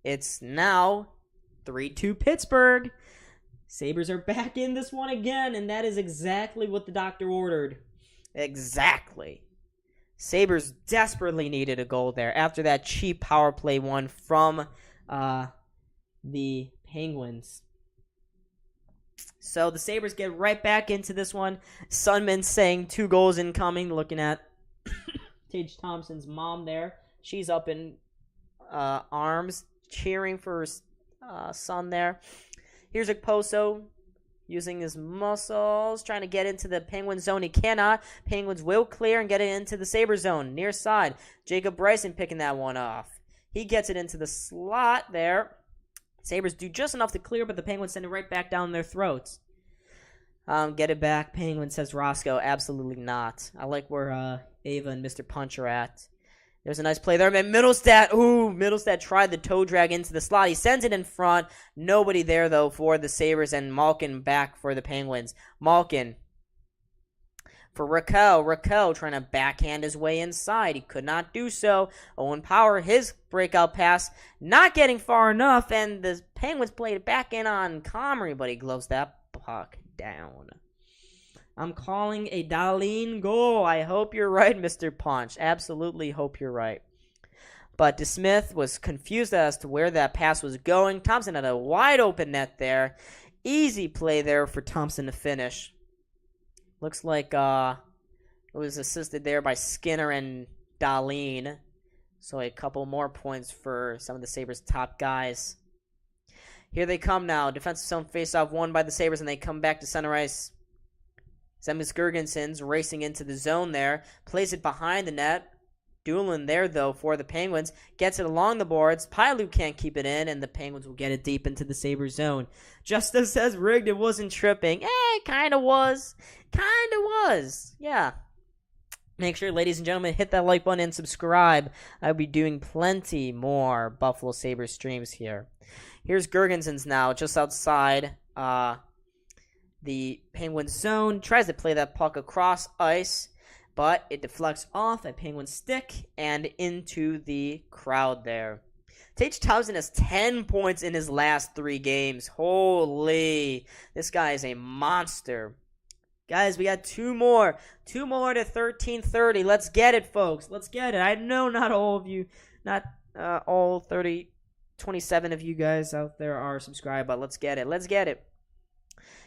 It's now 3-2 Pittsburgh. Sabres are back in this one again, and that is exactly what the doctor ordered. Exactly. Sabres desperately needed a goal there after that cheap power play one from the Penguins. So the Sabres get right back into this one. Sunman saying 2 goals incoming, looking at Tage Thompson's mom there. She's up in arms. cheering for his son there. Here's Okposo using his muscles, trying to get into the Penguin zone. He cannot. Penguins will clear and get it into the Sabres zone. Near side, Jacob Bryson picking that one off. He gets it into the slot there. Sabres do just enough to clear, but the Penguins send it right back down their throats. Get it back, Penguin, says Roscoe. Absolutely not. I like where Ava and Mr. Punch are at. There's a nice play there. Man, Middlestad tried the toe drag into the slot. He sends it in front. Nobody there, though, for the Sabres, and Malkin back for the Penguins. Malkin for Raquel. Raquel trying to backhand his way inside. He could not do so. Owen Power, his breakout pass, not getting far enough, and the Penguins played it back in on Comrie, but he gloves that puck down. I'm calling a Dahlin goal. I hope you're right, Mr. Punch. Absolutely hope you're right. But DeSmith was confused as to where that pass was going. Thompson had a wide open net there. Easy play there for Thompson to finish. Looks like it was assisted there by Skinner and Dahlin. So a couple more points for some of the Sabres' top guys. Here they come now. Defensive zone faceoff won by the Sabres, and they come back to center ice. Zemus Girgensons racing into the zone there. Plays it behind the net. Doolin there, though, for the Penguins. Gets it along the boards. Pailu can't keep it in, and the Penguins will get it deep into the Sabres zone. Justice says rigged. It wasn't tripping. It kind of was. Yeah. Make sure, ladies and gentlemen, hit that like button and subscribe. I'll be doing plenty more Buffalo Sabres streams here. Here's Girgensons now, just outside the Penguins zone. Tries to play that puck across ice, but it deflects off a Penguin stick and into the crowd there. Tage Thompson has 10 points in his last 3 games. Holy. This guy is a monster. Guys, we got 2 more. 2 more to 13:30. Let's get it, folks. Let's get it. I know not all of you, not all 27 of you guys out there are subscribed, but let's get it. Let's get it.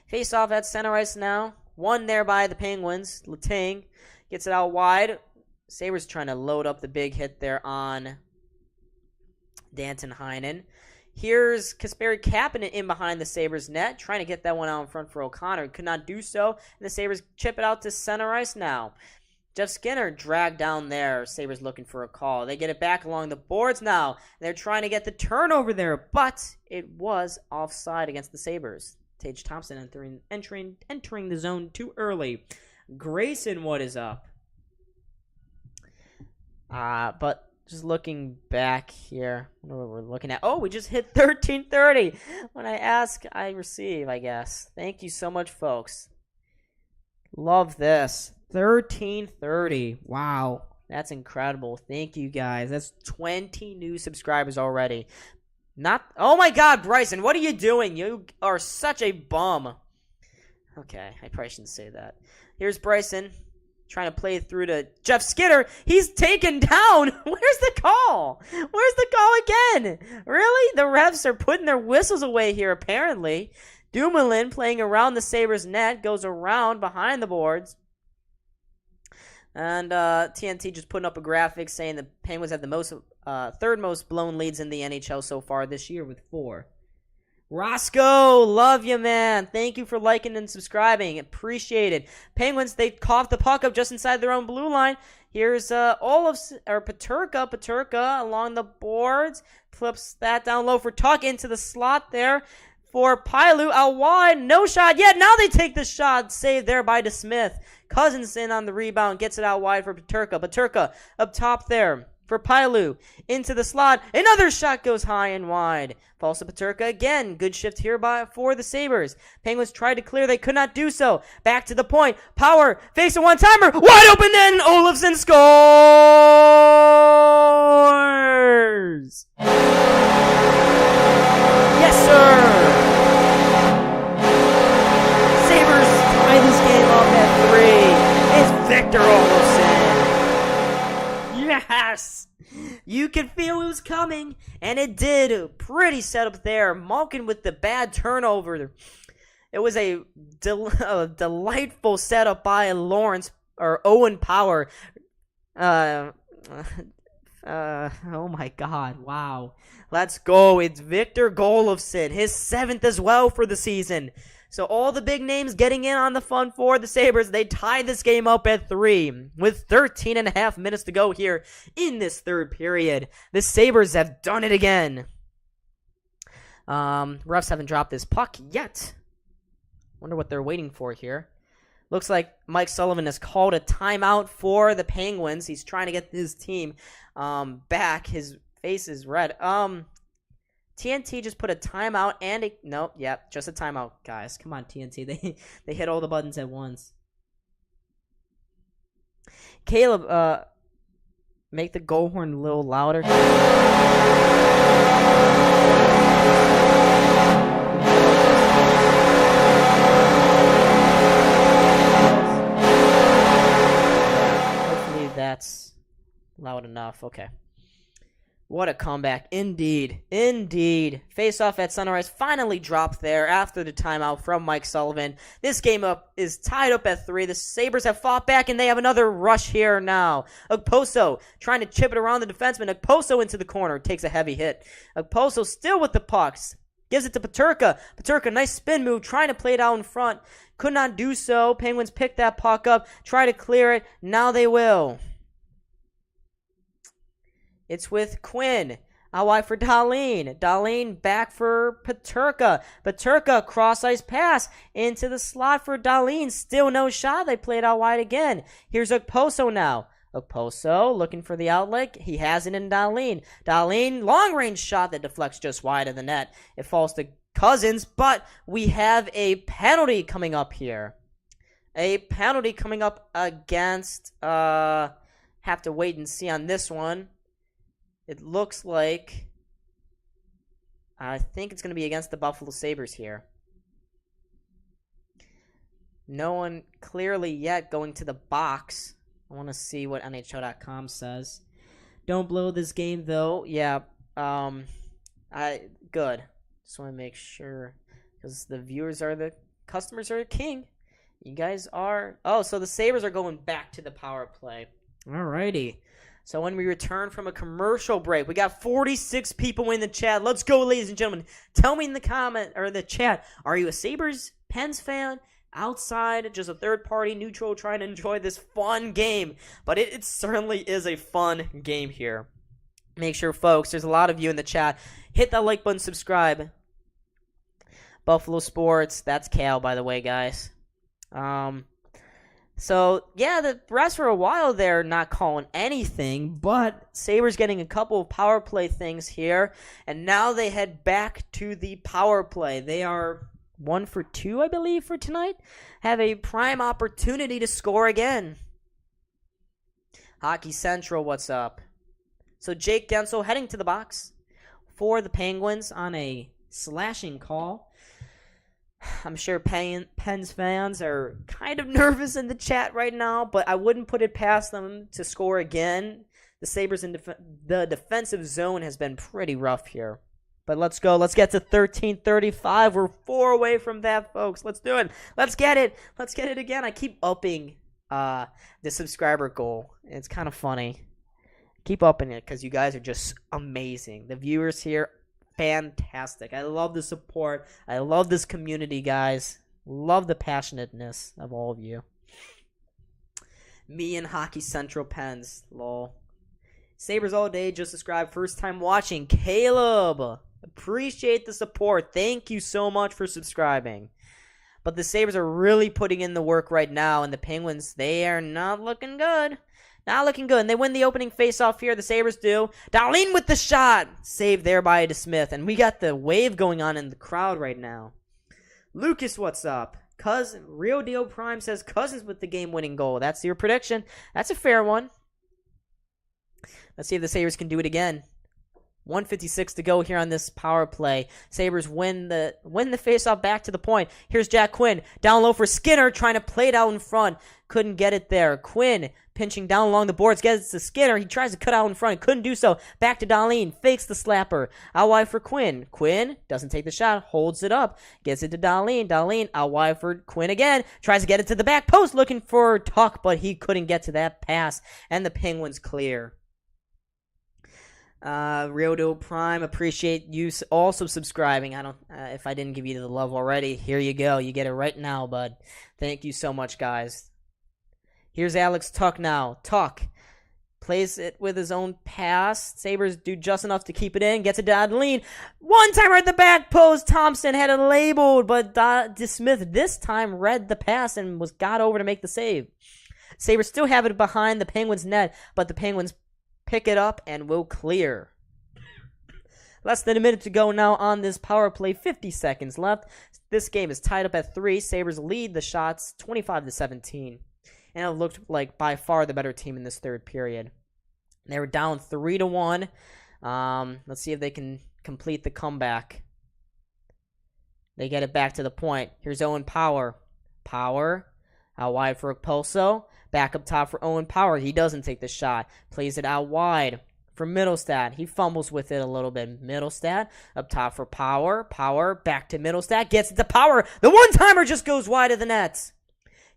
Face off at center ice now. One there by the Penguins. Letang gets it out wide. Sabres trying to load up the big hit there on Danton Heinen. Here's Kasperi Kapanen in behind the Sabres net, trying to get that one out in front for O'Connor. Could not do so, and the Sabres chip it out to center ice now. Jeff Skinner dragged down there. Sabres looking for a call. They get it back along the boards now. They're trying to get the turnover there, but it was offside against the Sabres. Tage Thompson entering the zone too early. Grayson, what is up? But just looking back here, what we're looking at. Oh, we just hit 13:30. When I ask, I receive, I guess. Thank you so much, folks. Love this. 13:30. Wow. That's incredible. Thank you, guys. That's 20 new subscribers already. Oh my God, Bryson, what are you doing? You are such a bum. Okay, I probably shouldn't say that. Here's Bryson trying to play through to Jeff Skinner. He's taken down. Where's the call? Where's the call again? Really? The refs are putting their whistles away here, apparently. Dumoulin playing around the Sabres net, goes around behind the boards. And TNT just putting up a graphic saying the Penguins have the third most blown leads in the NHL so far this year with 4. Roscoe, love you, man. Thank you for liking and subscribing. Appreciate it. Penguins, they coughed the puck up just inside their own blue line. Here's Paterka along the boards. Flips that down low for Tuck into the slot there. For Pailu out wide, no shot yet. Now they take the shot, saved there by DeSmith. Cousins in on the rebound, gets it out wide for Paterka. Paterka up top there for Pailu into the slot. Another shot goes high and wide. Falls to Paterka again. Good shift here for the Sabres. Penguins tried to clear, they could not do so. Back to the point. Power face a one-timer. Wide open then. Olofsson scores. Yes, sir. This game off at 3. It's Victor Olofsson. Yes! You could feel it was coming, and it did. Pretty setup there. Malkin with the bad turnover. It was a delightful setup by Owen Power. Oh my God! Wow. Let's go. It's Victor Golovson, his 7th as well for the season. So all the big names getting in on the fun for the Sabres. They tied this game up at 3 with 13 and a half minutes to go here in this third period. The Sabres have done it again. Refs haven't dropped this puck yet. Wonder what they're waiting for here. Looks like Mike Sullivan has called a timeout for the Penguins. He's trying to get his team back. His face is red. TNT just put a timeout and a... Nope, yep, just a timeout, guys. Come on, TNT. They hit all the buttons at once. Caleb, make the goal horn a little louder. Hopefully that's loud enough. Okay. What a comeback. Indeed. Face-off at Sunrise finally dropped there after the timeout from Mike Sullivan. This game up is tied up at 3. The Sabres have fought back, and they have another rush here now. Okposo trying to chip it around the defenseman. Okposo into the corner. Takes a heavy hit. Okposo still with the pucks. Gives it to Peterka. Peterka, nice spin move. Trying to play it out in front. Could not do so. Penguins pick that puck up. Try to clear it. Now they will. It's with Quinn. Out wide for Dahlin. Dahlin back for Peterka. Peterka cross-ice pass into the slot for Dahlin. Still no shot. They play it out wide again. Here's Okposo now. Okposo looking for the outlet. He has it in Dahlin. Dahlin, long-range shot that deflects just wide of the net. It falls to Cousins, but we have a penalty coming up here. A penalty coming up against... have to wait and see on this one. It looks like, I think it's going to be against the Buffalo Sabres here. No one clearly yet going to the box. I want to see what NHL.com says. Don't blow this game though. Yeah, good. Just want to make sure, because the viewers are the customers are king. You guys are. Oh, so the Sabres are going back to the power play. Alrighty. So when we return from a commercial break, we got 46 people in the chat. Let's go, ladies and gentlemen. Tell me in the comment or the chat, are you a Sabres Pens fan? Outside, just a third-party neutral trying to enjoy this fun game. But it certainly is a fun game here. Make sure, folks, there's a lot of you in the chat. Hit that like button, subscribe. Buffalo Sports, that's Cal, by the way, guys. So, yeah, the rest for a while there not calling anything, but Sabres getting a couple of power play things here, and now they head back to the power play. They are 1 for 2, I believe, for tonight. Have a prime opportunity to score again. Hockey Central, what's up? So Jake Gensel heading to the box for the Penguins on a slashing call. I'm sure Pens fans are kind of nervous in the chat right now, but I wouldn't put it past them to score again. The Sabres in the defensive zone has been pretty rough here. But let's go. Let's get to 13:35. We're 4 away from that, folks. Let's do it. Let's get it. Let's get it again. I keep upping the subscriber goal. It's kind of funny. Keep upping it because you guys are just amazing. The viewers here, fantastic. I love the support. I love this community, guys. Love the passionateness of all of you. Me and Hockey Central Pens, lol. Sabres all day, just subscribe. First time watching, Caleb. Appreciate the support. Thank you so much for subscribing. But the Sabres are really putting in the work right now, and the Penguins, they are not looking good. Not looking good. And they win the opening faceoff here. The Sabres do. Dahlin with the shot. Saved there by DeSmith. And we got the wave going on in the crowd right now. Lucas, what's up? Real Deal Prime says Cousins with the game-winning goal. That's your prediction. That's a fair one. Let's see if the Sabres can do it again. 1:56 to go here on this power play. Sabres win the faceoff back to the point. Here's Jack Quinn. Down low for Skinner, trying to play it out in front. Couldn't get it there. Quinn pinching down along the boards. Gets it to Skinner. He tries to cut out in front. Couldn't do so. Back to Dahlin. Fakes the slapper. Out wide for Quinn. Quinn doesn't take the shot. Holds it up. Gets it to Dahlin. Dahlin out wide for Quinn again. Tries to get it to the back post. Looking for Tuck, but he couldn't get to that pass. And the Penguins clear. Real Deal Prime, appreciate you also subscribing. I don't, if I didn't give you the love already, here you go. You get it right now, bud. Thank you so much, guys. Here's Alex Tuch now. Tuch plays it with his own pass. Sabres do just enough to keep it in. Gets it to Adeline. One-timer at the back post. Thompson had it labeled, but DeSmith this time read the pass and got over to make the save. Sabres still have it behind the Penguins' net, but the Penguins pick it up and will clear. Less than a minute to go now on this power play. 50 seconds left. This game is tied up at 3. Sabres lead the shots 25-17. And it looked like by far the better team in this third period. They were down 3-1. Let's see if they can complete the comeback. They get it back to the point. Here's Owen Power. Power out wide for Okposo. Back up top for Owen Power. He doesn't take the shot. Plays it out wide for Middlestad. He fumbles with it a little bit. Middlestad up top for Power. Power back to Middlestad. Gets it to Power. The one-timer just goes wide of the net.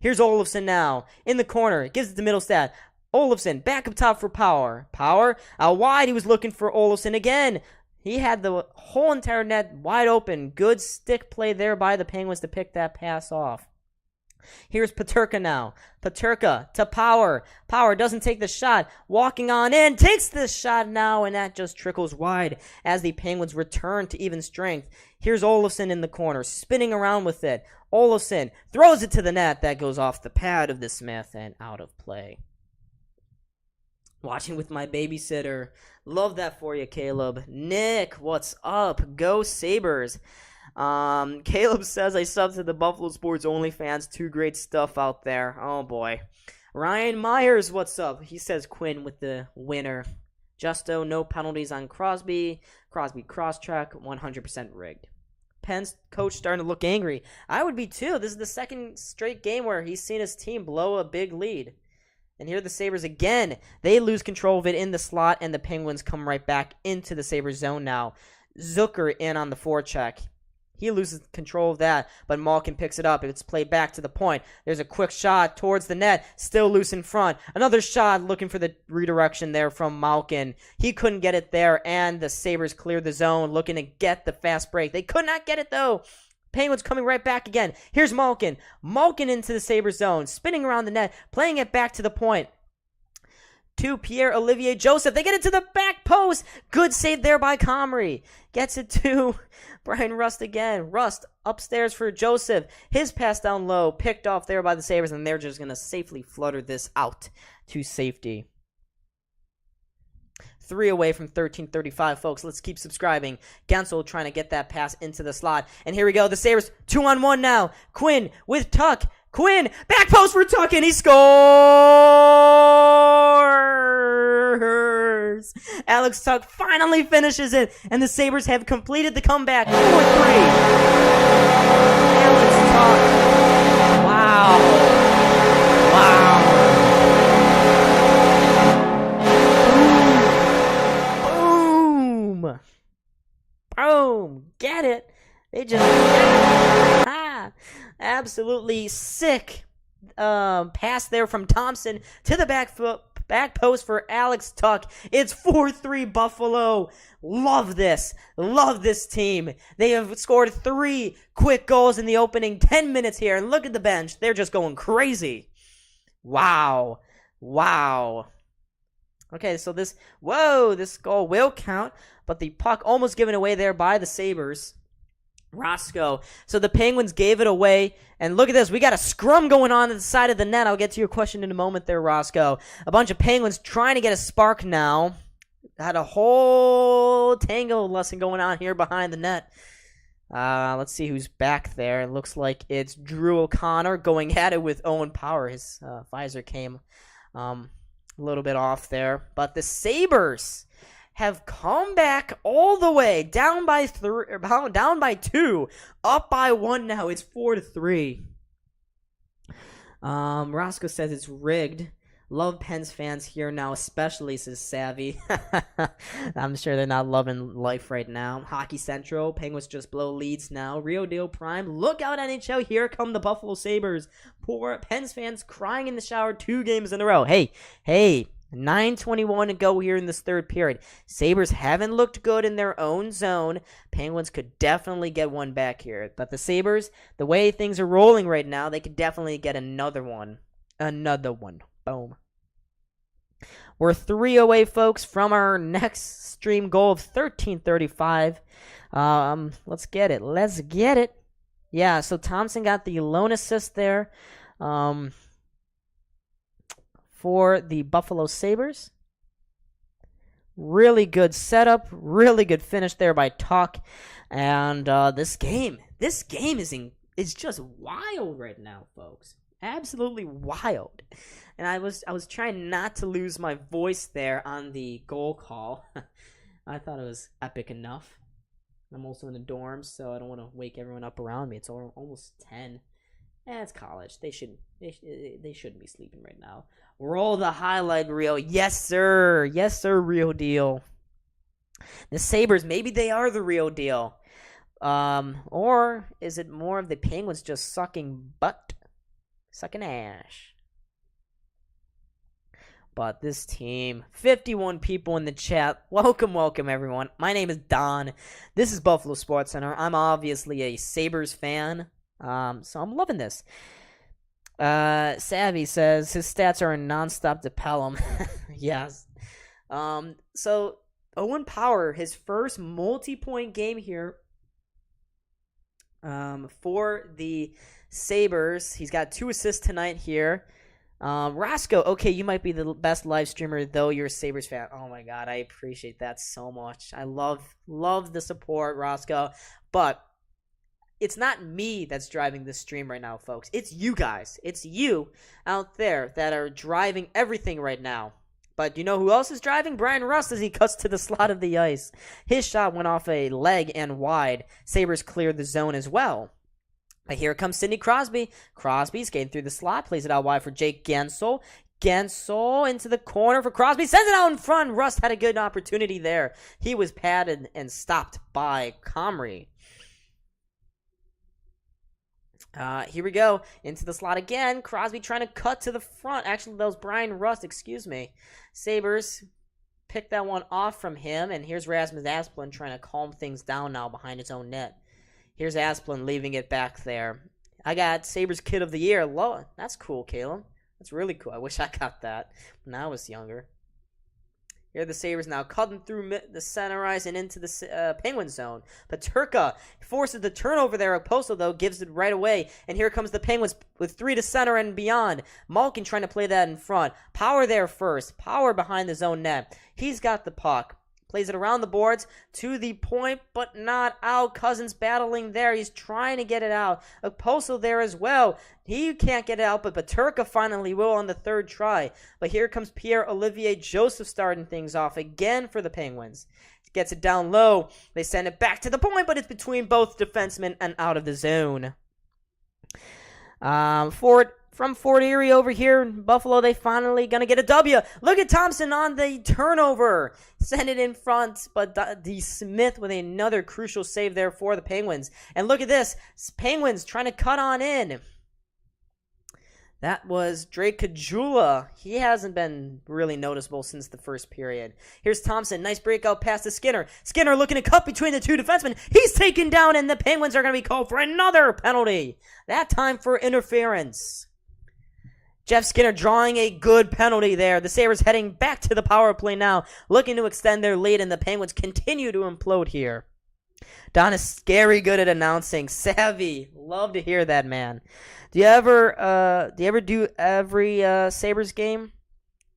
Here's Olofsson now. In the corner. Gives it to Middlestad. Olofsson back up top for Power. Power out wide. He was looking for Olofsson again. He had the whole entire net wide open. Good stick play there by the Penguins to pick that pass off. Here's Peterka now. Peterka to Power. Power doesn't take the shot. Walking on in. Takes the shot now, and that just trickles wide as the Penguins return to even strength. Here's Olofsson in the corner, spinning around with it. Olofsson throws it to the net. That goes off the pad of the Smith and out of play. Watching with my babysitter. Love that for you, Caleb. Nick, what's up? Go Sabres. Caleb says I subbed to the Buffalo Sports OnlyFans. Too great stuff out there. Oh boy. Ryan Myers, what's up? He says Quinn with the winner. Justo, no penalties on Crosby. Crosby cross-track, 100% rigged. Penn's coach starting to look angry. I would be too. This is the second straight game where he's seen his team blow a big lead. And here are the Sabres again. They lose control of it in the slot, and the Penguins come right back into the Sabres zone now. Zucker in on the forecheck. He loses control of that, but Malkin picks it up. It's played back to the point. There's a quick shot towards the net, still loose in front. Another shot looking for the redirection there from Malkin. He couldn't get it there, and the Sabres clear the zone, looking to get the fast break. They could not get it, though. Penguins coming right back again. Here's Malkin. Malkin into the Sabres zone, spinning around the net, playing it back to the point. To Pierre-Olivier Joseph. They get it to the back post. Good save there by Comrie. Gets it to Brian Rust again. Rust upstairs for Joseph. His pass down low. Picked off there by the Sabres, and they're just going to safely flutter this out to safety. 3 away from 13:35, folks. Let's keep subscribing. Gensel trying to get that pass into the slot. And here we go. The Sabres 2-on-1 now. Quinn with Tuch. Quinn, back post for Tuch, and he scores! Alex Tuch finally finishes it, and the Sabres have completed the comeback. 4-3. Alex Tuch. Wow. Boom. Boom. Get it. They just absolutely sick pass there from Thompson to the back post for Alex Tuch. It's 4-3 Buffalo. Love this. Love this team. They have scored 3 quick goals in the opening 10 minutes here. And look at the bench. They're just going crazy. Wow. Okay, so this goal will count, but the puck almost given away there by the Sabres. Roscoe. So the Penguins gave it away. And look at this. We got a scrum going on at the side of the net. I'll get to your question in a moment there, Roscoe. A bunch of Penguins trying to get a spark now. Had a whole tango lesson going on here behind the net. Let's see who's back there. It looks like it's Drew O'Connor going at it with Owen Power. His visor came a little bit off there. But the Sabres have come back all the way, down by 2, up by 1 now. It's 4-3. Roscoe says it's rigged. Love Pens fans here now, especially, says Savvy. I'm sure they're not loving life right now. Hockey Central, Penguins just blow leads now. Rio Deal Prime, look out NHL, here come the Buffalo Sabres. Poor Pens fans crying in the shower 2 games in a row. Hey, 9:21 to go here in this third period. Sabres haven't looked good in their own zone. Penguins could definitely get one back here. But the Sabres, the way things are rolling right now, they could definitely get another one. Another one. Boom. We're 3 away, folks, from our next stream goal of 1335. Let's get it. Let's get it. Yeah, so Thompson got the lone assist there for the Buffalo Sabres. Really good setup. Really good finish there by Tuch. And this game is just wild right now, folks. Absolutely wild. And I was trying not to lose my voice there on the goal call. I thought it was epic enough. I'm also in the dorms, so I don't want to wake everyone up around me. It's almost 10. It's college. They shouldn't be sleeping right now. Roll the highlight reel. Yes, sir. Yes, sir. Real deal. The Sabres, maybe they are the real deal. Or is it more of the Penguins just sucking butt? Sucking ash. But this team, 51 people in the chat. Welcome, everyone. My name is Don. This is Buffalo SportsCenter. I'm obviously a Sabres fan, so I'm loving this. Savvy says his stats are a nonstop to Pelham. Yes. So Owen Power, his first multi-point game here for the Sabres. He's got 2 assists tonight here. Roscoe, okay, you might be the best live streamer, though you're a Sabres fan. Oh my god, I appreciate that so much. I love the support, Roscoe. But it's not me that's driving this stream right now, folks. It's you guys. It's you out there that are driving everything right now. But you know who else is driving? Brian Rust as he cuts to the slot of the ice. His shot went off a leg and wide. Sabres cleared the zone as well. But here comes Sidney Crosby. Crosby skating through the slot, plays it out wide for Jake Gensel. Gensel into the corner for Crosby, sends it out in front. Rust had a good opportunity there. He was padded and stopped by Comrie. Here we go. Into the slot again. Crosby trying to cut to the front. Actually, that was Brian Rust, excuse me. Sabres picked that one off from him. And here's Rasmus Asplund trying to calm things down now behind his own net. Here's Asplund leaving it back there. I got Sabres Kid of the Year. That's cool, Caleb. That's really cool. I wish I got that when I was younger. Here are the Sabres now cutting through the center ice and into the Penguin zone. Paterka forces the turnover there. Oposo, though, gives it right away. And here comes the Penguins with 3 to center and beyond. Malkin trying to play that in front. Power there first. Power behind the zone net. He's got the puck. Plays it around the boards to the point, but not out. Cousins battling there. He's trying to get it out. Oposo there as well. He can't get it out, but Paterka finally will on the third try. But here comes Pierre-Olivier Joseph starting things off again for the Penguins. Gets it down low. They send it back to the point, but it's between both defensemen and out of the zone. From Fort Erie over here in Buffalo, they finally going to get a W. Look at Thompson on the turnover. Send it in front, but D. Smith with another crucial save there for the Penguins. And look at this. Penguins trying to cut on in. That was Drake Kajula. He hasn't been really noticeable since the first period. Here's Thompson. Nice breakout pass to Skinner. Skinner looking to cut between the 2 defensemen. He's taken down, and the Penguins are going to be called for another penalty. That time for interference. Jeff Skinner drawing a good penalty there. The Sabres heading back to the power play now, looking to extend their lead, and the Penguins continue to implode here. Don is scary good at announcing. Savvy. Love to hear that, man. Do you ever do every Sabres game?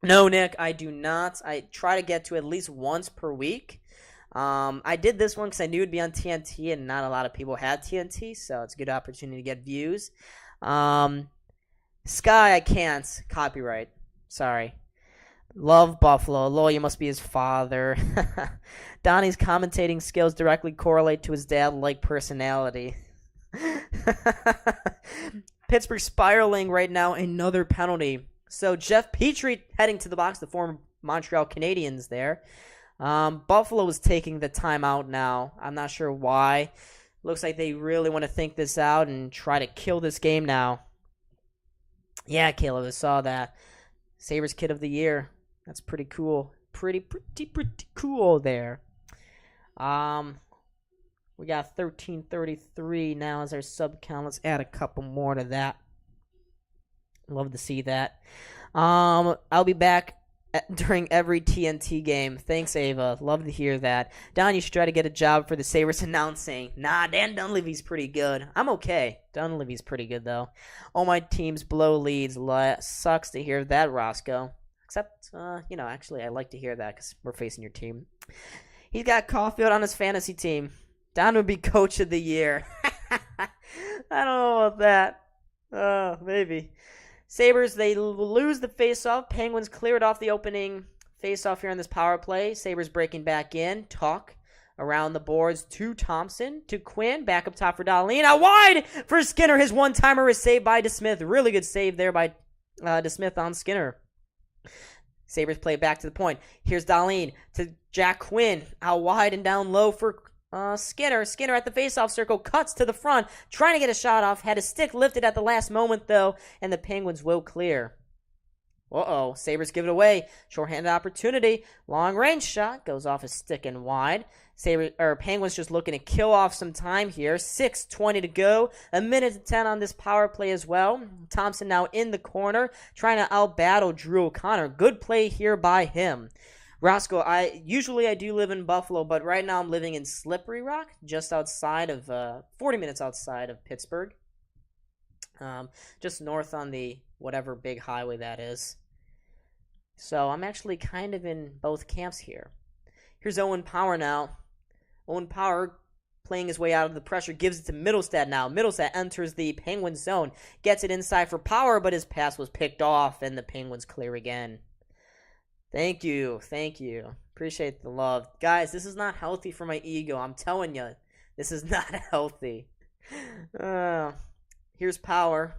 No, Nick, I do not. I try to get to at least once per week. I did this one because I knew it'd be on TNT, and not a lot of people had TNT, so it's a good opportunity to get views. Sky, I can't. Copyright. Sorry. Love Buffalo. Lol, you must be his father. Donnie's commentating skills directly correlate to his dad-like personality. Pittsburgh spiraling right now. Another penalty. So Jeff Petrie heading to the box, the former Montreal Canadiens there. Buffalo is taking the timeout now. I'm not sure why. Looks like they really want to think this out and try to kill this game now. Yeah, Caleb, I saw that. Sabres Kid of the Year. That's pretty cool. Pretty cool there. We got 1333 now as our sub count. Let's add a couple more to that. Love to see that. I'll be back during every TNT game. Thanks, Ava. Love to hear that. Don, you should try to get a job for the Sabres announcing. Nah, Dan Dunleavy's pretty good. I'm okay. Dunleavy's pretty good, though. All my teams blow leads. Sucks to hear that, Roscoe. Except, actually, I like to hear that because we're facing your team. He's got Caulfield on his fantasy team. Don would be coach of the year. I don't know about that. Maybe. Sabres, they lose the faceoff. Penguins cleared off the opening faceoff here on this power play. Sabres breaking back in. Tuch around the boards to Thompson, to Quinn. Back up top for Dahlin. Out wide for Skinner. His one-timer is saved by DeSmith. Really good save there by DeSmith on Skinner. Sabres play back to the point. Here's Dahlin to Jack Quinn. Out wide and down low for Skinner. Skinner at the faceoff circle, cuts to the front, trying to get a shot off. Had his stick lifted at the last moment, though, and the Penguins will clear. Sabres give it away. Shorthanded opportunity. Long-range shot. Goes off his stick and wide. Penguins just looking to kill off some time here. 6:20 to go. 1:10 on this power play as well. Thompson now in the corner, trying to out-battle Drew O'Connor. Good play here by him. Roscoe, I do live in Buffalo, but right now I'm living in Slippery Rock, just outside of, 40 minutes outside of Pittsburgh. Just north on the whatever big highway that is. So I'm actually kind of in both camps here. Here's Owen Power now. Owen Power playing his way out of the pressure, gives it to Middlestad now. Middlestad enters the Penguins zone, gets it inside for Power, but his pass was picked off, and the Penguins clear again. Thank you. Appreciate the love. Guys, this is not healthy for my ego. I'm telling you, this is not healthy. Here's Power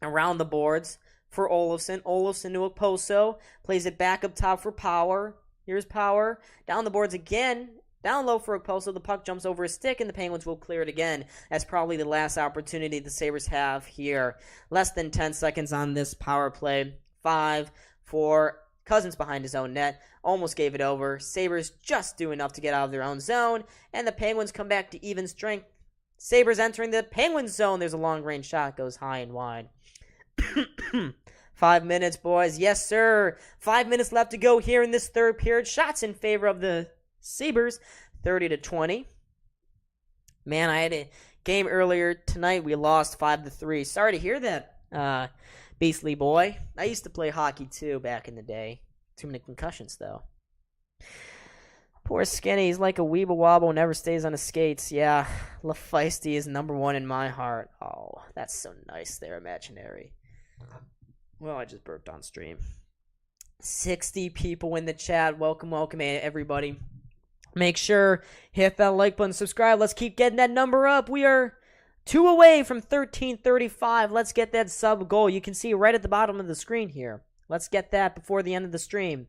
around the boards for Olofsson. Olofsson to Okposo. Plays it back up top for Power. Here's Power. Down the boards again. Down low for Okposo. The puck jumps over his stick, and the Penguins will clear it again. That's probably the last opportunity the Sabres have here. Less than 10 seconds on this power play. 5, 4... Cousins behind his own net, almost gave it over. Sabres just do enough to get out of their own zone, and the Penguins come back to even strength. Sabres entering the Penguins zone. There's a long-range shot, goes high and wide. 5 minutes, boys. Yes, sir. 5 minutes left to go here in this third period. Shots in favor of the Sabres, 30-20. Man, I had a game earlier tonight. We lost 5-3. Sorry to hear that, Beastly boy. I used to play hockey too back in the day. Too many concussions though. Poor Skinny, he's like a weeble wobble, never stays on his skates. Yeah, LaFeisty is number one in my heart. Oh, that's so nice there, imaginary. Well, I just burped on stream. 60 people in the chat. Welcome, everybody. Make sure, hit that like button, subscribe. Let's keep getting that number up. We are 2 away from 1335. Let's get that sub goal. You can see right at the bottom of the screen here. Let's get that before the end of the stream.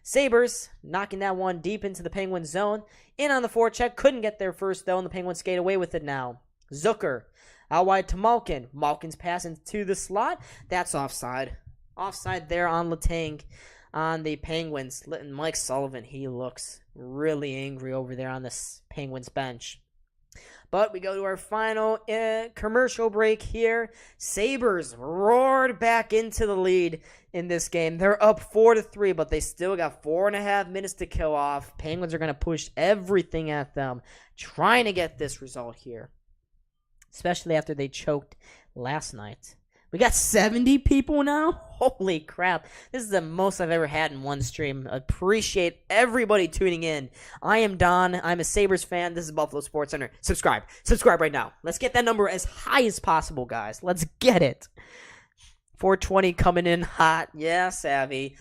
Sabres knocking that one deep into the Penguins zone. In on the forecheck. Couldn't get there first, though, and the Penguins skate away with it now. Zucker out wide to Malkin. Malkin's passing to the slot. That's offside. Offside there on Letang on the Penguins. And Mike Sullivan, he looks really angry over there on this Penguins bench. But we go to our final commercial break here. Sabres roared back into the lead in this game. They're up 4-3, but they still got 4.5 minutes to kill off. Penguins are going to push everything at them, trying to get this result here, especially after they choked last night. We got 70 people now? Holy crap. This is the most I've ever had in one stream. Appreciate everybody tuning in. I am Don. I'm a Sabres fan. This is Buffalo SportsCenter. Subscribe. Subscribe right now. Let's get that number as high as possible, guys. Let's get it. 420 coming in hot. Yeah, Savvy.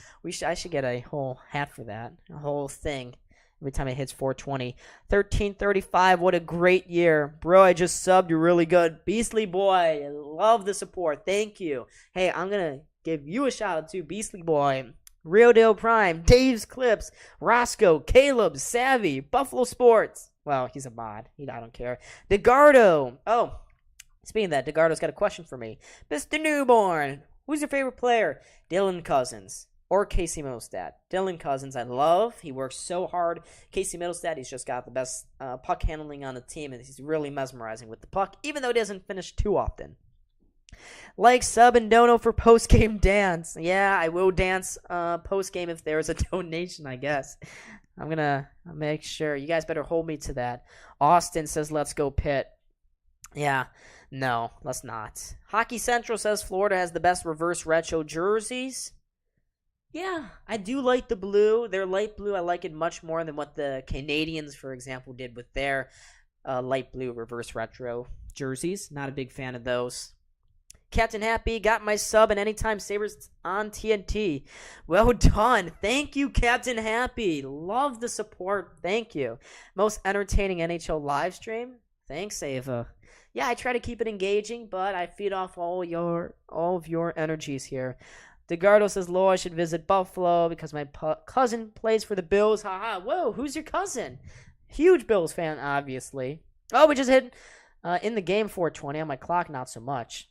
I should get a whole hat for that. A whole thing. Every time it hits 420. 1335, what a great year. Bro, I just subbed. You're really good. Beastly boy, I love the support. Thank you. Hey, I'm going to give you a shout out too. Beastly boy, Real Deal Prime, Dave's Clips, Roscoe, Caleb, Savvy, Buffalo Sports. Well, he's a mod. I don't care. DeGardo. Oh, speaking of that, DeGardo's got a question for me. Mr. Newborn, who's your favorite player? Dylan Cousins. or Casey Middlestat. Dylan Cousins, I love. He works so hard. Casey Middlestat, he's just got the best puck handling on the team, and he's really mesmerizing with the puck, even though he doesn't finish too often. Like, sub, and dono for post-game dance. Yeah, I will dance post-game if there's a donation, I guess. I'm going to make sure. You guys better hold me to that. Austin says, let's go Pitt. Yeah, no, let's not. Hockey Central says Florida has the best reverse retro jerseys. Yeah, I do like the blue. Their light blue, I like it much more than what the Canadians, for example, did with their light blue reverse retro jerseys. Not a big fan of those. Captain Happy, got my sub, and anytime Sabres on TNT. Well done. Thank you, Captain Happy. Love the support. Thank you. Most entertaining NHL live stream. Thanks, Ava. Yeah, I try to keep it engaging, but I feed off all of your energies here. DeGardo says, Lo, I should visit Buffalo because my cousin plays for the Bills. Haha. Whoa, who's your cousin? Huge Bills fan, obviously. Oh, we just hit in the game 4:20 on my clock, not so much.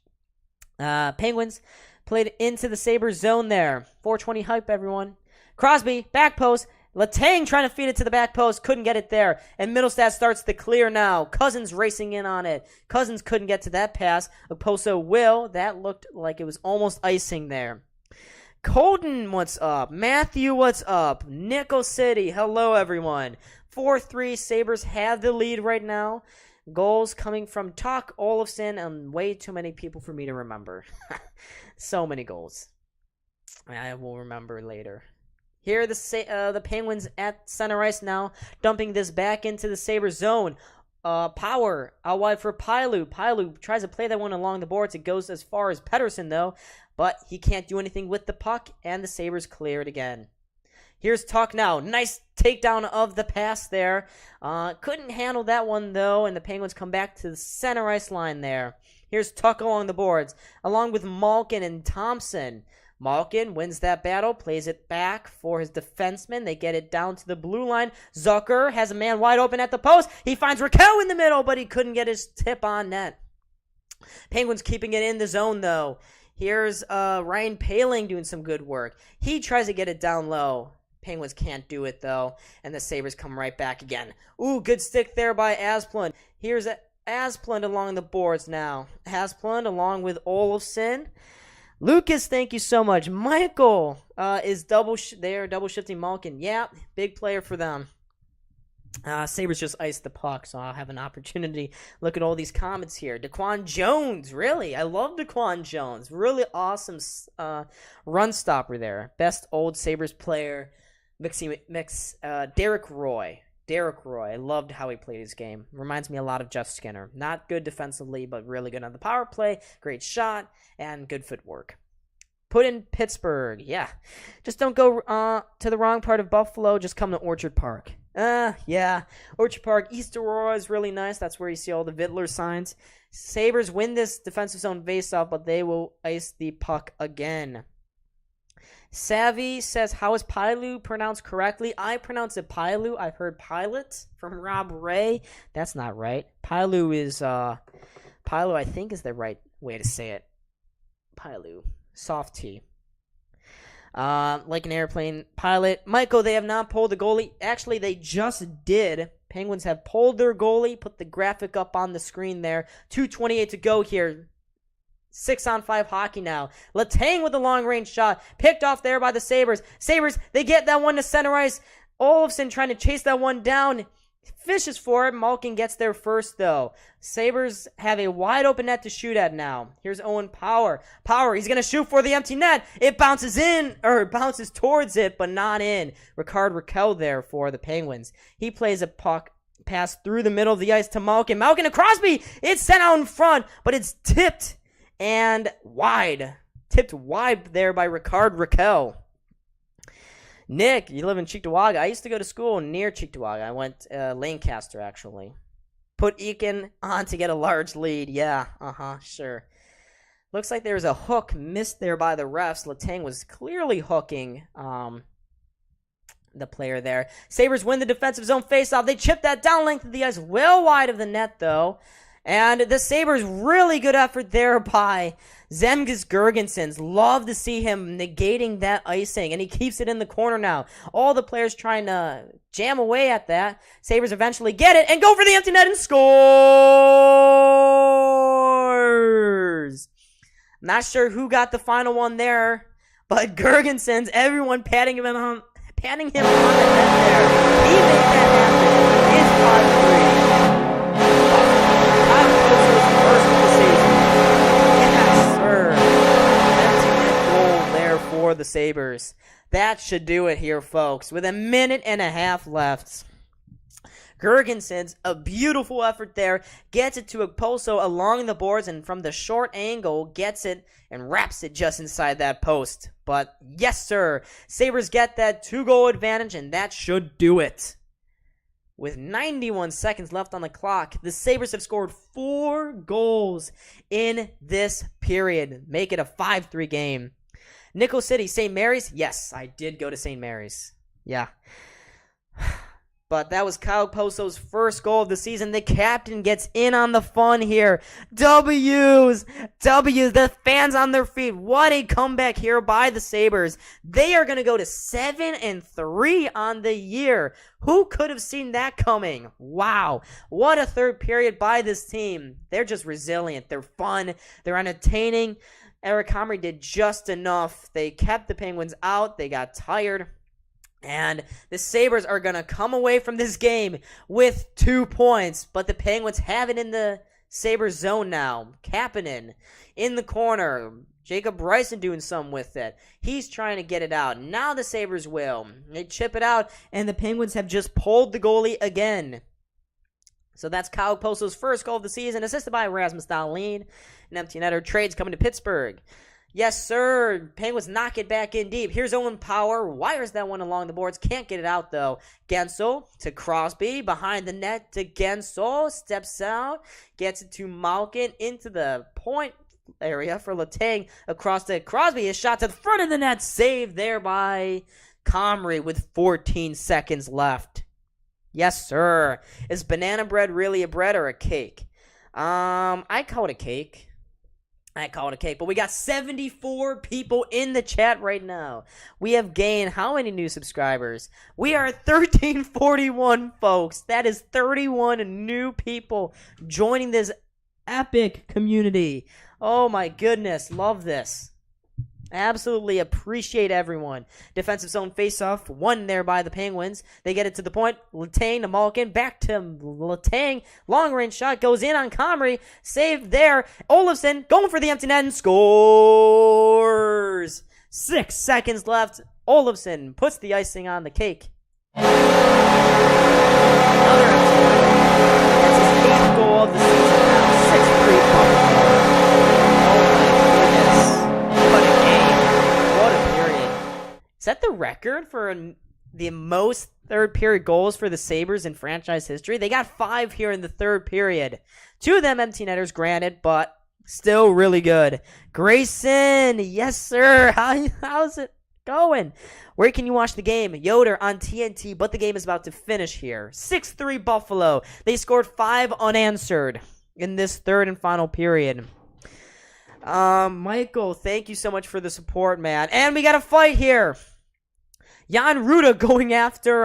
Penguins played into the Sabres zone there. 4:20 hype, everyone. Crosby, back post. Letang trying to feed it to the back post. Couldn't get it there. And Middlestat starts the clear now. Cousins racing in on it. Cousins couldn't get to that pass. Oposo will. That looked like it was almost icing there. Colton, what's up? Matthew, what's up? Nickel City, hello everyone. 4-3, Sabres have the lead right now. Goals coming from Tuch, Olofsson, and way too many people for me to remember. So many goals. I will remember later. Here are the Penguins at center ice now, dumping this back into the Sabres zone. Power, out wide for Pailu. Pailu tries to play that one along the boards. It goes as far as Pettersson, though. But he can't do anything with the puck, and the Sabres clear it again. Here's Tuch now. Nice takedown of the pass there. Couldn't handle that one, though, and the Penguins come back to the center ice line there. Here's Tuch along the boards, along with Malkin and Thompson. Malkin wins that battle, plays it back for his defenseman. They get it down to the blue line. Zucker has a man wide open at the post. He finds Raquel in the middle, but he couldn't get his tip on net. Penguins keeping it in the zone, though. Here's Ryan Poehling doing some good work. He tries to get it down low. Penguins can't do it, though, and the Sabres come right back again. Ooh, good stick there by Asplund. Here's Asplund along the boards now. Asplund along with Olofsson. Lucas, thank you so much. Michael is double shifting Malkin. Yeah, big player for them. Sabres just iced the puck, so I'll have an opportunity. Look at all these comments here. Daquan Jones, really? I love Daquan Jones. Really awesome run stopper there. Best old Sabres player, Derek Roy. Derek Roy. I loved how he played his game. Reminds me a lot of Jeff Skinner. Not good defensively, but really good on the power play. Great shot, and good footwork. Put in Pittsburgh. Yeah. Just don't go to the wrong part of Buffalo. Just come to Orchard Park. Yeah. Orchard Park. East Aurora is really nice. That's where you see all the Vittler signs. Sabres win this defensive zone faceoff, but they will ice the puck again. Savvy says, how is Pailu pronounced correctly? I pronounce it Pailu. I've heard pilot from Rob Ray. That's not right. Pailu is, Pailu I think is the right way to say it. Pailu. Soft T. Like an airplane pilot. Michael, they have not pulled the goalie. Actually, they just did. Penguins have pulled their goalie. Put the graphic up on the screen there. 2:28 to go here. 6-on-5 hockey now. Letang with a long-range shot. Picked off there by the Sabres. Sabres, they get that one to center ice. Olofsson trying to chase that one down. Fishes for it. Malkin gets there first, though. Sabres have a wide-open net to shoot at now. Here's Owen Power. Power, he's going to shoot for the empty net. It bounces bounces towards it, but not in. Ricard Raquel there for the Penguins. He plays a puck pass through the middle of the ice to Malkin. Malkin to Crosby. It's sent out in front, but it's tipped and wide. Tipped wide there by Ricard Raquel. Nick, you live in Cheektowaga. I used to go to school near Cheektowaga. I went Lancaster, actually. Put Eakin on to get a large lead. Yeah, sure. Looks like there's a hook missed there by the refs. Letang was clearly hooking the player there. Sabres win the defensive zone faceoff. They chip that down length of the ice, well wide of the net, though. And the Sabres, really good effort there by Zemgus Girgensons. Love to see him negating that icing, and he keeps it in the corner now. All the players trying to jam away at that. Sabres eventually get it and go for the empty net and scores! Not sure who got the final one there, but Girgensons, everyone patting him on the net there. He made that happen. It's 5-3. Kyle Poso's first of the season. Yes, sir. Empty net goal there for the Sabres. That should do it here, folks. With a minute and a half left. Girgensons, a beautiful effort there, gets it to Okposo along the boards, and from the short angle, gets it and wraps it just inside that post. But yes, sir, Sabres get that 2-goal advantage, and that should do it. With 91 seconds left on the clock, the Sabres have scored 4 goals in this period. Make it a 5-3 game. Nickel City, St. Mary's? Yes, I did go to St. Mary's. Yeah. But that was Kyle Poso's first goal of the season. The captain gets in on the fun here. W's. The fans on their feet. What a comeback here by the Sabres. They are going to go to 7-3 on the year. Who could have seen that coming? Wow. What a third period by this team. They're just resilient. They're fun. They're entertaining. Eric Comrie did just enough. They kept the Penguins out. They got tired. And the Sabres are going to come away from this game with 2 points. But the Penguins have it in the Sabres zone now. Kapanen in the corner. Jacob Bryson doing something with it. He's trying to get it out. Now the Sabres will. They chip it out, and the Penguins have just pulled the goalie again. So that's Kyle Poso's first goal of the season, assisted by Rasmus Dahlin. An empty netter. Trades coming to Pittsburgh. Yes, sir. Penguins knock it back in deep. Here's Owen Power. Wires that one along the boards. Can't get it out, though. Gensel to Crosby. Behind the net to Gensel. Steps out. Gets it to Malkin into the point area for Letang. Across to Crosby. His shot to the front of the net. Saved there by Comrie with 14 seconds left. Yes, sir. Is banana bread really a bread or a cake? I call it a cake. But we got 74 people in the chat right now. We have gained how many new subscribers? We are at 1341, folks. That is 31 new people joining this epic community. Oh my goodness, love this. Absolutely appreciate everyone. Defensive zone faceoff, won there by the Penguins. They get it to the point. Letang to Malkin, back to Letang. Long range shot goes in on Comrie. Saved there. Olofsson going for the empty net and scores. 6 seconds left. Olofsson puts the icing on the cake. Another empty net. That's his 8th goal of the season now. 6-3 Buffalo. Is that the record for the most third period goals for the Sabres in franchise history? They got 5 here in the third period. 2 of them empty netters, granted, but still really good. Grayson, yes, sir. How's it going? Where can you watch the game? Yoder on TNT, but the game is about to finish here. 6-3 Buffalo. They scored 5 unanswered in this third and final period. Michael, thank you so much for the support, man. And we got a fight here. Jan Ruda going after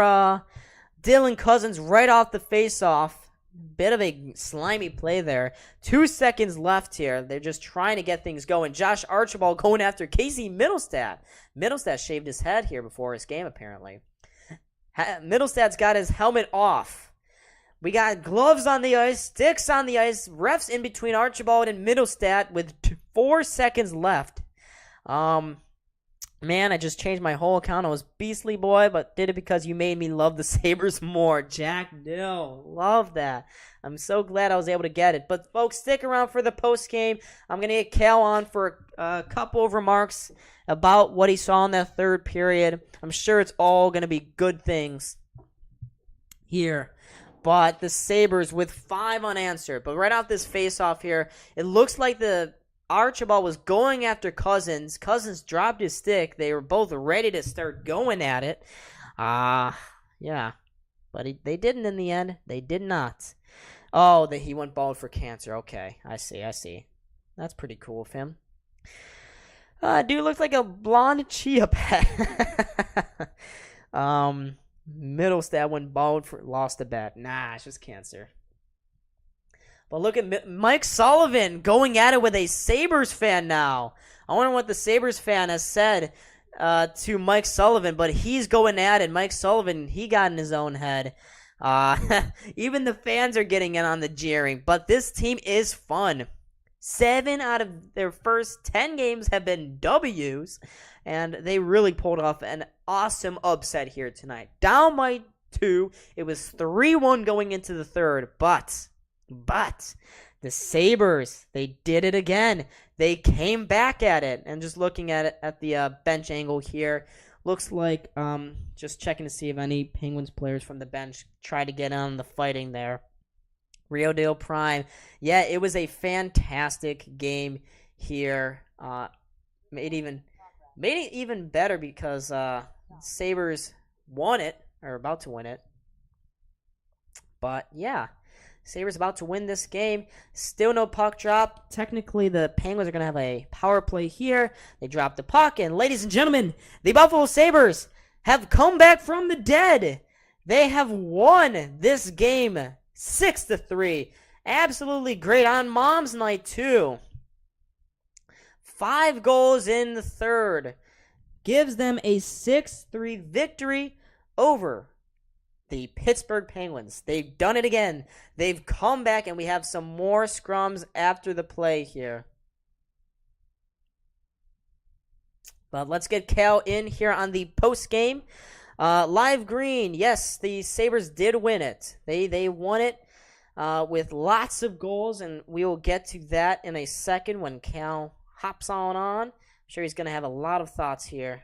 Dylan Cousins right off the face-off. Bit of a slimy play there. 2 seconds left here. They're just trying to get things going. Josh Archibald going after Casey Middlestat. Middlestat shaved his head here before his game, apparently. Middlestat's got his helmet off. We got gloves on the ice, sticks on the ice, refs in between Archibald and Middlestat with 4 seconds left. Man, I just changed my whole account. I was Beastly Boy, but did it because you made me love the Sabres more. Jack Dill. Love that. I'm so glad I was able to get it. But, folks, stick around for the post-game. I'm going to get Cal on for a couple of remarks about what he saw in that third period. I'm sure it's all going to be good things here. But the Sabres with 5 unanswered. But right off this face-off here, it looks like the Archibald was going after Cousins. Cousins dropped his stick. They were both ready to start going at it. Yeah. But they didn't in the end. They did not. Oh, that he went bald for cancer. Okay, I see. That's pretty cool of him. Dude looks like a blonde chia pet. Middlestad went bald for lost a bet. Nah, it's just cancer. But look at Mike Sullivan going at it with a Sabres fan now. I wonder what the Sabres fan has said to Mike Sullivan, but he's going at it. Mike Sullivan, he got in his own head. Even the fans are getting in on the jeering, but this team is fun. 7 out of their first 10 games have been W's, and they really pulled off an awesome upset here tonight. Down by 2, it was 3-1 going into the third, but the Sabres, they did it again. They came back at it, and just looking at it at the bench angle here, looks like just checking to see if any Penguins players from the bench try to get on the fighting there. Rio Dale Prime. Yeah, it was a fantastic game here. Made it even better because Sabres won it, or about to win it. But yeah, Sabres about to win this game. Still no puck drop. Technically, the Penguins are going to have a power play here. They drop the puck, and ladies and gentlemen, the Buffalo Sabres have come back from the dead. They have won this game 6-3. Absolutely great on Mom's night, too. 5 goals in the third. Gives them a 6-3 victory over the Pittsburgh Penguins. They've done it again. They've come back, and we have some more scrums after the play here. But let's get Cal in here on the post game. Live Green, yes, the Sabres did win it. They won it with lots of goals, and we will get to that in a second when Cal hops on. I'm sure he's going to have a lot of thoughts here.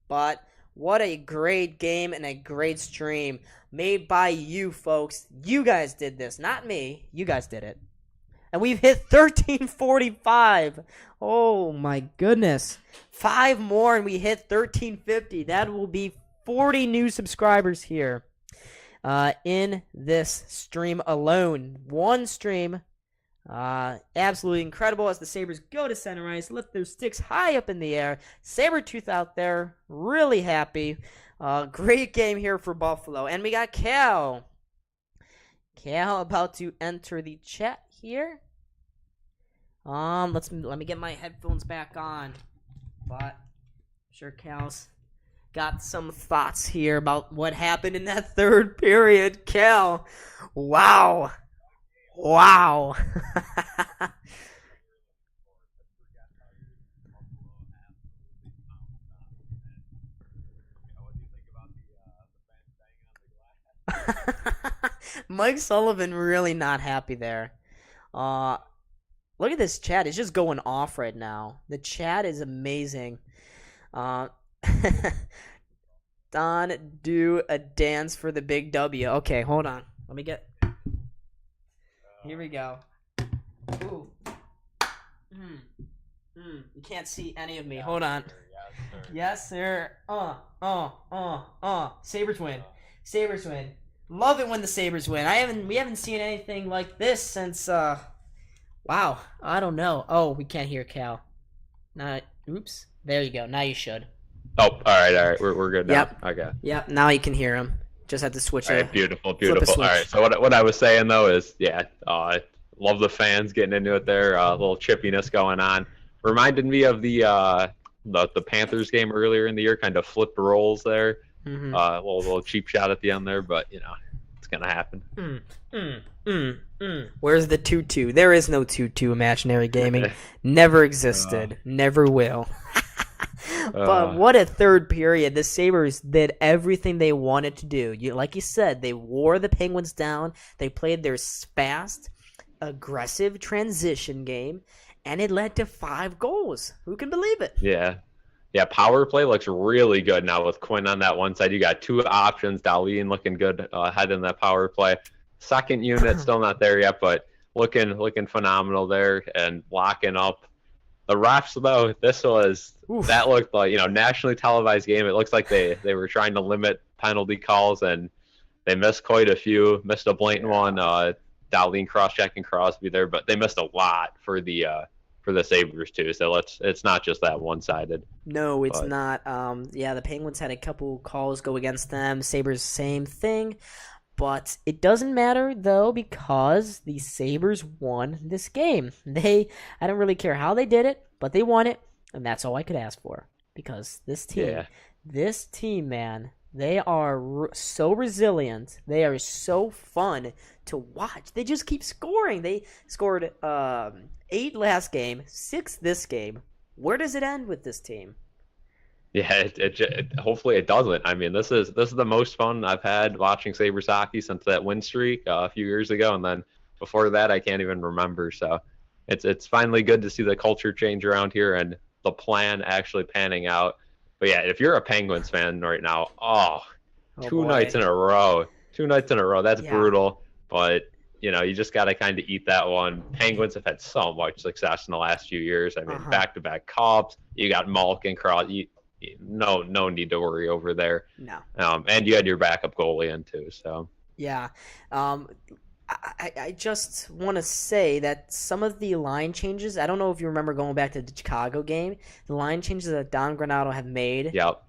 But what a great game and a great stream made by you folks. You guys did this, not me. You guys did it. And we've hit 1345. Oh my goodness. 5 more and we hit 1350. That will be 40 new subscribers here in this stream alone. One stream. Absolutely incredible as the Sabres go to center ice, lift their sticks high up in the air. Sabretooth out there, really happy. Great game here for Buffalo. And we got Cal. Cal about to enter the chat here. Let me get my headphones back on. But I'm sure Cal's got some thoughts here about what happened in that third period. Cal, wow. Mike Sullivan really not happy there. Look at this chat. It's just going off right now. The chat is amazing. Don, do a dance for the big W. Okay, hold on. Let me get... Here we go. Ooh. You can't see any of me. Hold on. Yes, sir. Sabres win. Sabres win. Love it when the Sabres win. We haven't seen anything like this since wow. I don't know. Oh, we can't hear Cal. Oops. There you go. Now you should. Oh, all right. We're good now. Yep. Okay. Yep. Now you can hear him. Just had to switch. All right, beautiful. All right. So what I was saying though is, I love the fans getting into it there. A little chippiness going on. Reminded me of the Panthers game earlier in the year. Kind of flipped roles there. Mm-hmm. Little cheap shot at the end there, but it's gonna happen. Where's the 2-2? There is no 2-2 imaginary gaming. Never existed. Never will. But what a third period. The Sabres did everything they wanted to do. Like you said, they wore the Penguins down. They played their fast, aggressive transition game, and it led to 5 goals. Who can believe it? Yeah, power play looks really good now with Quinn on that one side. You got 2 options. Dahlin looking good ahead in that power play. Second unit still not there yet, but looking phenomenal there and locking up. The refs, though, that looked like, nationally televised game. It looks like they were trying to limit penalty calls, and they missed quite a few. Missed a blatant one. Darlene cross-checking Crosby there, but they missed a lot for the Sabres too. So it's not just that one-sided. No, it's not. The Penguins had a couple calls go against them. Sabres, same thing. But it doesn't matter, though, because the Sabres won this game. I don't really care how they did it, but they won it, and that's all I could ask for. Because this team, man, they are so resilient. They are so fun to watch. They just keep scoring. They scored 8 last game, 6 this game. Where does it end with this team? Yeah, hopefully it doesn't. I mean, this is the most fun I've had watching Sabres hockey since that win streak a few years ago, and then before that I can't even remember. So it's finally good to see the culture change around here and the plan actually panning out. But yeah, if you're a Penguins fan right now, two nights in a row, that's brutal. But you just got to kind of eat that one. Penguins have had so much success in the last few years. I mean, back-to-back cups. You got Malkin, Crosby. No need to worry over there. No. And you had your backup goalie in too. So. Yeah. I just want to say that some of the line changes, I don't know if you remember going back to the Chicago game, the line changes that Don Granato have made. Yep.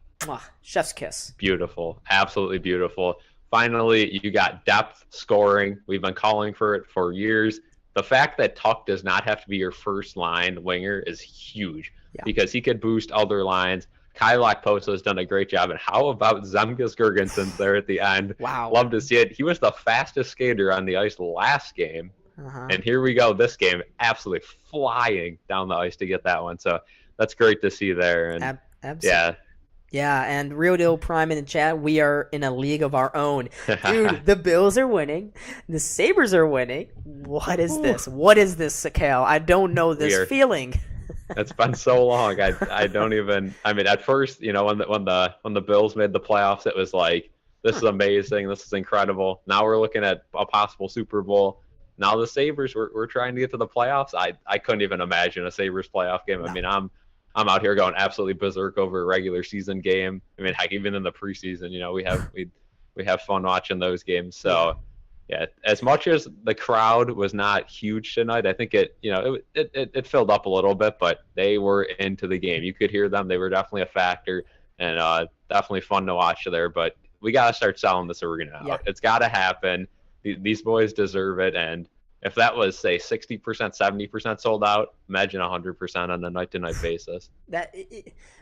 Chef's kiss. Beautiful. Absolutely beautiful. Finally, you got depth scoring. We've been calling for it for years. The fact that Tuck does not have to be your first line winger is huge because he could boost other lines. Kyle Okposo has done a great job. And how about Zemgus Girgensons there at the end? Wow. Love to see it. He was the fastest skater on the ice last game. And here we go this game, absolutely flying down the ice to get that one. So that's great to see there. And absolutely. Yeah, and Real Deal Prime in the chat, we are in a league of our own. Dude, the Bills are winning. The Sabres are winning. What is this? What is this, Kale? I don't know this feeling. It's been so long. I don't even. I mean, at first, when the Bills made the playoffs, it was like, this is amazing. This is incredible. Now we're looking at a possible Super Bowl. Now the Sabres, we're trying to get to the playoffs. I couldn't even imagine a Sabres playoff game. No. I mean, I'm out here going absolutely berserk over a regular season game. I mean, heck, even in the preseason, we have fun watching those games. So. Yeah, as much as the crowd was not huge tonight, I think it filled up a little bit, but they were into the game. You could hear them; they were definitely a factor, and definitely fun to watch there. But we got to start selling this arena out. Yeah. It's got to happen. These boys deserve it, and if that was say 60%, 70% sold out, imagine 100% on a night-to-night basis.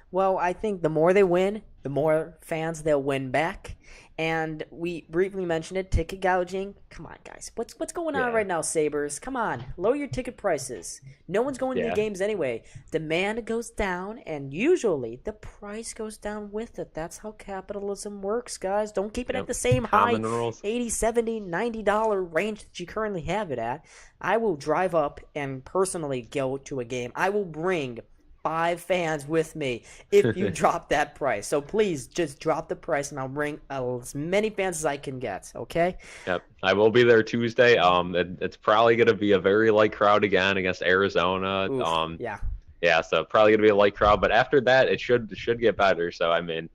Well, I think the more they win, the more fans they'll win back. And we briefly mentioned it, ticket gouging. Come on, guys. What's going on right now, Sabres? Come on. Lower your ticket prices. No one's going to the games anyway. Demand goes down, and usually the price goes down with it. That's how capitalism works, guys. Don't keep it at the same high $80, $70, $90 range that you currently have it at. I will drive up and personally go to a game. I will bring 5 fans with me if you drop that price. So please just drop the price and I'll bring as many fans as I can get, okay? Yep. I will be there Tuesday. It's probably going to be a very light crowd again against Arizona. Oof, yeah, so probably going to be a light crowd, but after that it should get better. So I mean,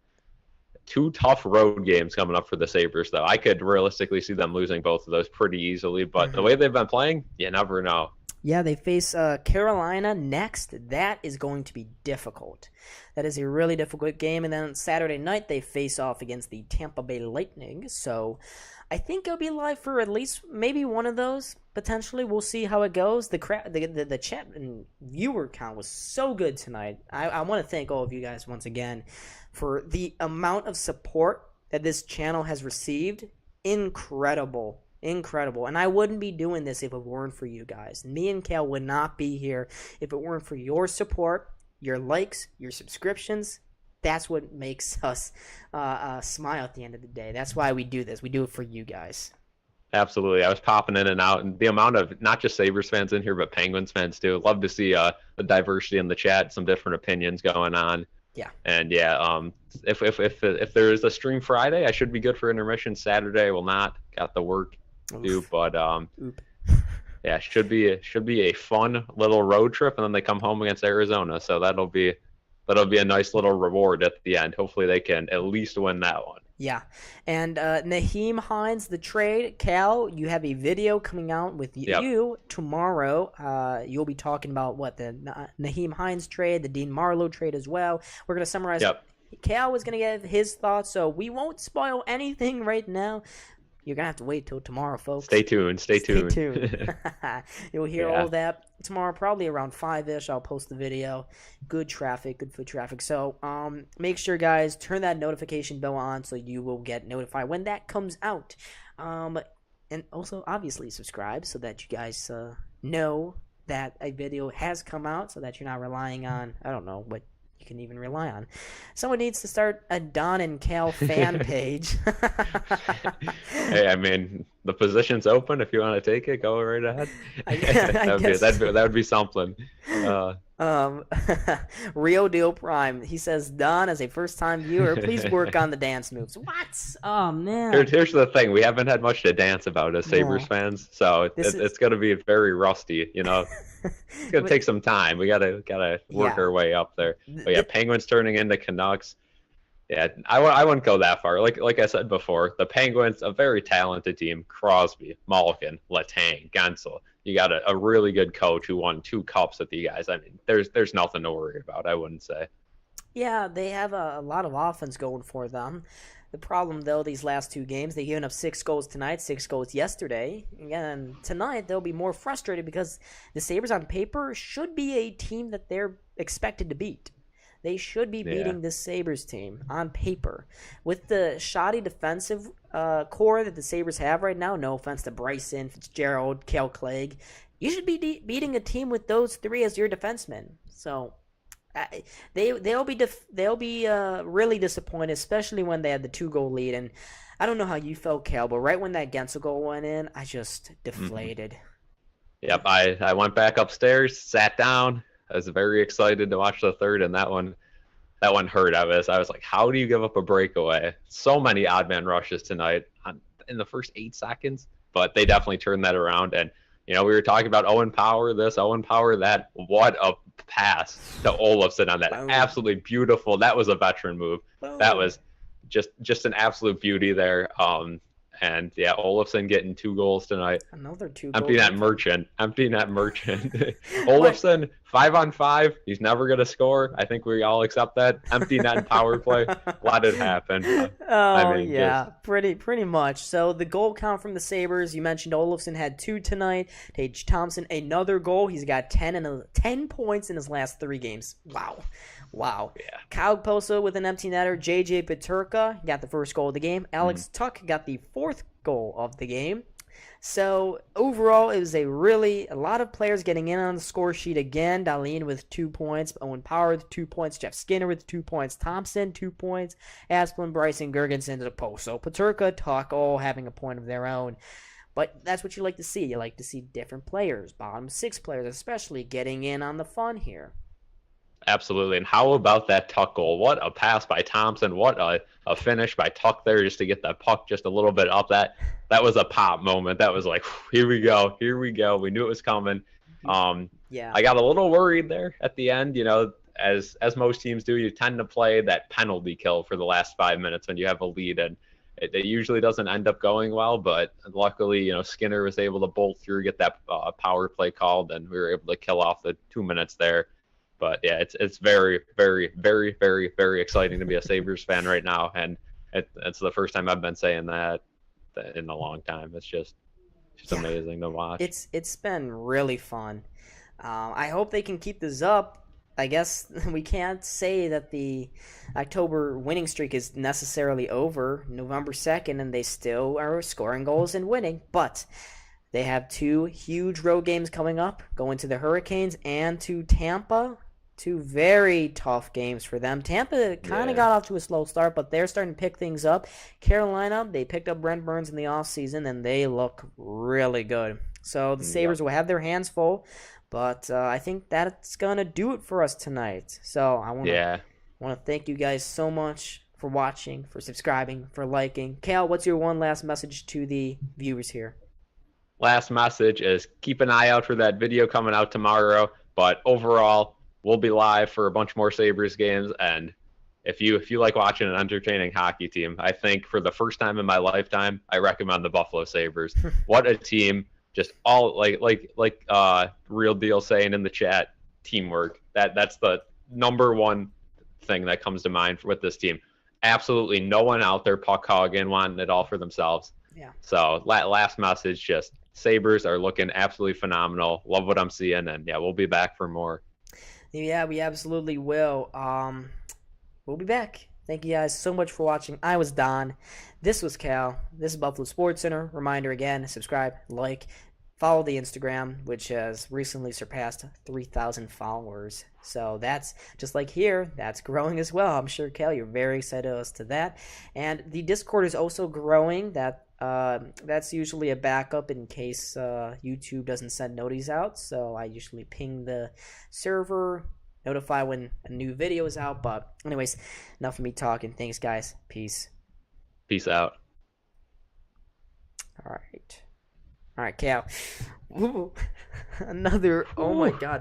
2 tough road games coming up for the Sabres though. I could realistically see them losing both of those pretty easily, but the way they've been playing, you never know. Yeah, they face Carolina next. That is going to be difficult. That is a really difficult game. And then Saturday night, they face off against the Tampa Bay Lightning. So I think it'll be live for at least maybe one of those. Potentially, we'll see how it goes. The chat and viewer count was so good tonight. I want to thank all of you guys once again for the amount of support that this channel has received. Incredible. And I wouldn't be doing this if it weren't for you guys. Me and Cal would not be here if it weren't for your support, your likes, your subscriptions. That's what makes us smile at the end of the day. That's why we do this. We do it for you guys. Absolutely. I was popping in and out, and the amount of not just Sabres fans in here, but Penguins fans too. Love to see the diversity in the chat, some different opinions going on. Yeah. And if there is a stream Friday, I should be good for intermission. Saturday will not. Got the work. But yeah, should be a fun little road trip, and then they come home against Arizona, so that'll be a nice little reward at the end. Hopefully they can at least win that one. Yeah. And Naheem Hines, the trade. Cal, you have a video coming out with you tomorrow. You'll be talking about the Naheem Hines trade, the Dean Marlowe trade as well. We're going to summarize. Yep. Cal was going to give his thoughts, so we won't spoil anything right now. You're going to have to wait till tomorrow, folks. Stay tuned. You'll hear all that tomorrow, probably around 5-ish. I'll post the video. Good traffic, good foot traffic. So make sure, guys, turn that notification bell on so you will get notified when that comes out. And also, obviously, subscribe so that you guys know that a video has come out so that you're not relying on, I don't know, what you can even rely on. Someone needs to start a Don and Cal fan page. Hey, I mean, the position's open. If you want to take it, go right ahead. That would be something. Real Deal Prime. He says, Don, as a first-time viewer, please work on the dance moves. What? Oh, man. Here's the thing. We haven't had much to dance about as Sabres fans, so it's going to be very rusty, you know. It's going to take some time. We gotta work our way up there. But Penguins turning into Canucks. Yeah, I wouldn't go that far. Like I said before, the Penguins, a very talented team. Crosby, Malkin, Letang, Gensel. You got a really good coach who won 2 cups with you guys. I mean, there's nothing to worry about, I wouldn't say. Yeah, they have a lot of offense going for them. The problem, though, these last 2 games, they've given up 6 goals tonight, 6 goals yesterday. And tonight, they'll be more frustrated because the Sabres on paper should be a team that they're expected to beat. They should be beating this Sabres team on paper. With the shoddy defensive core that the Sabres have right now, no offense to Bryson, Fitzgerald, Cale Clegg, you should be beating a team with those 3 as your defensemen. So they'll be really disappointed, especially when they had the 2-goal lead. And I don't know how you felt, Cal, but right when that Gensel goal went in, I just deflated. Yep, I went back upstairs, sat down. I was very excited to watch the third, and that one hurt. I was like, how do you give up a breakaway? So many odd man rushes tonight in the first 8 seconds, but they definitely turned that around. And you know, we were talking about Owen Power this, Owen Power that. What a pass to Olofsson on that! Boom. Absolutely beautiful. That was a veteran move. Boom. That was just an absolute beauty there. And yeah, Olofsson getting 2 goals tonight. Another 2 goals. Empty net merchant. Olofsson, 5-on-5. He's never going to score. I think we all accept that. Empty net power play. Let it happen. Pretty much. So the goal count from the Sabres, you mentioned Olofsson had 2 tonight. Tage Thompson, another goal. He's got 10 points in his last 3 games. Wow. Yeah. Kyle Poso with an empty netter. JJ Peterka got the first goal of the game. Alex Tuck got the 4th goal of the game. So overall, it was a lot of players getting in on the score sheet again. Dahlin with 2 points, Owen Power with 2 points, Jeff Skinner with 2 points, Thompson 2 points, Asplund, Bryson, Gergensen to the post. So Peterka, Tuck, all having a point of their own. But that's what you like to see. You like to see different players, bottom 6 players especially, getting in on the fun here. Absolutely. And how about that Tuck goal? What a pass by Thompson. What a finish by Tuck there just to get that puck just a little bit up. That was a pop moment. That was like, here we go. We knew it was coming. I got a little worried there at the end. You know, as most teams do, you tend to play that penalty kill for the last 5 minutes when you have a lead. And it usually doesn't end up going well. But luckily, you know, Skinner was able to bolt through, get that power play called, and we were able to kill off the 2 minutes there. But yeah, it's very, very, very, very, very exciting to be a Sabres fan right now, and it's the first time I've been saying that in a long time. It's just amazing to watch. It's been really fun. I hope they can keep this up. I guess we can't say that the October winning streak is necessarily over. November 2nd, and they still are scoring goals and winning, but they have 2 huge road games coming up, going to the Hurricanes and to Tampa. 2 very tough games for them. Tampa kind of got off to a slow start, but they're starting to pick things up. Carolina, they picked up Brent Burns in the offseason, and they look really good. So the Sabres will have their hands full, but I think that's going to do it for us tonight. So I want to thank you guys so much for watching, for subscribing, for liking. Cal, what's your one last message to the viewers here? Last message is keep an eye out for that video coming out tomorrow, but overall, we'll be live for a bunch more Sabres games, and if you like watching an entertaining hockey team, I think for the first time in my lifetime, I recommend the Buffalo Sabres. What a team! Just all like Real Deal saying in the chat, teamwork. That's the number one thing that comes to mind with this team. Absolutely no one out there puck hogging, wanting it all for themselves. Yeah. So last message, just Sabres are looking absolutely phenomenal. Love what I'm seeing, and yeah, we'll be back for more. Yeah, we absolutely will. We'll be back. Thank you guys so much for watching. I was Don. This was Cal. This is Buffalo SportsCenter. Reminder again, subscribe, like, follow the Instagram, which has recently surpassed 3,000 followers. So that's just like here, that's growing as well. I'm sure, Cal, you're very excited as to that. And the Discord is also growing. That's usually a backup in case YouTube doesn't send notices out. So I usually ping the server, notify when a new video is out. But anyways, enough of me talking. Thanks, guys. Peace. Peace out. All right, Cal. Ooh, another. Oh my God.